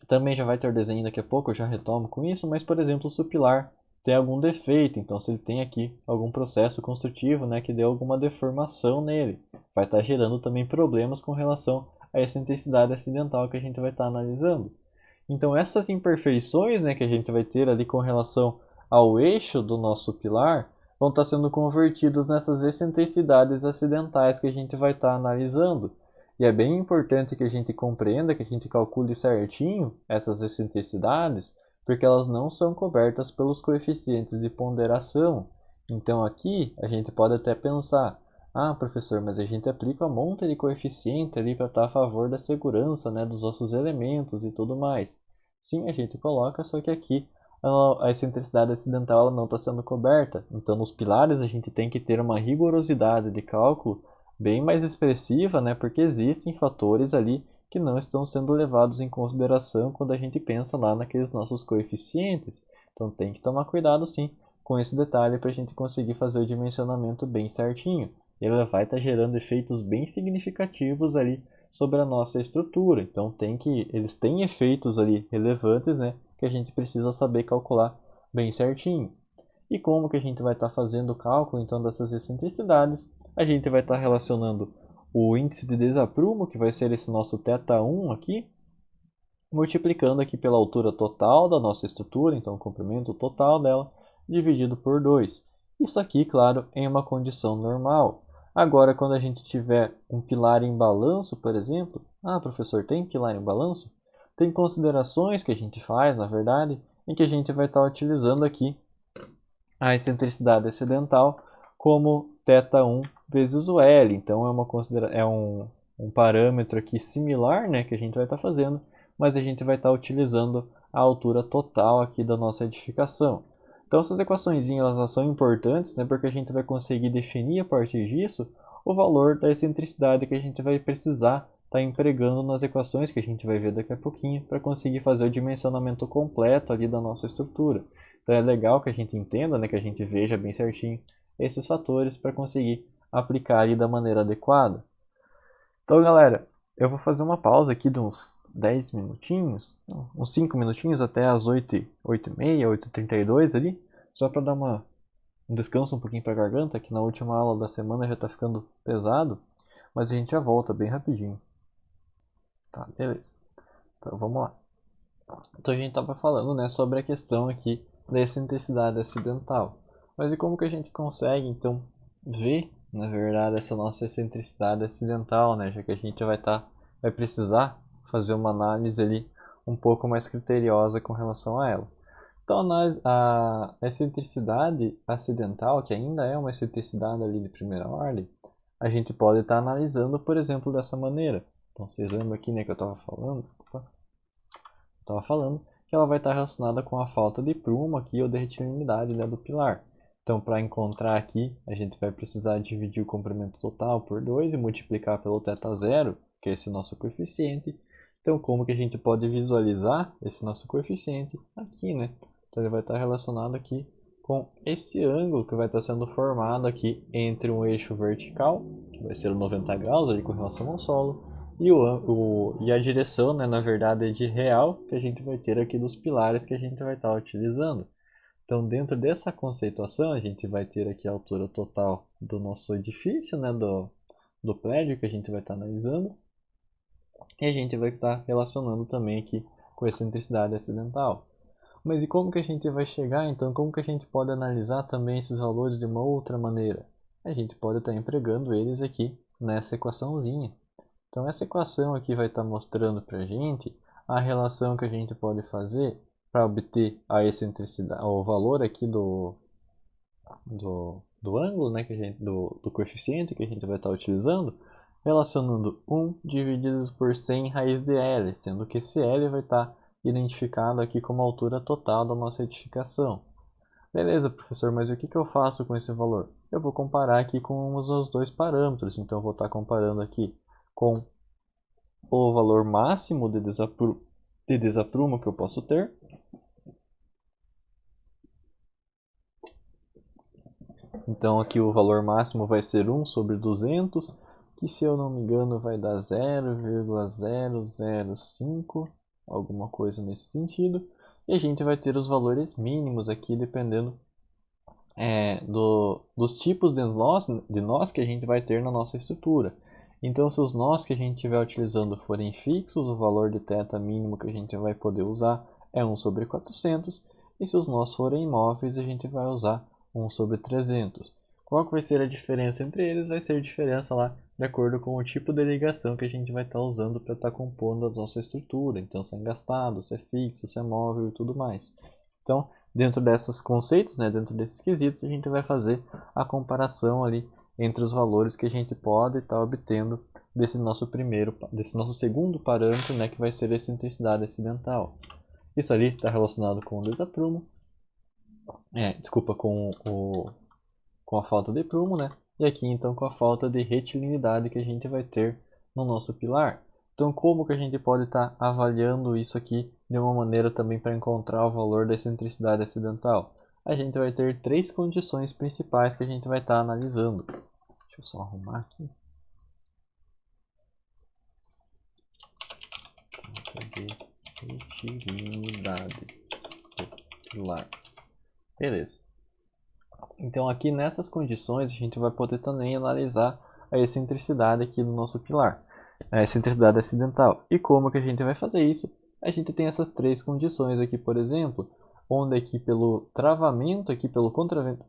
também já vai ter desenho daqui a pouco, eu já retomo com isso, mas por exemplo, se o pilar tem algum defeito, então se ele tem aqui algum processo construtivo, né, que deu alguma deformação nele, vai estar gerando também problemas com relação à excentricidade acidental que a gente vai estar analisando. Então essas imperfeições, né, que a gente vai ter ali com relação ao eixo do nosso pilar vão estar sendo convertidos nessas excentricidades acidentais que a gente vai estar analisando. E é bem importante que a gente compreenda, que a gente calcule certinho essas excentricidades, porque elas não são cobertas pelos coeficientes de ponderação. Então aqui a gente pode até pensar, ah, professor, mas a gente aplica um monte de coeficiente ali para estar a favor da segurança, né, dos nossos elementos e tudo mais. Sim, a gente coloca, só que aqui a excentricidade acidental ela não está sendo coberta. Então nos pilares a gente tem que ter uma rigorosidade de cálculo bem mais expressiva, né, porque existem fatores ali que não estão sendo levados em consideração quando a gente pensa lá naqueles nossos coeficientes. Então tem que tomar cuidado sim com esse detalhe para a gente conseguir fazer o dimensionamento bem certinho. Ele vai estar gerando efeitos bem significativos ali sobre a nossa estrutura. Então eles têm efeitos ali relevantes, né, que a gente precisa saber calcular bem certinho. E como que a gente vai estar fazendo o cálculo então dessas excentricidades? A gente vai estar relacionando o índice de desaprumo, que vai ser esse nosso θ1 aqui, multiplicando aqui pela altura total da nossa estrutura, então o comprimento total dela, dividido por 2. Isso aqui, claro, em uma condição normal. Agora, quando a gente tiver um pilar em balanço, por exemplo, ah, professor, tem pilar em balanço? Tem considerações que a gente faz, na verdade, em que a gente vai estar utilizando aqui a excentricidade acidental como θ1 vezes o L. Então é um parâmetro aqui similar, né, que a gente vai estar fazendo, mas a gente vai estar utilizando a altura total aqui da nossa edificação. Então essas equações elas são importantes, né, porque a gente vai conseguir definir a partir disso o valor da excentricidade que a gente vai precisar estar empregando nas equações que a gente vai ver daqui a pouquinho para conseguir fazer o dimensionamento completo ali da nossa estrutura. Então é legal que a gente entenda, né, que a gente veja bem certinho esses fatores para conseguir aplicar ali da maneira adequada. Então, galera, eu vou fazer uma pausa aqui de uns 10 minutinhos, uns 5 minutinhos até as 8h30, 8h32 ali, só para dar um descanso um pouquinho para a garganta, que na última aula da semana já está ficando pesado, mas a gente já volta bem rapidinho. Tá, beleza. Então, vamos lá. Então, a gente estava falando, né, sobre a questão aqui da excentricidade acidental. Mas e como que a gente consegue, então, ver, na verdade, essa nossa excentricidade acidental, né? Já que a gente vai precisar fazer uma análise ali um pouco mais criteriosa com relação a ela. Então, a excentricidade acidental, que ainda é uma excentricidade ali de primeira ordem, a gente pode estar analisando, por exemplo, dessa maneira. Então, vocês lembram aqui, né, que eu estava falando? Que ela vai estar relacionada com a falta de prumo aqui ou de retilínea, né, do pilar. Então, para encontrar aqui, a gente vai precisar dividir o comprimento total por 2 e multiplicar pelo θ0, que é esse nosso coeficiente. Então, como que a gente pode visualizar esse nosso coeficiente aqui, né? Então, ele vai estar relacionado aqui com esse ângulo que vai estar sendo formado aqui entre um eixo vertical, que vai ser 90 graus ali com relação ao solo, e a direção, né, na verdade, é de real que a gente vai ter aqui dos pilares que a gente vai estar utilizando. Então, dentro dessa conceituação, a gente vai ter aqui a altura total do nosso edifício, né, do prédio que a gente vai estar analisando. E a gente vai estar relacionando também aqui com a excentricidade acidental. Mas e como que a gente vai chegar, então, como que a gente pode analisar também esses valores de uma outra maneira? A gente pode estar empregando eles aqui nessa equaçãozinha. Então essa equação aqui vai estar mostrando para a gente a relação que a gente pode fazer para obter a excentricidade, o valor aqui do ângulo, né, do coeficiente que a gente vai estar utilizando, relacionando 1 dividido por 100 raiz de L, sendo que esse L vai estar identificado aqui como a altura total da nossa edificação. Beleza, professor, mas o que eu faço com esse valor? Eu vou comparar aqui com os dois parâmetros, então eu vou estar comparando aqui com o valor máximo de desaprumo que eu posso ter. Então aqui o valor máximo vai ser 1 sobre 200, que se eu não me engano vai dar 0,005, alguma coisa nesse sentido. E a gente vai ter os valores mínimos aqui dependendo dos tipos de nós que a gente vai ter na nossa estrutura. Então, se os nós que a gente estiver utilizando forem fixos, o valor de θ mínimo que a gente vai poder usar é 1 sobre 400. E se os nós forem imóveis, a gente vai usar 1 sobre 300. Qual que vai ser a diferença entre eles? Vai ser a diferença lá de acordo com o tipo de ligação que a gente vai estar usando para estar compondo a nossa estrutura. Então, se é engastado, se é fixo, se é móvel e tudo mais. Então, dentro desses conceitos, né, dentro desses quesitos, a gente vai fazer a comparação ali entre os valores que a gente pode estar obtendo desse nosso segundo parâmetro, né, que vai ser a excentricidade acidental. Isso ali está relacionado com o desaprumo, com a falta de prumo, né? E aqui então com a falta de retilinidade que a gente vai ter no nosso pilar. Então como que a gente pode estar avaliando isso aqui de uma maneira também para encontrar o valor da excentricidade acidental? A gente vai ter três condições principais que a gente vai estar analisando. Deixa eu só arrumar aqui. De retilinidade do pilar. Beleza. Então aqui nessas condições a gente vai poder também analisar a excentricidade aqui do nosso pilar, a excentricidade acidental. E como que a gente vai fazer isso? A gente tem essas três condições aqui, por exemplo, onde aqui pelo travamento,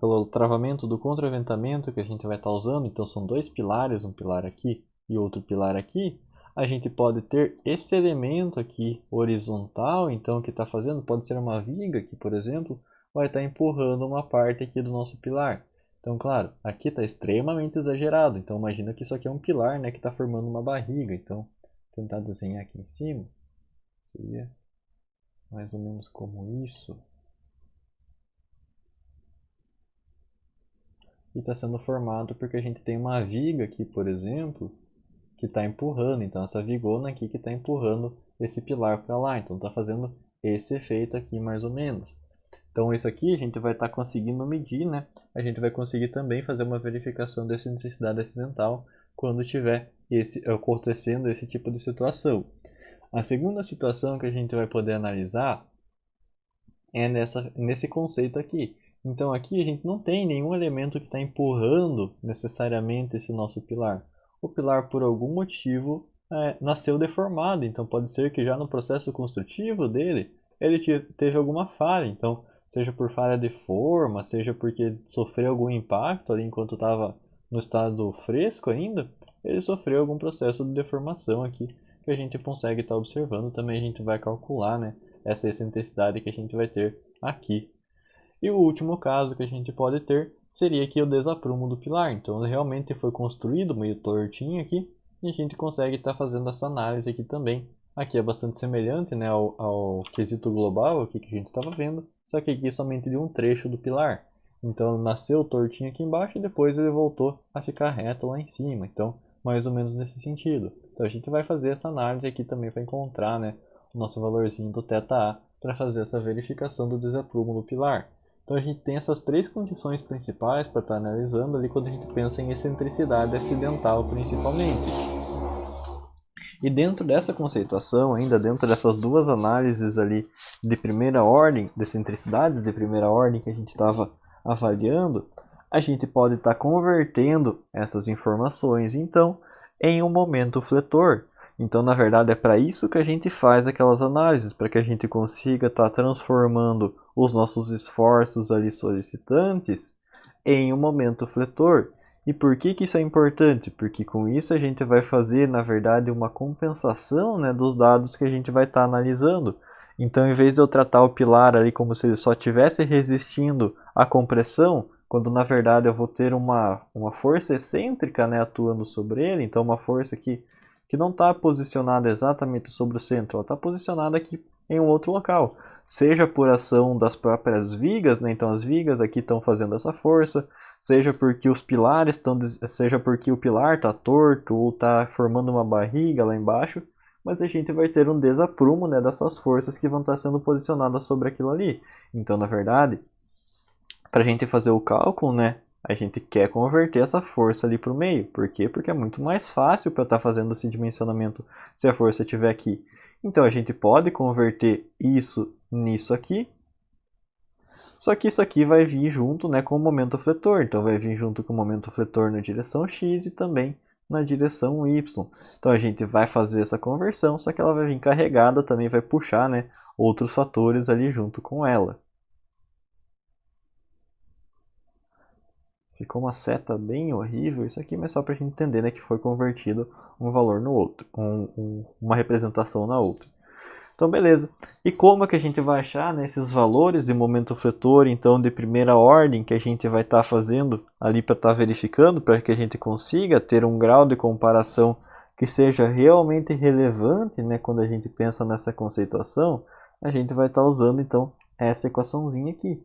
pelo travamento do contraventamento que a gente vai estar usando, então são dois pilares, um pilar aqui e outro pilar aqui, a gente pode ter esse elemento aqui horizontal, então o que está fazendo pode ser uma viga aqui, por exemplo, vai estar empurrando uma parte aqui do nosso pilar. Então, claro, aqui está extremamente exagerado. Então, imagina que isso aqui é um pilar, né, que está formando uma barriga. Então, vou tentar desenhar aqui em cima. Seria mais ou menos como isso. E está sendo formado porque a gente tem uma viga aqui, por exemplo, que está empurrando. Então essa vigona aqui que está empurrando esse pilar para lá. Então está fazendo esse efeito aqui mais ou menos. Então isso aqui a gente vai estar conseguindo medir, né? A gente vai conseguir também fazer uma verificação da excentricidade acidental quando tiver acontecendo esse tipo de situação. A segunda situação que a gente vai poder analisar é nesse conceito aqui. Então aqui a gente não tem nenhum elemento que está empurrando necessariamente esse nosso pilar. O pilar, por algum motivo, nasceu deformado. Então pode ser que já no processo construtivo dele, ele teve alguma falha. Então, seja por falha de forma, seja porque sofreu algum impacto ali enquanto estava no estado fresco ainda, ele sofreu algum processo de deformação aqui que a gente consegue estar observando. Também a gente vai calcular, né, essa excentricidade que a gente vai ter aqui. E o último caso que a gente pode ter seria aqui o desaprumo do pilar. Então ele realmente foi construído meio tortinho aqui e a gente consegue estar fazendo essa análise aqui também. Aqui é bastante semelhante, né, ao quesito global aqui que a gente estava vendo, só que aqui somente de um trecho do pilar. Então nasceu tortinho aqui embaixo e depois ele voltou a ficar reto lá em cima. Então mais ou menos nesse sentido. Então a gente vai fazer essa análise aqui também para encontrar, né, o nosso valorzinho do θA para fazer essa verificação do desaprumo do pilar. Então a gente tem essas três condições principais para estar analisando ali quando a gente pensa em excentricidade acidental principalmente. E dentro dessa conceituação, ainda dentro dessas duas análises ali de primeira ordem, de excentricidades de primeira ordem que a gente estava avaliando, a gente pode estar convertendo essas informações então em um momento fletor. Então, na verdade, é para isso que a gente faz aquelas análises, para que a gente consiga estar transformando os nossos esforços ali solicitantes em um momento fletor. E por que isso é importante? Porque com isso a gente vai fazer, na verdade, uma compensação, né, dos dados que a gente vai estar analisando. Então, em vez de eu tratar o pilar ali como se ele só estivesse resistindo à compressão, quando na verdade eu vou ter uma força excêntrica, né, atuando sobre ele, então uma força que não está posicionada exatamente sobre o centro, ela está posicionada aqui em um outro local, seja por ação das próprias vigas, né? Então as vigas aqui estão fazendo essa força, seja porque os pilares seja porque o pilar está torto ou está formando uma barriga lá embaixo, mas a gente vai ter um desaprumo, né, dessas forças que vão estar sendo posicionadas sobre aquilo ali. Então, na verdade, para a gente fazer o cálculo, né, a gente quer converter essa força ali para o meio. Por quê? Porque é muito mais fácil para estar fazendo esse dimensionamento se a força estiver aqui. Então a gente pode converter isso nisso aqui. Só que isso aqui vai vir junto, né, com o momento fletor. Então vai vir junto com o momento fletor na direção x e também na direção y. Então a gente vai fazer essa conversão, só que ela vai vir carregada, também vai puxar, né, outros fatores ali junto com ela. Ficou uma seta bem horrível isso aqui, mas só para a gente entender, né, que foi convertido um valor no outro, uma representação na outra. Então, beleza. E como é que a gente vai achar, né, esses valores de momento fletor, então, de primeira ordem, que a gente vai estar fazendo ali para estar verificando, para que a gente consiga ter um grau de comparação que seja realmente relevante, né, quando a gente pensa nessa conceituação, a gente vai estar usando, então, essa equaçãozinha aqui.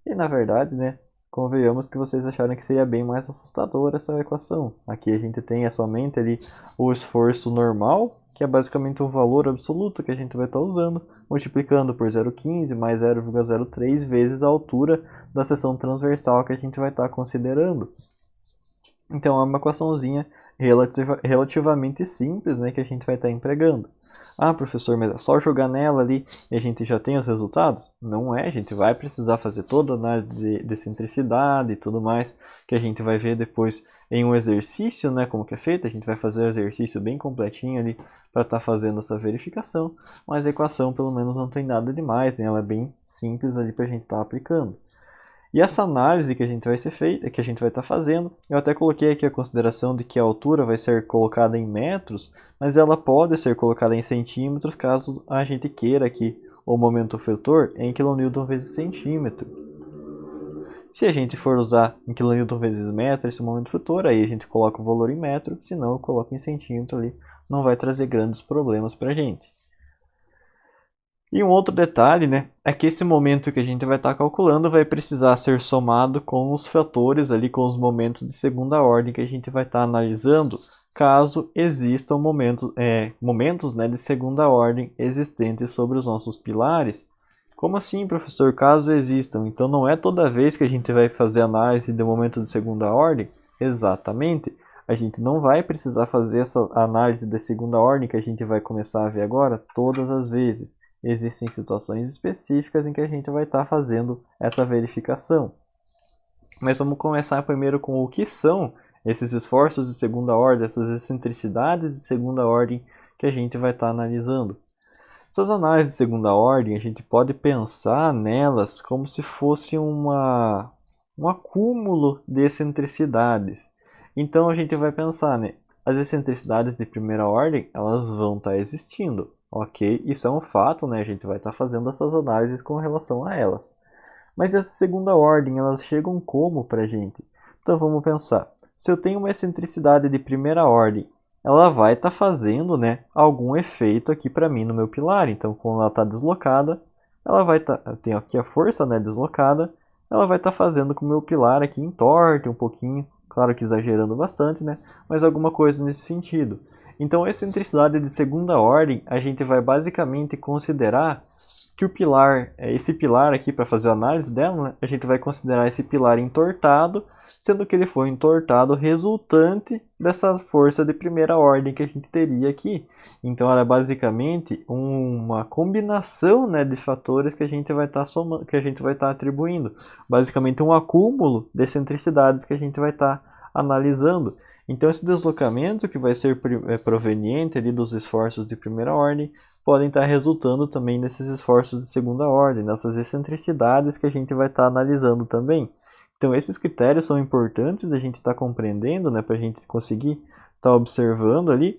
E, na verdade, né, convenhamos que vocês acharam que seria bem mais assustadora essa equação. Aqui a gente tem somente ali o esforço normal, que é basicamente o valor absoluto que a gente vai estar usando, multiplicando por 0,15 mais 0,03 vezes a altura da seção transversal que a gente vai estar considerando. Então é uma equaçãozinha relativamente simples, né, que a gente vai estar empregando. Ah, professor, mas é só jogar nela ali e a gente já tem os resultados? Não é, a gente vai precisar fazer toda a análise de excentricidade e tudo mais, que a gente vai ver depois em um exercício, né, como que é feito. A gente vai fazer um exercício bem completinho ali para estar fazendo essa verificação, mas a equação pelo menos não tem nada demais, né, ela é bem simples ali para a gente estar aplicando. E essa análise que a gente vai estar fazendo, eu até coloquei aqui a consideração de que a altura vai ser colocada em metros, mas ela pode ser colocada em centímetros caso a gente queira aqui o momento fletor em kN vezes centímetro. Se a gente for usar em kN vezes metro esse momento fletor, aí a gente coloca o valor em metro, se não eu coloco em centímetro ali, não vai trazer grandes problemas para a gente. E um outro detalhe, né, é que esse momento que a gente vai estar calculando vai precisar ser somado com os fatores ali, com os momentos de segunda ordem que a gente vai estar analisando, caso existam momentos, né, de segunda ordem existentes sobre os nossos pilares. Como assim, professor? Caso existam. Então não é toda vez que a gente vai fazer análise de momento de segunda ordem? Exatamente. A gente não vai precisar fazer essa análise de segunda ordem que a gente vai começar a ver agora todas as vezes. Existem situações específicas em que a gente vai estar fazendo essa verificação. Mas vamos começar primeiro com o que são esses esforços de segunda ordem, essas excentricidades de segunda ordem que a gente vai estar analisando. Essas análises de segunda ordem, a gente pode pensar nelas como se fosse um acúmulo de excentricidades. Então a gente vai pensar, né? As excentricidades de primeira ordem, elas vão estar existindo, ok? Isso é um fato, né? A gente vai estar fazendo essas análises com relação a elas. Mas essa segunda ordem, elas chegam como para a gente? Então vamos pensar. Se eu tenho uma excentricidade de primeira ordem, ela vai estar fazendo, né, algum efeito aqui para mim no meu pilar. Então, quando ela está deslocada, ela vai estar, eu tenho aqui a força, né, deslocada, ela vai estar fazendo com o meu pilar aqui entorte um pouquinho, claro que exagerando bastante, né, mas alguma coisa nesse sentido. Então, a excentricidade de segunda ordem, a gente vai basicamente considerar que o pilar, esse pilar aqui, para fazer a análise dela, né, a gente vai considerar esse pilar entortado, sendo que ele foi entortado resultante dessa força de primeira ordem que a gente teria aqui. Então, ela é basicamente uma combinação, né, de fatores que a gente vai estar somando, que a gente vai estar atribuindo. Basicamente, um acúmulo de excentricidades que a gente vai estar analisando. Então, esse deslocamento que vai ser proveniente ali dos esforços de primeira ordem podem estar resultando também nesses esforços de segunda ordem, nessas excentricidades que a gente vai estar analisando também. Então, esses critérios são importantes a gente estar compreendendo, né, para a gente conseguir estar observando ali,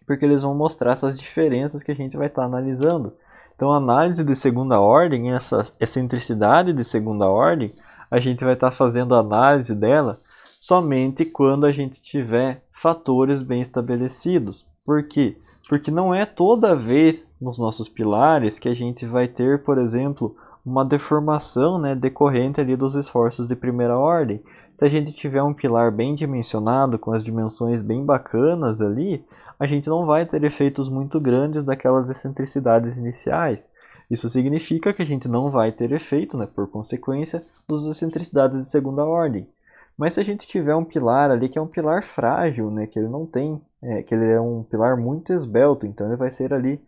porque eles vão mostrar essas diferenças que a gente vai estar analisando. Então, a análise de segunda ordem, essa excentricidade de segunda ordem, a gente vai estar fazendo a análise dela somente quando a gente tiver fatores bem estabelecidos. Por quê? Porque não é toda vez nos nossos pilares que a gente vai ter, por exemplo, uma deformação, né, decorrente ali dos esforços de primeira ordem. Se a gente tiver um pilar bem dimensionado, com as dimensões bem bacanas ali, a gente não vai ter efeitos muito grandes daquelas excentricidades iniciais. Isso significa que a gente não vai ter efeito, né, por consequência, das excentricidades de segunda ordem. Mas se a gente tiver um pilar ali que é um pilar frágil, né, que ele não tem, que ele é um pilar muito esbelto, então ele vai ser ali,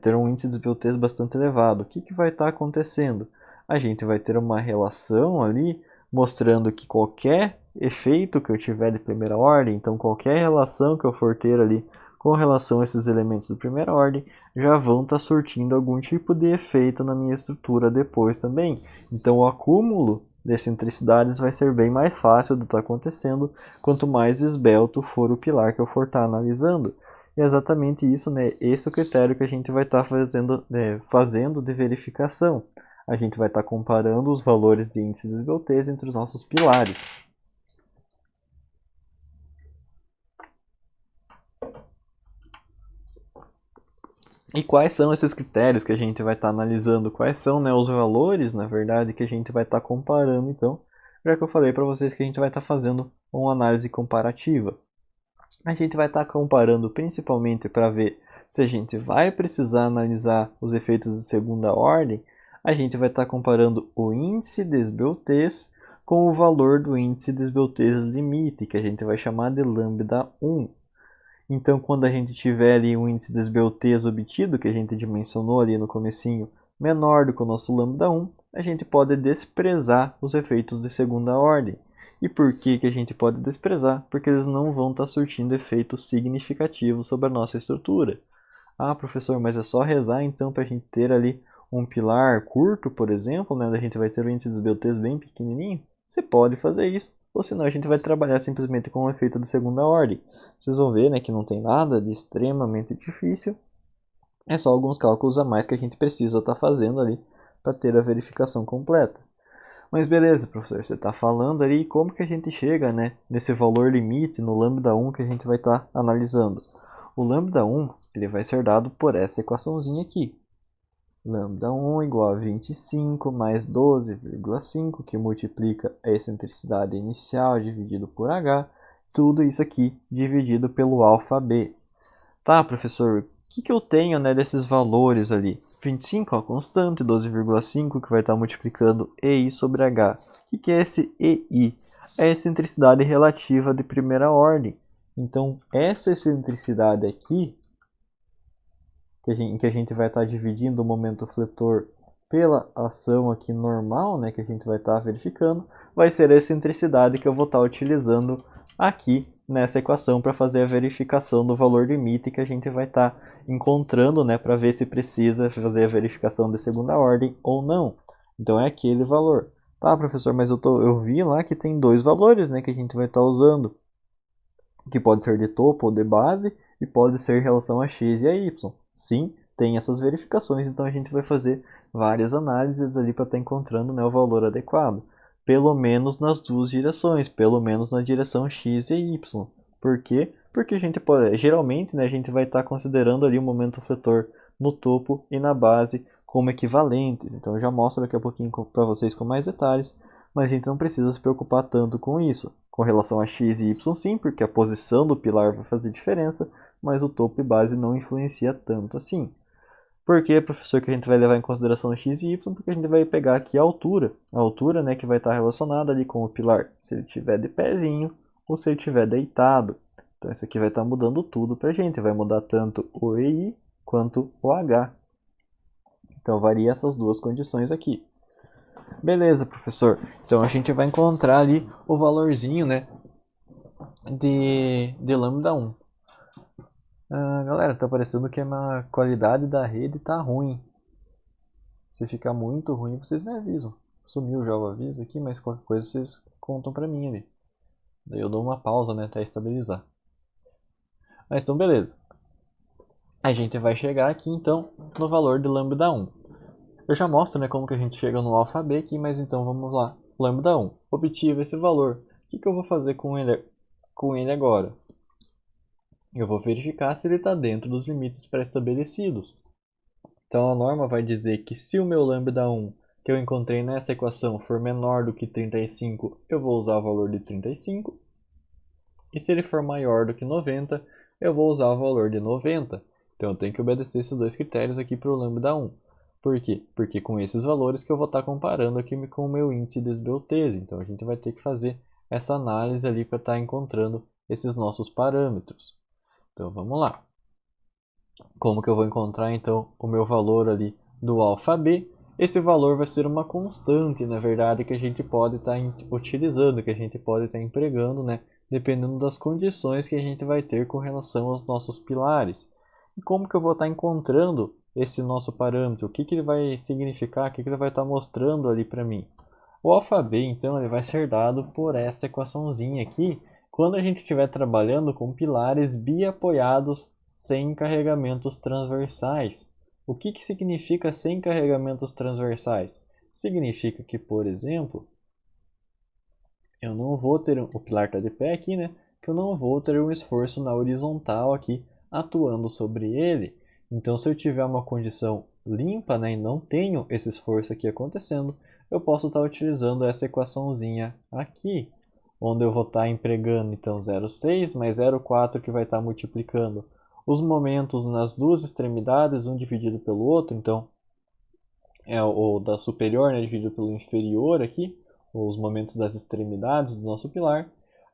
ter um índice de esbeltez bastante elevado. O que, que vai estar acontecendo? A gente vai ter uma relação ali mostrando que qualquer efeito que eu tiver de primeira ordem, então qualquer relação que eu for ter ali com relação a esses elementos de primeira ordem, já vão estar surtindo algum tipo de efeito na minha estrutura depois também. Então o acúmulo de excentricidades vai ser bem mais fácil de estar acontecendo quanto mais esbelto for o pilar que eu for estar analisando. E é exatamente isso, né? Esse é o critério que a gente vai estar fazendo de verificação. A gente vai estar comparando os valores de índice de esbeltez entre os nossos pilares. E quais são esses critérios que a gente vai estar analisando? Quais são, né, os valores, na verdade, que a gente vai estar comparando, então, já que eu falei para vocês que a gente vai estar fazendo uma análise comparativa. A gente vai estar comparando principalmente para ver se a gente vai precisar analisar os efeitos de segunda ordem. A gente vai estar comparando o índice de esbeltez com o valor do índice de esbeltez limite, que a gente vai chamar de lambda 1. Então, quando a gente tiver ali um índice de esbeltez obtido, que a gente dimensionou ali no comecinho, menor do que o nosso lambda 1, a gente pode desprezar os efeitos de segunda ordem. E por que, que a gente pode desprezar? Porque eles não vão estar surtindo efeitos significativos sobre a nossa estrutura. Ah, professor, mas é só rezar então para a gente ter ali um pilar curto, por exemplo, né, onde a gente vai ter o índice de esbeltez bem pequenininho? Você pode fazer isso, ou senão a gente vai trabalhar simplesmente com um efeito de segunda ordem. Vocês vão ver, né, que não tem nada de extremamente difícil, é só alguns cálculos a mais que a gente precisa estar fazendo ali para ter a verificação completa. Mas beleza, professor, você está falando ali como que a gente chega, né, nesse valor limite no lambda 1 que a gente vai estar analisando. O lambda 1 ele vai ser dado por essa equaçãozinha aqui. Lambda 1 igual a 25 mais 12,5, que multiplica a excentricidade inicial dividido por h, tudo isso aqui dividido pelo alfa-b. Tá, professor, o que eu tenho, né, desses valores ali? 25, ó, constante, 12,5 que vai estar multiplicando EI sobre H. O que é esse EI? É a excentricidade relativa de primeira ordem. Então, essa excentricidade aqui, que a gente vai estar dividindo o momento fletor pela ação aqui normal, né, que a gente vai estar verificando, vai ser a excentricidade que eu vou estar utilizando aqui nessa equação para fazer a verificação do valor limite que a gente vai estar encontrando, né, para ver se precisa fazer a verificação de segunda ordem ou não. Então é aquele valor. Tá, professor, mas eu vi lá que tem dois valores, né, que a gente vai estar usando, que pode ser de topo ou de base e pode ser em relação a x e a y. Sim, tem essas verificações, então a gente vai fazer várias análises ali para estar encontrando, né, o valor adequado. Pelo menos nas duas direções, pelo menos na direção x e y. Por quê? Porque a gente pode, geralmente, né, a gente vai estar considerando ali o momento fletor no topo e na base como equivalentes. Então eu já mostro daqui a pouquinho para vocês com mais detalhes, mas a gente não precisa se preocupar tanto com isso. Com relação a x e y sim, porque a posição do pilar vai fazer diferença, mas o topo e base não influencia tanto assim. Por que, professor, que a gente vai levar em consideração x e y? Porque a gente vai pegar aqui a altura, né, que vai estar relacionada ali com o pilar, se ele estiver de pezinho ou se ele estiver deitado. Então isso aqui vai estar mudando tudo para a gente, vai mudar tanto o EI quanto o H. Então varia essas duas condições aqui. Beleza, professor. Então a gente vai encontrar ali o valorzinho, né, de lambda 1. Galera, tá parecendo que a qualidade da rede tá ruim. Se ficar muito ruim, vocês me avisam. Sumiu já o aviso aqui, mas qualquer coisa vocês contam pra mim ali. Daí eu dou uma pausa, né, até estabilizar. Mas então beleza. A gente vai chegar aqui então no valor de lambda 1. Eu já mostro, né, como que a gente chega no alfa-b aqui, mas então vamos lá. Lambda 1. Obtive esse valor. O que eu vou fazer com ele agora? Eu vou verificar se ele está dentro dos limites pré-estabelecidos. Então a norma vai dizer que se o meu lambda 1 que eu encontrei nessa equação for menor do que 35, eu vou usar o valor de 35. E se ele for maior do que 90, eu vou usar o valor de 90. Então eu tenho que obedecer esses dois critérios aqui para o lambda 1. Por quê? Porque com esses valores que eu vou estar comparando aqui com o meu índice de esbeltese. Então a gente vai ter que fazer essa análise ali para estar encontrando esses nossos parâmetros. Então vamos lá. Como que eu vou encontrar então o meu valor ali do alfa-b? Esse valor vai ser uma constante, na verdade, que a gente pode estar utilizando, que a gente pode estar empregando, né? Dependendo das condições que a gente vai ter com relação aos nossos pilares. E como que eu vou estar encontrando esse nosso parâmetro? O que ele vai significar? O que ele vai estar mostrando ali para mim? O alfa-b, então, ele vai ser dado por essa equaçãozinha aqui, quando a gente estiver trabalhando com pilares biapoiados sem carregamentos transversais. O que significa sem carregamentos transversais? Significa que, por exemplo, eu não vou ter, o pilar está de pé aqui, né? Que eu não vou ter um esforço na horizontal aqui atuando sobre ele. Então, se eu tiver uma condição limpa, né, e não tenho esse esforço aqui acontecendo, eu posso estar utilizando essa equaçãozinha aqui, onde eu vou estar empregando então 0,6 mais 0,4 que vai estar multiplicando os momentos nas duas extremidades, um dividido pelo outro, então é o da superior, né, dividido pelo inferior aqui, os momentos das extremidades do nosso pilar.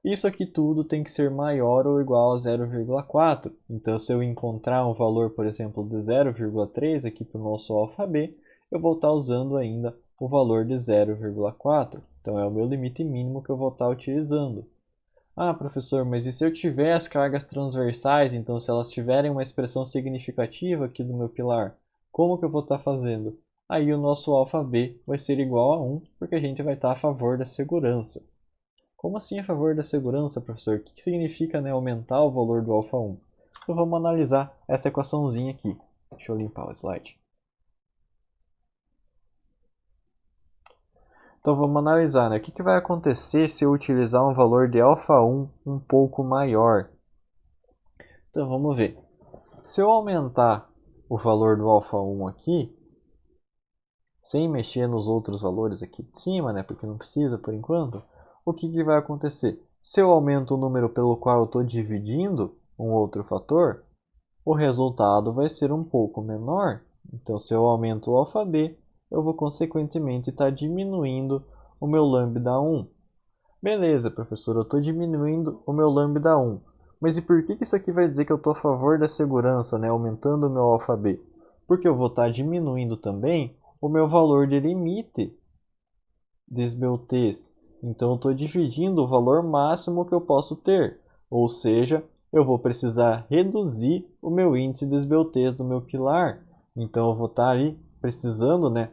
Isso aqui tudo tem que ser maior ou igual a 0,4. Então se eu encontrar um valor, por exemplo, de 0,3 aqui para o nosso alfa-b, eu vou estar usando ainda o valor de 0,4. Então é o meu limite mínimo que eu vou estar utilizando. Ah, professor, mas e se eu tiver as cargas transversais, então se elas tiverem uma expressão significativa aqui do meu pilar, como que eu vou estar fazendo? Aí o nosso alfa-b vai ser igual a 1, porque a gente vai estar a favor da segurança. Como assim a favor da segurança, professor? O que significa, né, aumentar o valor do alfa 1? Então vamos analisar essa equaçãozinha aqui. Deixa eu limpar o slide. Então vamos analisar, né? O que vai acontecer se eu utilizar um valor de alfa 1 um pouco maior? Então vamos ver. Se eu aumentar o valor do alfa 1 aqui, sem mexer nos outros valores aqui de cima, né? Porque não precisa por enquanto, o que vai acontecer? Se eu aumento o número pelo qual eu estou dividindo um outro fator, o resultado vai ser um pouco menor. Então, se eu aumento o alfabeto, eu vou consequentemente estar diminuindo o meu lambda 1. Beleza, professor, eu estou diminuindo o meu lambda 1. Mas e por que isso aqui vai dizer que eu estou a favor da segurança, né? Aumentando o meu alfabeto? Porque eu vou estar diminuindo também o meu valor de limite desbeltês. Então eu estou dividindo o valor máximo que eu posso ter. Ou seja, eu vou precisar reduzir o meu índice de desbeltês do meu pilar. Então eu vou estar ali precisando, né?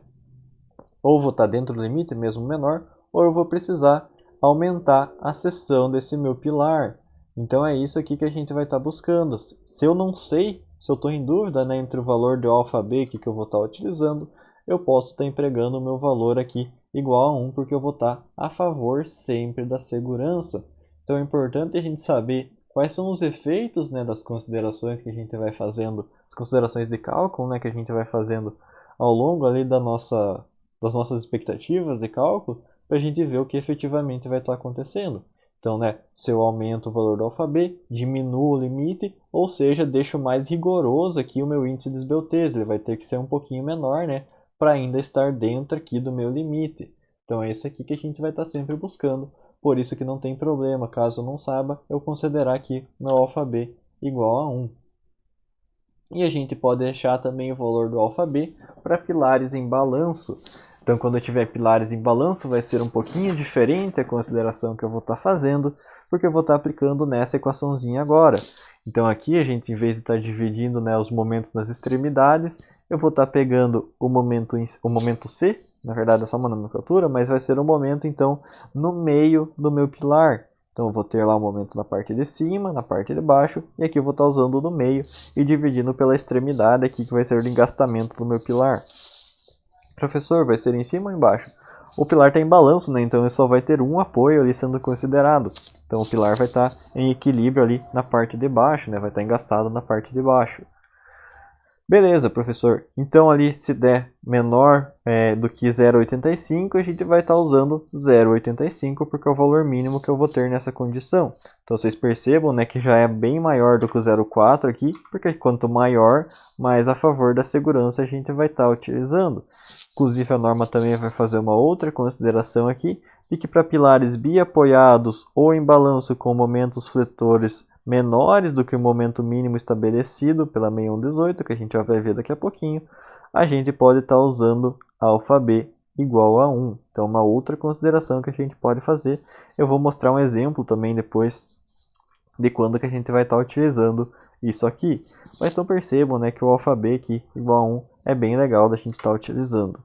Ou vou estar dentro do limite, mesmo menor, ou eu vou precisar aumentar a seção desse meu pilar. Então é isso aqui que a gente vai estar buscando. Se eu não sei, se eu estou em dúvida, né, entre o valor do alfabeto que eu vou estar utilizando, eu posso estar empregando o meu valor aqui igual a 1, porque eu vou estar a favor sempre da segurança. Então é importante a gente saber quais são os efeitos, né, das considerações que a gente vai fazendo, as considerações de cálculo, né, que a gente vai fazendo ao longo ali das nossas expectativas de cálculo, para a gente ver o que efetivamente vai estar acontecendo. Então, né, se eu aumento o valor do alfabeto, diminuo o limite, ou seja, deixo mais rigoroso aqui o meu índice de desbeltez, ele vai ter que ser um pouquinho menor, né, para ainda estar dentro aqui do meu limite. Então é isso aqui que a gente vai estar sempre buscando. Por isso que não tem problema, caso eu não saiba, eu considerar aqui meu alfabeto igual a 1. E a gente pode deixar também o valor do alfabeto para pilares em balanço. Então, quando eu tiver pilares em balanço, vai ser um pouquinho diferente a consideração que eu vou estar fazendo, porque eu vou estar aplicando nessa equaçãozinha agora. Então, aqui a gente, em vez de estar dividindo, né, os momentos nas extremidades, eu vou estar pegando o momento C, na verdade é só uma nomenclatura, mas vai ser um momento, então, no meio do meu pilar. Então eu vou ter lá um momento na parte de cima, na parte de baixo, e aqui eu vou estar usando no meio e dividindo pela extremidade aqui, que vai ser o engastamento do meu pilar. Professor, vai ser em cima ou embaixo? O pilar está em balanço, né? Então ele só vai ter um apoio ali sendo considerado. Então o pilar vai estar em equilíbrio ali na parte de baixo, né? Vai estar engastado na parte de baixo. Beleza, professor. Então ali se der menor do que 0,85, a gente vai estar usando 0,85 porque é o valor mínimo que eu vou ter nessa condição. Então vocês percebam, né, que já é bem maior do que o 0,4 aqui, porque quanto maior, mais a favor da segurança a gente vai estar utilizando. Inclusive a norma também vai fazer uma outra consideração aqui, de que para pilares biapoiados ou em balanço com momentos fletores menores do que o momento mínimo estabelecido pela 6118, que a gente já vai ver daqui a pouquinho, a gente pode estar usando alfabeto igual a 1. Então, uma outra consideração que a gente pode fazer, eu vou mostrar um exemplo também depois de quando que a gente vai estar utilizando isso aqui. Mas então percebam, né, que o alfabeto aqui igual a 1 é bem legal da gente estar utilizando.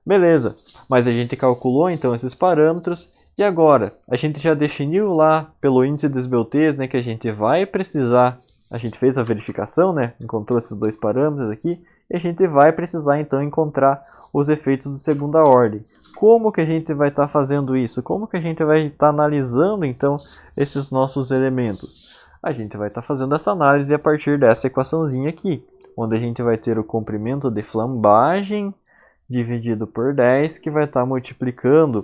Beleza, mas a gente calculou então esses parâmetros. E agora, a gente já definiu lá pelo índice de desbeltez, né, que a gente vai precisar, a gente fez a verificação, né, encontrou esses dois parâmetros aqui, e a gente vai precisar então encontrar os efeitos de segunda ordem. Como que a gente vai estar fazendo isso? Como que a gente vai estar analisando então esses nossos elementos? A gente vai estar fazendo essa análise a partir dessa equaçãozinha aqui, onde a gente vai ter o comprimento de flambagem dividido por 10, que vai estar multiplicando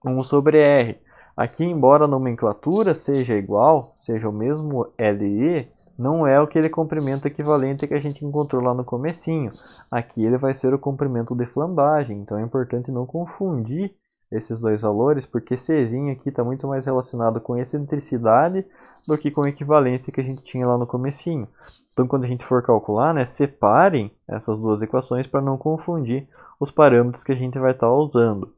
1 sobre R. Aqui, embora a nomenclatura seja igual, seja o mesmo LE, não é aquele comprimento equivalente que a gente encontrou lá no comecinho. Aqui ele vai ser o comprimento de flambagem, então é importante não confundir esses dois valores, porque Czinho aqui está muito mais relacionado com excentricidade do que com a equivalência que a gente tinha lá no comecinho. Então, quando a gente for calcular, né, separem essas duas equações para não confundir os parâmetros que a gente vai estar usando.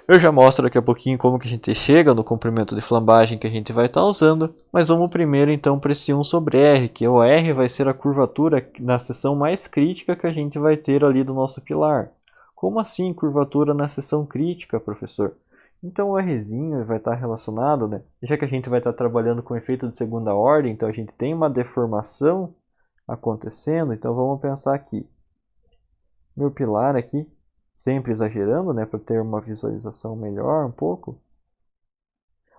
Eu já mostro daqui a pouquinho como que a gente chega no comprimento de flambagem que a gente vai estar usando, mas vamos primeiro então para esse 1 sobre R, que o R vai ser a curvatura na seção mais crítica que a gente vai ter ali do nosso pilar. Como assim curvatura na seção crítica, professor? Então o Rzinho vai estar relacionado, né? Já que a gente vai estar trabalhando com efeito de segunda ordem, então a gente tem uma deformação acontecendo, então vamos pensar aqui. Meu pilar aqui, sempre exagerando, né, para ter uma visualização melhor um pouco.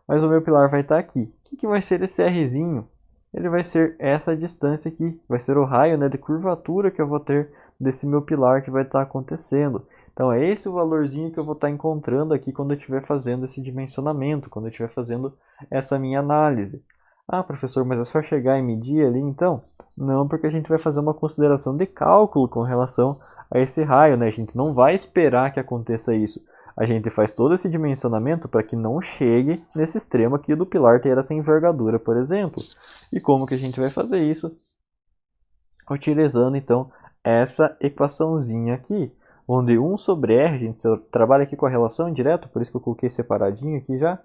Mas o meu pilar vai estar aqui. O que vai ser esse Rzinho? Ele vai ser essa distância aqui, vai ser o raio, né, de curvatura que eu vou ter desse meu pilar que vai estar acontecendo. Então é esse o valorzinho que eu vou estar encontrando aqui quando eu estiver fazendo esse dimensionamento, quando eu estiver fazendo essa minha análise. Ah, professor, mas é só chegar e medir ali então? Não, porque a gente vai fazer uma consideração de cálculo com relação a esse raio, né? A gente não vai esperar que aconteça isso. A gente faz todo esse dimensionamento para que não chegue nesse extremo aqui do pilar ter essa envergadura, por exemplo. E como que a gente vai fazer isso? Utilizando então essa equaçãozinha aqui, onde 1 sobre R, a gente trabalha aqui com a relação direta, por isso que eu coloquei separadinho aqui já.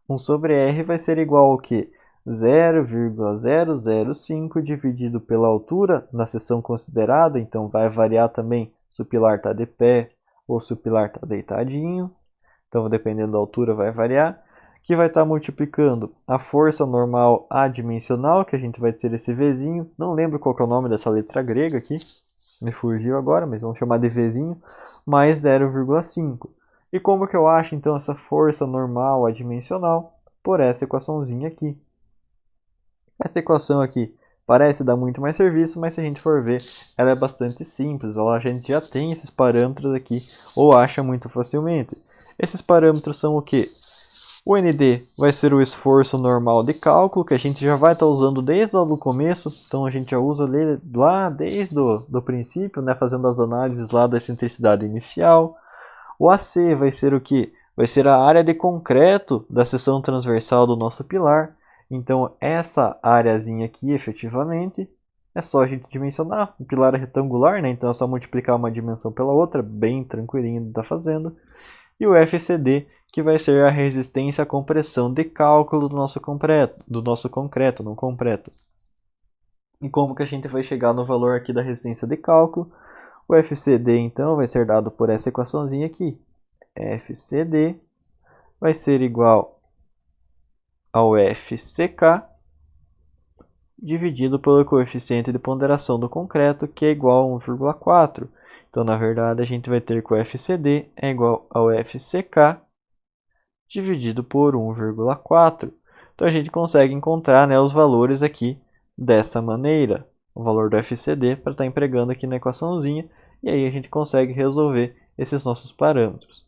1 sobre R vai ser igual ao que? 0,005 dividido pela altura na seção considerada, então vai variar também se o pilar está de pé ou se o pilar está deitadinho, então dependendo da altura vai variar, que vai estar multiplicando a força normal adimensional, que a gente vai ter esse Vzinho, não lembro qual que é o nome dessa letra grega aqui, me fugiu agora, mas vamos chamar de Vzinho, mais 0,5. E como que eu acho então essa força normal adimensional? Por essa equaçãozinha aqui. Essa equação aqui parece dar muito mais serviço, mas se a gente for ver, ela é bastante simples. A gente já tem esses parâmetros aqui, ou acha muito facilmente. Esses parâmetros são o que? O ND vai ser o esforço normal de cálculo, que a gente já vai estar usando desde lá do começo. Então a gente já usa ele lá desde do princípio, né, fazendo as análises lá da excentricidade inicial. O AC vai ser o que? Vai ser a área de concreto da seção transversal do nosso pilar. Então essa áreazinha aqui, efetivamente, é só a gente dimensionar. O pilar é retangular, né? Então é só multiplicar uma dimensão pela outra, bem tranquilinho de estar fazendo. E o FCD, que vai ser a resistência à compressão de cálculo do nosso concreto, não concreto. E como que a gente vai chegar no valor aqui da resistência de cálculo? O FCD, então, vai ser dado por essa equaçãozinha aqui. FCD vai ser igual ao FCK dividido pelo coeficiente de ponderação do concreto, que é igual a 1,4. Então, na verdade, a gente vai ter que o FCD é igual ao FCK dividido por 1,4. Então, a gente consegue encontrar, né, os valores aqui dessa maneira. O valor do FCD para estar empregando aqui na equaçãozinha. E aí a gente consegue resolver esses nossos parâmetros.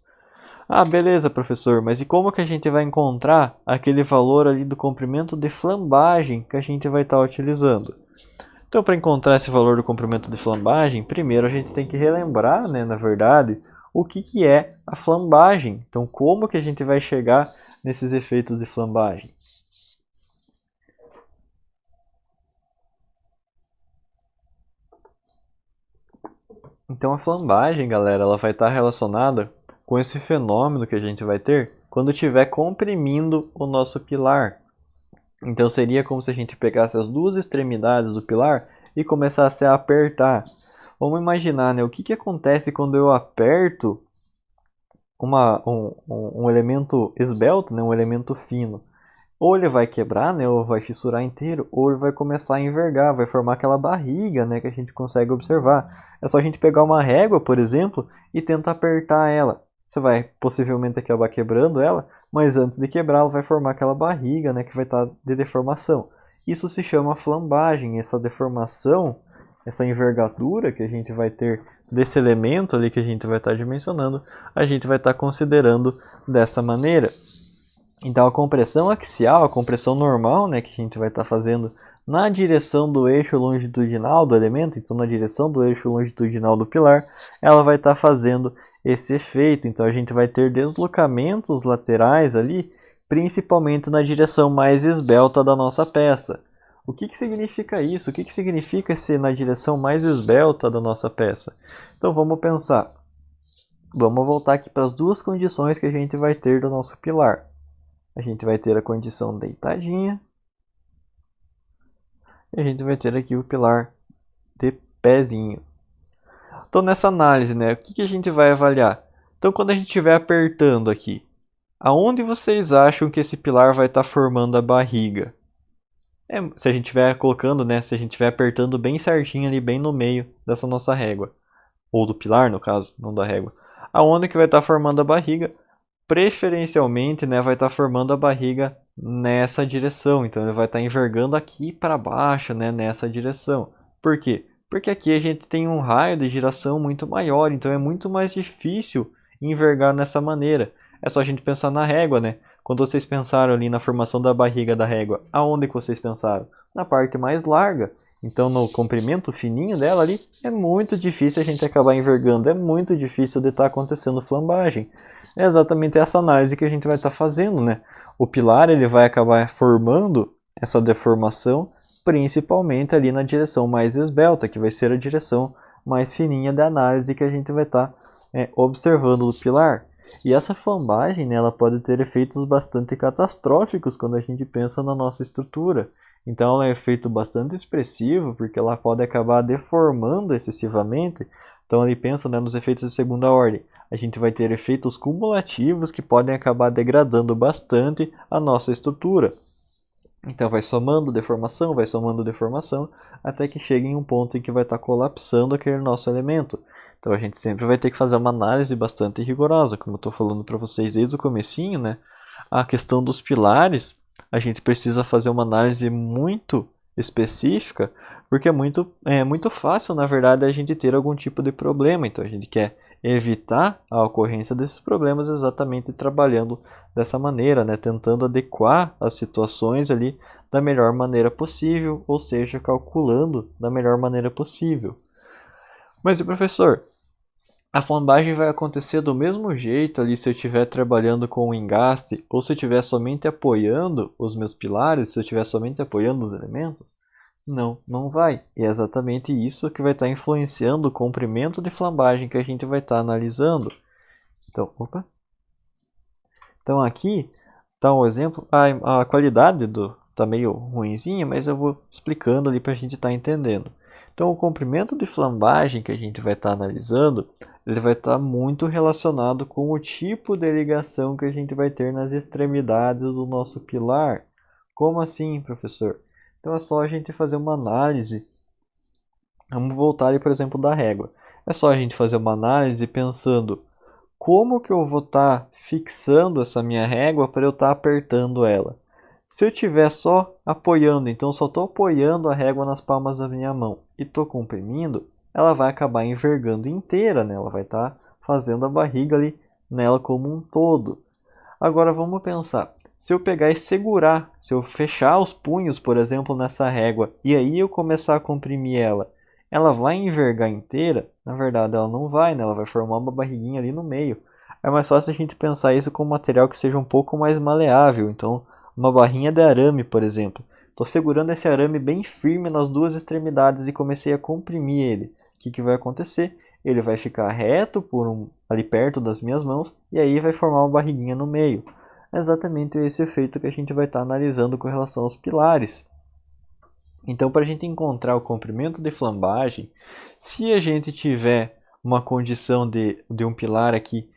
Ah, beleza, professor, mas e como que a gente vai encontrar aquele valor ali do comprimento de flambagem que a gente vai estar utilizando? Então, para encontrar esse valor do comprimento de flambagem, primeiro a gente tem que relembrar, né, na verdade, o que é a flambagem. Então, como que a gente vai chegar nesses efeitos de flambagem? Então, a flambagem, galera, ela vai estar relacionada com esse fenômeno que a gente vai ter quando estiver comprimindo o nosso pilar. Então seria como se a gente pegasse as duas extremidades do pilar e começasse a apertar. Vamos imaginar, né, o que acontece quando eu aperto um elemento esbelto, né, um elemento fino. Ou ele vai quebrar, né, ou vai fissurar inteiro, ou ele vai começar a envergar, vai formar aquela barriga, né, que a gente consegue observar. É só a gente pegar uma régua, por exemplo, e tentar apertar ela. Você vai possivelmente acabar quebrando ela, mas antes de quebrar ela vai formar aquela barriga, né, que vai estar de deformação. Isso se chama flambagem. Essa deformação, essa envergadura que a gente vai ter desse elemento ali que a gente vai estar dimensionando, a gente vai estar considerando dessa maneira. Então a compressão axial, a compressão normal, né, que a gente vai estar fazendo na direção do eixo longitudinal do elemento, então na direção do eixo longitudinal do pilar, ela vai estar fazendo esse efeito. Então a gente vai ter deslocamentos laterais ali, principalmente na direção mais esbelta da nossa peça. O que significa isso? O que significa esse na direção mais esbelta da nossa peça? Então vamos pensar. Vamos voltar aqui para as duas condições que a gente vai ter do nosso pilar. A gente vai ter a condição deitadinha. E a gente vai ter aqui o pilar de pezinho. Então nessa análise, né, o que a gente vai avaliar? Então quando a gente estiver apertando aqui, aonde vocês acham que esse pilar vai estar formando a barriga? Se a gente estiver colocando, né, se a gente estiver apertando bem certinho ali, bem no meio dessa nossa régua. Ou do pilar, no caso, não da régua. Aonde que vai estar formando a barriga? Preferencialmente, né, vai estar formando a barriga nessa direção. Então ele vai estar envergando aqui para baixo, né, nessa direção. Por quê? Porque aqui a gente tem um raio de giração muito maior, então é muito mais difícil envergar nessa maneira. É só a gente pensar na régua, né? Quando vocês pensaram ali na formação da barriga da régua, aonde que vocês pensaram? Na parte mais larga. Então no comprimento fininho dela ali, é muito difícil a gente acabar envergando, é muito difícil de estar acontecendo flambagem. É exatamente essa análise que a gente vai estar fazendo, né? O pilar ele vai acabar formando essa deformação principalmente ali na direção mais esbelta, que vai ser a direção mais fininha da análise que a gente vai estar observando do pilar. E essa flambagem, né, ela pode ter efeitos bastante catastróficos quando a gente pensa na nossa estrutura. Então ela é um efeito bastante expressivo, porque ela pode acabar deformando excessivamente. Então ele pensa, né, nos efeitos de segunda ordem. A gente vai ter efeitos cumulativos que podem acabar degradando bastante a nossa estrutura. Então vai somando deformação, até que chegue em um ponto em que vai estar colapsando aquele nosso elemento. Então a gente sempre vai ter que fazer uma análise bastante rigorosa, como eu estou falando para vocês desde o comecinho, né? A questão dos pilares, a gente precisa fazer uma análise muito específica, porque é muito fácil, na verdade, a gente ter algum tipo de problema. Então a gente quer evitar a ocorrência desses problemas exatamente trabalhando dessa maneira, né? Tentando adequar as situações ali da melhor maneira possível, ou seja, calculando da melhor maneira possível. Mas e professor, a flambagem vai acontecer do mesmo jeito ali se eu estiver trabalhando com o engaste ou se eu estiver somente apoiando os meus pilares, se eu estiver somente apoiando os elementos? Não, não vai. E é exatamente isso que vai estar influenciando o comprimento de flambagem que a gente vai estar analisando. Então, Então aqui está um exemplo. A qualidade tá meio ruinzinha, mas eu vou explicando ali para a gente estar entendendo. Então o comprimento de flambagem que a gente vai estar analisando, ele vai estar muito relacionado com o tipo de ligação que a gente vai ter nas extremidades do nosso pilar. Como assim, professor? Então é só a gente fazer uma análise. Vamos voltar ali, por exemplo, da régua. É só a gente fazer uma análise pensando como que eu vou estar fixando essa minha régua para eu estar apertando ela. Se eu estiver só apoiando, então só estou apoiando a régua nas palmas da minha mão e estou comprimindo, ela vai acabar envergando inteira, né? Ela vai estar fazendo a barriga ali nela como um todo. Agora vamos pensar, se eu pegar e segurar, se eu fechar os punhos, por exemplo, nessa régua, e aí eu começar a comprimir ela vai envergar inteira? Na verdade, ela não vai, né? Ela vai formar uma barriguinha ali no meio. É mais fácil a gente pensar isso com um material que seja um pouco mais maleável. Então, uma barrinha de arame, por exemplo. Estou segurando esse arame bem firme nas duas extremidades e comecei a comprimir ele. O que vai acontecer? Ele vai ficar reto ali perto das minhas mãos e aí vai formar uma barriguinha no meio. É exatamente esse efeito que a gente vai estar analisando com relação aos pilares. Então, para a gente encontrar o comprimento de flambagem, se a gente tiver uma condição de um pilar aqui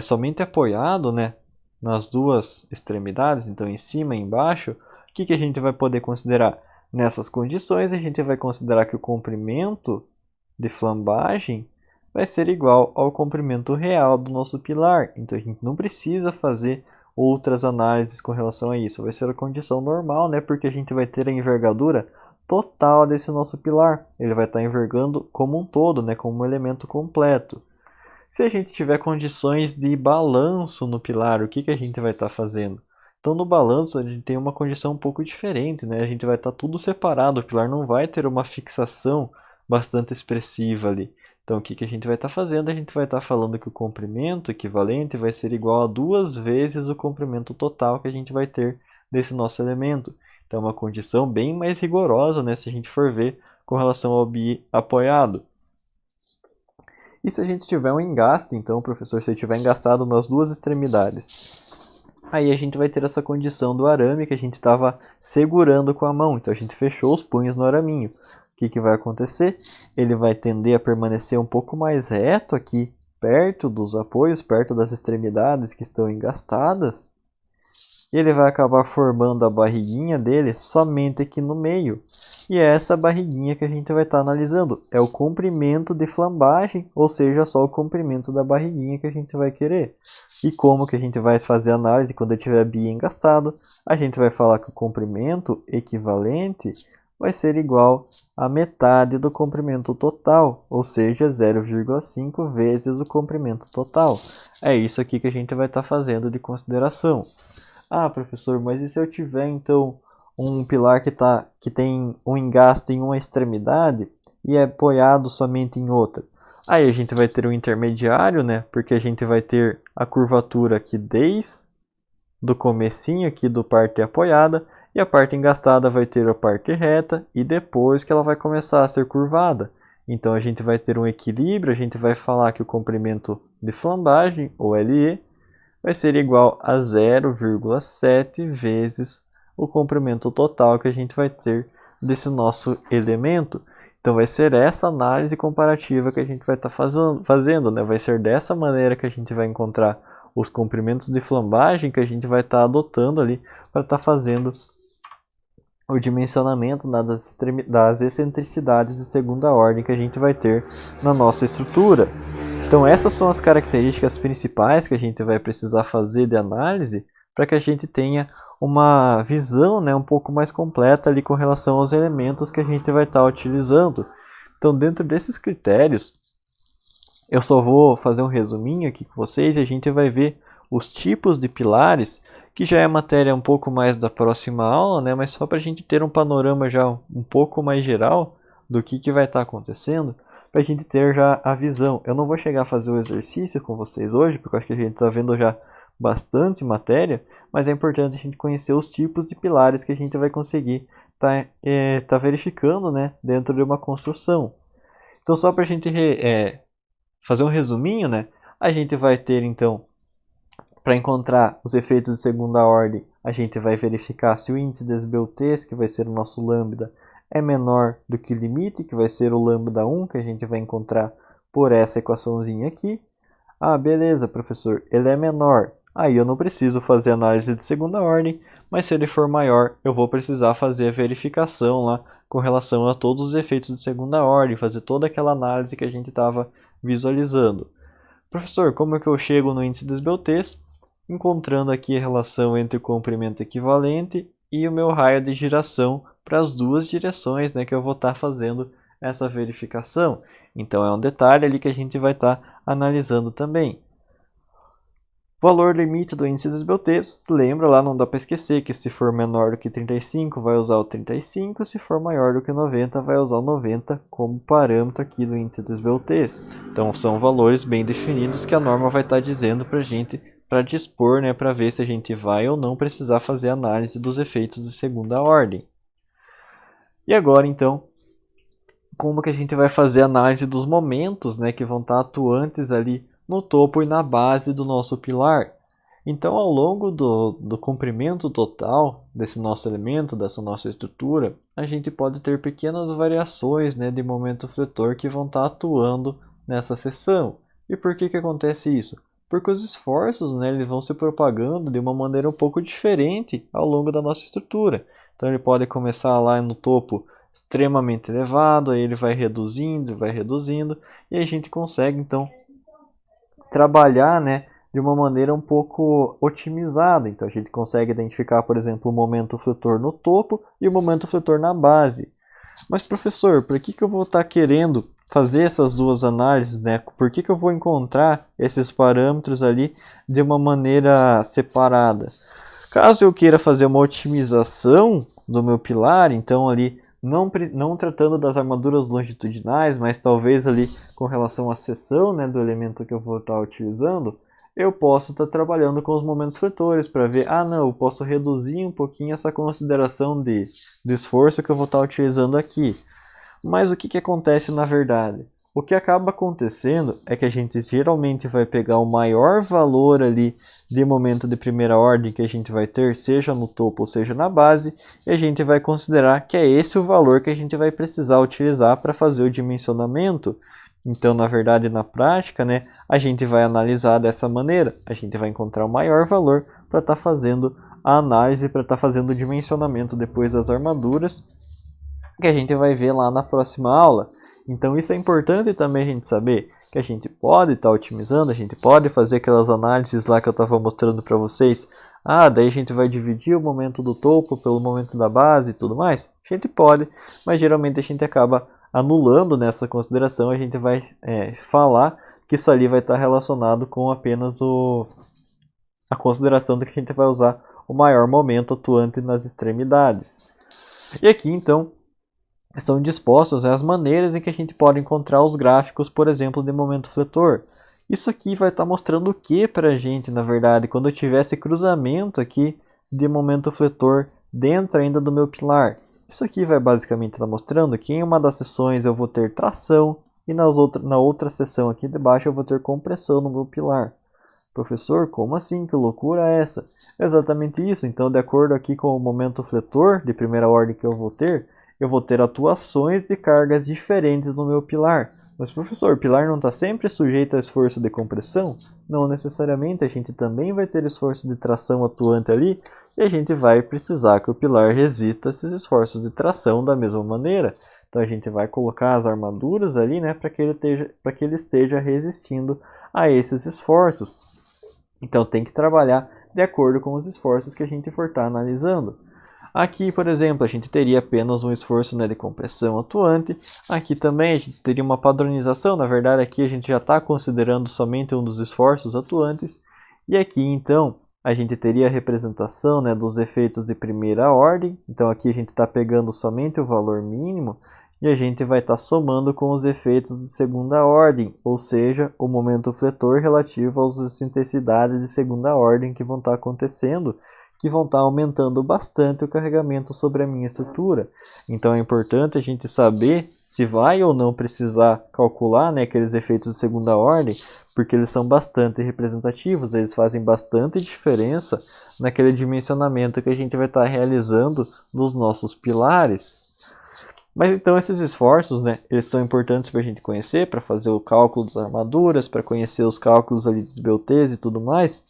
somente apoiado, né, nas duas extremidades, então em cima e embaixo, o que a gente vai poder considerar? Nessas condições, a gente vai considerar que o comprimento de flambagem vai ser igual ao comprimento real do nosso pilar. Então, a gente não precisa fazer outras análises com relação a isso. Vai ser a condição normal, né, porque a gente vai ter a envergadura total desse nosso pilar. Ele vai estar envergando como um todo, né, como um elemento completo. Se a gente tiver condições de balanço no pilar, o que a gente vai estar fazendo? Então no balanço a gente tem uma condição um pouco diferente, né? A gente vai estar tudo separado, o pilar não vai ter uma fixação bastante expressiva ali. Então o que a gente vai estar fazendo? A gente vai estar falando que o comprimento equivalente vai ser igual a 2 vezes o comprimento total que a gente vai ter desse nosso elemento. Então é uma condição bem mais rigorosa, né, se a gente for ver com relação ao bi apoiado. E se a gente tiver um engaste, então, professor, se ele tiver engastado nas duas extremidades, aí a gente vai ter essa condição do arame que a gente estava segurando com a mão. Então a gente fechou os punhos no araminho. O que vai acontecer? Ele vai tender a permanecer um pouco mais reto aqui, perto dos apoios, perto das extremidades que estão engastadas. E ele vai acabar formando a barriguinha dele somente aqui no meio. E é essa barriguinha que a gente vai estar analisando. É o comprimento de flambagem, ou seja, só o comprimento da barriguinha que a gente vai querer. E como que a gente vai fazer a análise quando eu tiver bi engastado? A gente vai falar que o comprimento equivalente vai ser igual a metade do comprimento total, ou seja, 0,5 vezes o comprimento total. É isso aqui que a gente vai estar fazendo de consideração. Ah, professor, mas e se eu tiver então um pilar que tem um engaste em uma extremidade e é apoiado somente em outra? Aí a gente vai ter um intermediário, né? Porque a gente vai ter a curvatura aqui desde do comecinho aqui do parte apoiada, e a parte engastada vai ter a parte reta e depois que ela vai começar a ser curvada. Então a gente vai ter um equilíbrio, a gente vai falar que o comprimento de flambagem, ou LE, vai ser igual a 0,7 vezes o comprimento total que a gente vai ter desse nosso elemento. Então vai ser essa análise comparativa que a gente vai estar fazendo, né? Vai ser dessa maneira que a gente vai encontrar os comprimentos de flambagem que a gente vai estar adotando ali para estar fazendo o dimensionamento das excentricidades de segunda ordem que a gente vai ter na nossa estrutura. Então essas são as características principais que a gente vai precisar fazer de análise para que a gente tenha uma visão, né, um pouco mais completa ali com relação aos elementos que a gente vai estar utilizando. Então dentro desses critérios, eu só vou fazer um resuminho aqui com vocês e a gente vai ver os tipos de pilares, que já é matéria um pouco mais da próxima aula, né? Mas só para a gente ter um panorama já um pouco mais geral do que vai estar acontecendo, para a gente ter já a visão. Eu não vou chegar a fazer o exercício com vocês hoje, porque eu acho que a gente está vendo já bastante matéria, mas é importante a gente conhecer os tipos de pilares que a gente vai conseguir tá verificando, né, dentro de uma construção. Então só para a gente fazer um resuminho, né, a gente vai ter então, para encontrar os efeitos de segunda ordem, a gente vai verificar se o índice de esbeltez, que vai ser o nosso lambda, é menor do que o limite, que vai ser o lambda 1, que a gente vai encontrar por essa equaçãozinha aqui. Ah, beleza, professor, ele é menor. Aí eu não preciso fazer análise de segunda ordem, mas se ele for maior, eu vou precisar fazer a verificação lá com relação a todos os efeitos de segunda ordem, fazer toda aquela análise que a gente estava visualizando. Professor, como é que eu chego no índice de esbeltez? Encontrando aqui a relação entre o comprimento equivalente e o meu raio de giração para as duas direções, né, que eu vou estar fazendo essa verificação. Então é um detalhe ali que a gente vai estar analisando também. Valor limite do índice de esbeltez, lembra lá, não dá para esquecer que se for menor do que 35 vai usar o 35, se for maior do que 90 vai usar o 90 como parâmetro aqui do índice de esbeltez. Então são valores bem definidos que a norma vai estar dizendo para a gente, para dispor, né, para ver se a gente vai ou não precisar fazer análise dos efeitos de segunda ordem. E agora então, como que a gente vai fazer análise dos momentos, né, que vão estar atuantes ali no topo e na base do nosso pilar? Então, ao longo do comprimento total desse nosso elemento, dessa nossa estrutura, a gente pode ter pequenas variações, né, de momento fletor que vão estar atuando nessa seção. E por que acontece isso? Porque os esforços, né, eles vão se propagando de uma maneira um pouco diferente ao longo da nossa estrutura. Então ele pode começar lá no topo extremamente elevado, aí ele vai reduzindo, e a gente consegue então trabalhar, né, de uma maneira um pouco otimizada. Então a gente consegue identificar, por exemplo, o momento fletor no topo e o momento fletor na base. Mas professor, por que eu vou estar querendo fazer essas duas análises, né? Por que eu vou encontrar esses parâmetros ali de uma maneira separada? Caso eu queira fazer uma otimização do meu pilar, então ali não tratando das armaduras longitudinais, mas talvez ali com relação à seção, né, do elemento que eu vou estar utilizando, eu posso estar trabalhando com os momentos fletores para ver, não, eu posso reduzir um pouquinho essa consideração de esforço que eu vou estar utilizando aqui. Mas o que acontece na verdade? O que acaba acontecendo é que a gente geralmente vai pegar o maior valor ali de momento de primeira ordem que a gente vai ter, seja no topo ou seja na base, e a gente vai considerar que é esse o valor que a gente vai precisar utilizar para fazer o dimensionamento. Então, na verdade, na prática, né, a gente vai analisar dessa maneira. A gente vai encontrar o maior valor para estar fazendo a análise, para estar fazendo o dimensionamento depois das armaduras, que a gente vai ver lá na próxima aula. Então isso é importante também a gente saber, que a gente pode estar otimizando, a gente pode fazer aquelas análises lá que eu estava mostrando para vocês. Daí a gente vai dividir o momento do topo pelo momento da base e tudo mais. A gente pode, mas geralmente a gente acaba anulando nessa consideração, a gente vai falar que isso ali vai estar relacionado com apenas a consideração de que a gente vai usar o maior momento atuante nas extremidades. E aqui, então, são dispostas as maneiras em que a gente pode encontrar os gráficos, por exemplo, de momento fletor. Isso aqui vai estar mostrando o que para a gente, na verdade, quando eu tiver esse cruzamento aqui de momento fletor dentro ainda do meu pilar. Isso aqui vai basicamente estar mostrando que em uma das seções eu vou ter tração e na outra seção aqui de baixo eu vou ter compressão no meu pilar. Professor, como assim? Que loucura é essa? É exatamente isso. Então, de acordo aqui com o momento fletor de primeira ordem que eu vou ter atuações de cargas diferentes no meu pilar. Mas, professor, o pilar não está sempre sujeito a esforço de compressão? Não necessariamente, a gente também vai ter esforço de tração atuante ali, e a gente vai precisar que o pilar resista a esses esforços de tração da mesma maneira. Então, a gente vai colocar as armaduras ali, né, para que ele esteja resistindo a esses esforços. Então, tem que trabalhar de acordo com os esforços que a gente for estar analisando. Aqui, por exemplo, a gente teria apenas um esforço, né, de compressão atuante. Aqui também a gente teria uma padronização. Na verdade, aqui a gente já está considerando somente um dos esforços atuantes. E aqui, então, a gente teria a representação, né, dos efeitos de primeira ordem. Então, aqui a gente está pegando somente o valor mínimo. E a gente vai estar somando com os efeitos de segunda ordem, ou seja, o momento fletor relativo às intensidades de segunda ordem que vão estar acontecendo, que vão estar aumentando bastante o carregamento sobre a minha estrutura. Então é importante a gente saber se vai ou não precisar calcular, né, aqueles efeitos de segunda ordem, porque eles são bastante representativos, eles fazem bastante diferença naquele dimensionamento que a gente vai estar realizando nos nossos pilares. Mas então esses esforços, né, eles são importantes para a gente conhecer, para fazer o cálculo das armaduras, para conhecer os cálculos ali de esbeltez e tudo mais.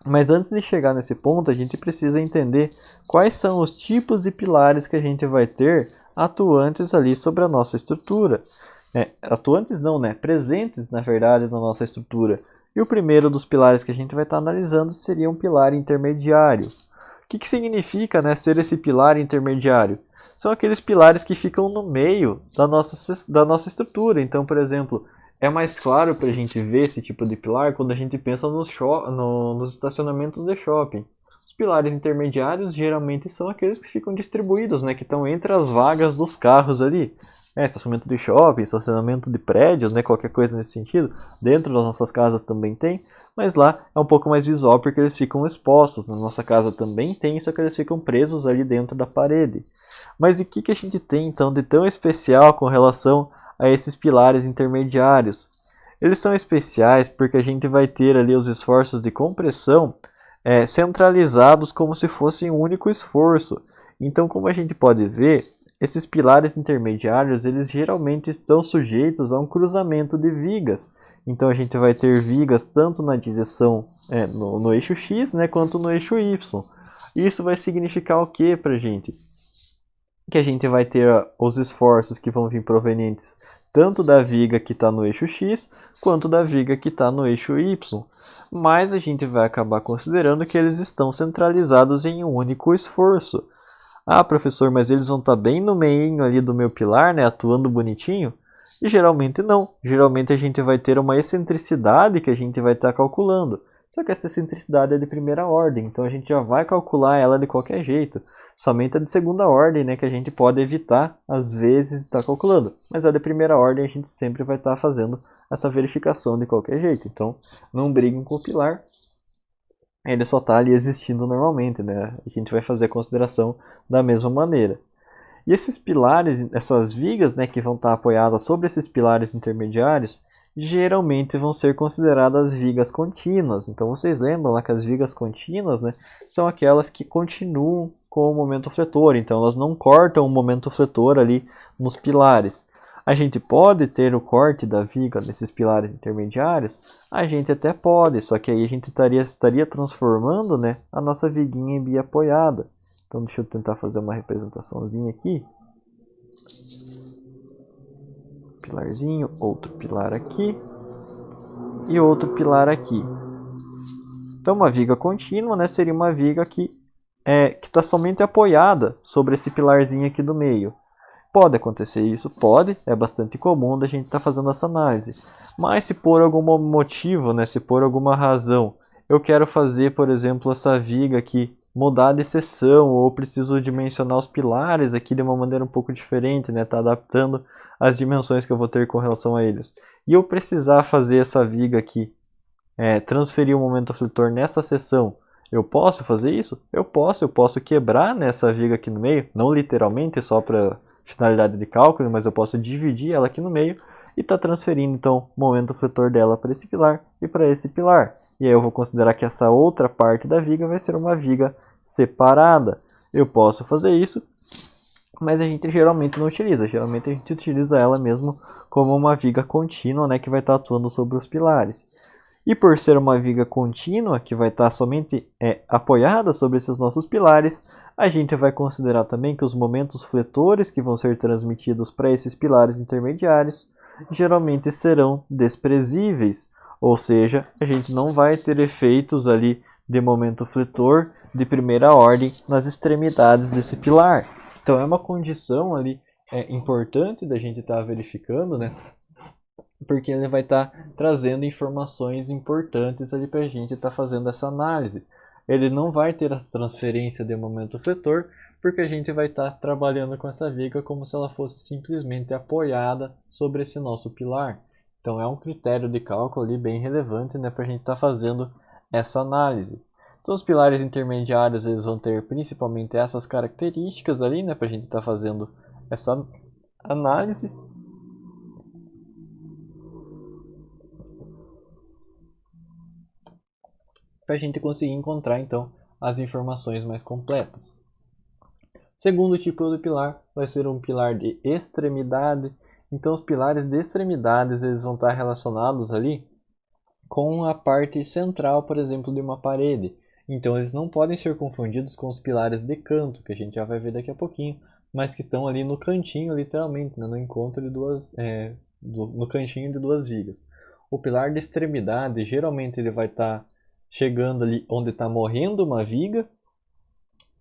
Mas antes de chegar nesse ponto, a gente precisa entender quais são os tipos de pilares que a gente vai ter atuantes ali sobre a nossa estrutura. Atuantes não, né? Presentes, na verdade, na nossa estrutura. E o primeiro dos pilares que a gente vai estar analisando seria um pilar intermediário. O que significa, né, ser esse pilar intermediário? São aqueles pilares que ficam no meio da nossa estrutura. Então, por exemplo, é mais claro para a gente ver esse tipo de pilar quando a gente pensa nos estacionamentos de shopping. Os pilares intermediários geralmente são aqueles que ficam distribuídos, né, que estão entre as vagas dos carros ali. Estacionamento de shopping, estacionamento de prédios, né, qualquer coisa nesse sentido. Dentro das nossas casas também tem, mas lá é um pouco mais visual porque eles ficam expostos. Na nossa casa também tem, só que eles ficam presos ali dentro da parede. Mas o que a gente tem então de tão especial com relação a esses pilares intermediários? Eles são especiais porque a gente vai ter ali os esforços de compressão centralizados como se fossem um único esforço. Então, como a gente pode ver, esses pilares intermediários, eles geralmente estão sujeitos a um cruzamento de vigas. Então a gente vai ter vigas tanto na direção no eixo X, né, quanto no eixo Y. Isso vai significar o que para a gente? Que a gente vai ter os esforços que vão vir provenientes tanto da viga que está no eixo X, quanto da viga que está no eixo Y. Mas a gente vai acabar considerando que eles estão centralizados em um único esforço. Ah, professor, mas eles vão estar bem no meio ali do meu pilar, né, atuando bonitinho? E geralmente não. Geralmente a gente vai ter uma excentricidade que a gente vai estar calculando. Só que essa excentricidade é de primeira ordem, então a gente já vai calcular ela de qualquer jeito. Somente a de segunda ordem, né, que a gente pode evitar, às vezes, estar calculando. Mas a de primeira ordem a gente sempre vai estar fazendo essa verificação de qualquer jeito. Então, não briguem com o pilar. Ele só está ali existindo normalmente, né? A gente vai fazer a consideração da mesma maneira. E esses pilares, essas vigas, né, que vão estar apoiadas sobre esses pilares intermediários, geralmente vão ser consideradas vigas contínuas. Então vocês lembram lá que as vigas contínuas, né, são aquelas que continuam com o momento fletor. Então elas não cortam o momento fletor ali nos pilares. A gente pode ter o corte da viga nesses pilares intermediários? A gente até pode, só que aí a gente estaria transformando, né, a nossa viguinha em biapoiada. Então deixa eu tentar fazer uma representaçãozinha aqui. Pilarzinho, outro pilar aqui e outro pilar aqui. Então uma viga contínua, né, seria uma viga que que está somente apoiada sobre esse pilarzinho aqui do meio. Pode acontecer isso? Pode, é bastante comum da gente estar fazendo essa análise. Mas se por algum motivo, né, se por alguma razão, eu quero fazer, por exemplo, essa viga aqui mudar de seção, ou preciso dimensionar os pilares aqui de uma maneira um pouco diferente, né, tá adaptando as dimensões que eu vou ter com relação a eles. E eu precisar fazer essa viga aqui, transferir o momento aflitor nessa seção, eu posso fazer isso? Eu posso quebrar nessa viga aqui no meio, não literalmente, só para finalidade de cálculo, mas eu posso dividir ela aqui no meio e tá transferindo então o momento fletor dela para esse pilar e para esse pilar. E aí eu vou considerar que essa outra parte da viga vai ser uma viga separada. Eu posso fazer isso, mas a gente geralmente não utiliza. Geralmente a gente utiliza ela mesmo como uma viga contínua, né, que vai estar atuando sobre os pilares. E por ser uma viga contínua, que vai estar somente apoiada sobre esses nossos pilares, a gente vai considerar também que os momentos fletores que vão ser transmitidos para esses pilares intermediários geralmente serão desprezíveis, ou seja, a gente não vai ter efeitos ali de momento fletor de primeira ordem nas extremidades desse pilar. Então é uma condição ali importante da gente estar verificando, né? Porque ele vai estar trazendo informações importantes ali para a gente estar fazendo essa análise. Ele não vai ter a transferência de momento fletor, porque a gente vai estar trabalhando com essa viga como se ela fosse simplesmente apoiada sobre esse nosso pilar. Então é um critério de cálculo ali bem relevante, né, para a gente estar fazendo essa análise. Então os pilares intermediários eles vão ter principalmente essas características ali, né, para a gente estar fazendo essa análise. Para a gente conseguir encontrar então as informações mais completas. Segundo tipo de pilar vai ser um pilar de extremidade. Então os pilares de extremidades eles vão estar relacionados ali com a parte central, por exemplo, de uma parede. Então eles não podem ser confundidos com os pilares de canto, que a gente já vai ver daqui a pouquinho, mas que estão ali no cantinho, literalmente, né, no encontro de no cantinho de duas vigas. O pilar de extremidade geralmente ele vai estar chegando ali onde está morrendo uma viga.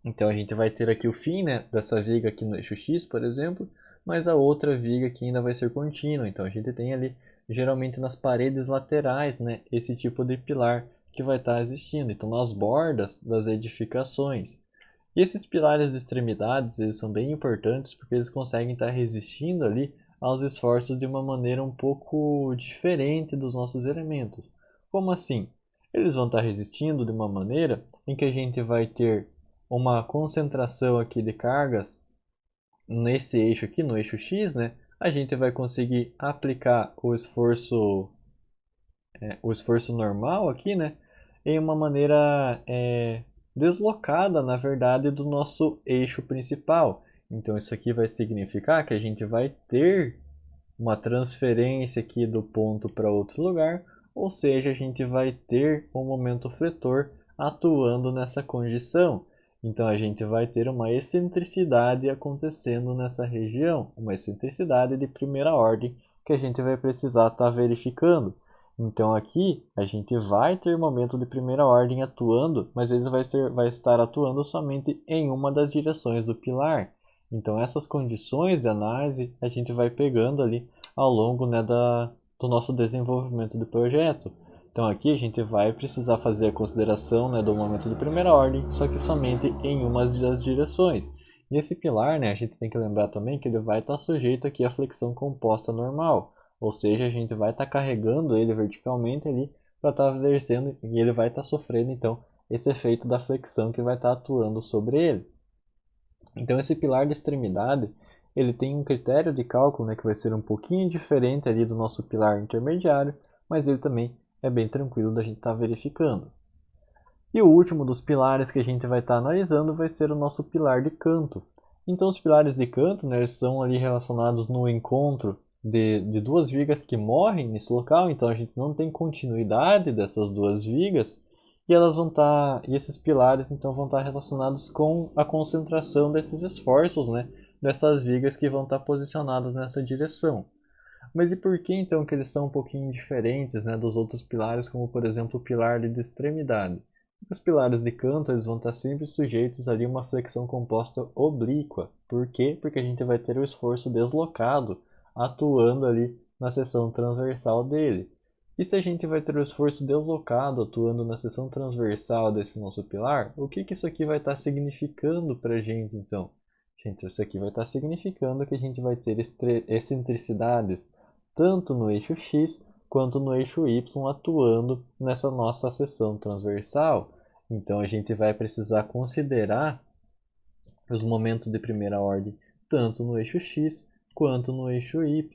Então a gente vai ter aqui o fim, né, dessa viga aqui no eixo X, por exemplo, mas a outra viga aqui ainda vai ser contínua. Então a gente tem ali, geralmente nas paredes laterais, né, esse tipo de pilar que vai estar existindo. Então nas bordas das edificações. E esses pilares de extremidades, eles são bem importantes porque eles conseguem estar resistindo ali aos esforços de uma maneira um pouco diferente dos nossos elementos. Como assim? Eles vão estar resistindo de uma maneira em que a gente vai ter uma concentração aqui de cargas nesse eixo aqui, no eixo X, né? A gente vai conseguir aplicar o esforço normal aqui, né? Em uma maneira deslocada, na verdade, do nosso eixo principal. Então isso aqui vai significar que a gente vai ter uma transferência aqui do ponto para outro lugar, ou seja, a gente vai ter um momento fletor atuando nessa condição. Então a gente vai ter uma excentricidade acontecendo nessa região, uma excentricidade de primeira ordem que a gente vai precisar estar verificando. Então aqui a gente vai ter momento de primeira ordem atuando, mas ele vai estar atuando somente em uma das direções do pilar. Então essas condições de análise a gente vai pegando ali ao longo, né, do nosso desenvolvimento do projeto. Então aqui a gente vai precisar fazer a consideração, né, do momento de primeira ordem, só que somente em uma das direções. E esse pilar, né, a gente tem que lembrar também que ele vai estar sujeito aqui à flexão composta normal. Ou seja, a gente vai estar carregando ele verticalmente ali para estar exercendo e ele vai estar sofrendo então esse efeito da flexão que vai estar atuando sobre ele. Então esse pilar de extremidade, ele tem um critério de cálculo, né, que vai ser um pouquinho diferente ali do nosso pilar intermediário, mas ele também é bem tranquilo da gente estar verificando. E o último dos pilares que a gente vai estar analisando vai ser o nosso pilar de canto. Então os pilares de canto, né, eles são ali relacionados no encontro de duas vigas que morrem nesse local, então a gente não tem continuidade dessas duas vigas, e elas vão e esses pilares então vão estar relacionados com a concentração desses esforços, né, dessas vigas que vão estar posicionadas nessa direção. Mas e por que então que eles são um pouquinho diferentes, né, dos outros pilares, como por exemplo o pilar de extremidade? Os pilares de canto eles vão estar sempre sujeitos ali a uma flexão composta oblíqua. Por quê? Porque a gente vai ter o esforço deslocado atuando ali na seção transversal dele. E se a gente vai ter o esforço deslocado atuando na seção transversal desse nosso pilar, o que isso aqui vai estar significando para a gente então? Gente, isso aqui vai estar significando que a gente vai ter excentricidades tanto no eixo X quanto no eixo Y atuando nessa nossa seção transversal. Então a gente vai precisar considerar os momentos de primeira ordem tanto no eixo X quanto no eixo Y,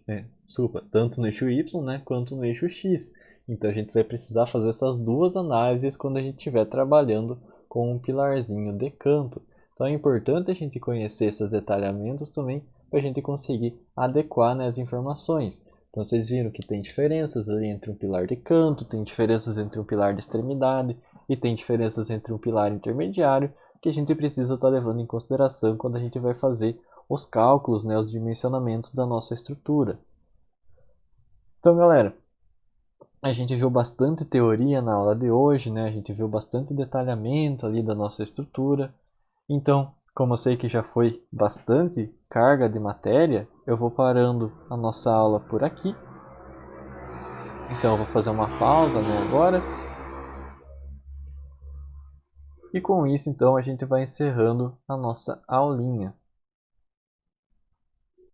tanto no eixo Y, né, quanto no eixo X. Então a gente vai precisar fazer essas duas análises quando a gente estiver trabalhando com um pilarzinho de canto. Então é importante a gente conhecer esses detalhamentos também para a gente conseguir adequar, né, as informações. Então vocês viram que tem diferenças ali entre um pilar de canto, tem diferenças entre um pilar de extremidade e tem diferenças entre um pilar intermediário que a gente precisa estar levando em consideração quando a gente vai fazer os cálculos, né, os dimensionamentos da nossa estrutura. Então, galera, a gente viu bastante teoria na aula de hoje, né? A gente viu bastante detalhamento ali da nossa estrutura. Então, como eu sei que já foi bastante carga de matéria, eu vou parando a nossa aula por aqui. Então, eu vou fazer uma pausa, né, agora. E com isso, então, a gente vai encerrando a nossa aulinha.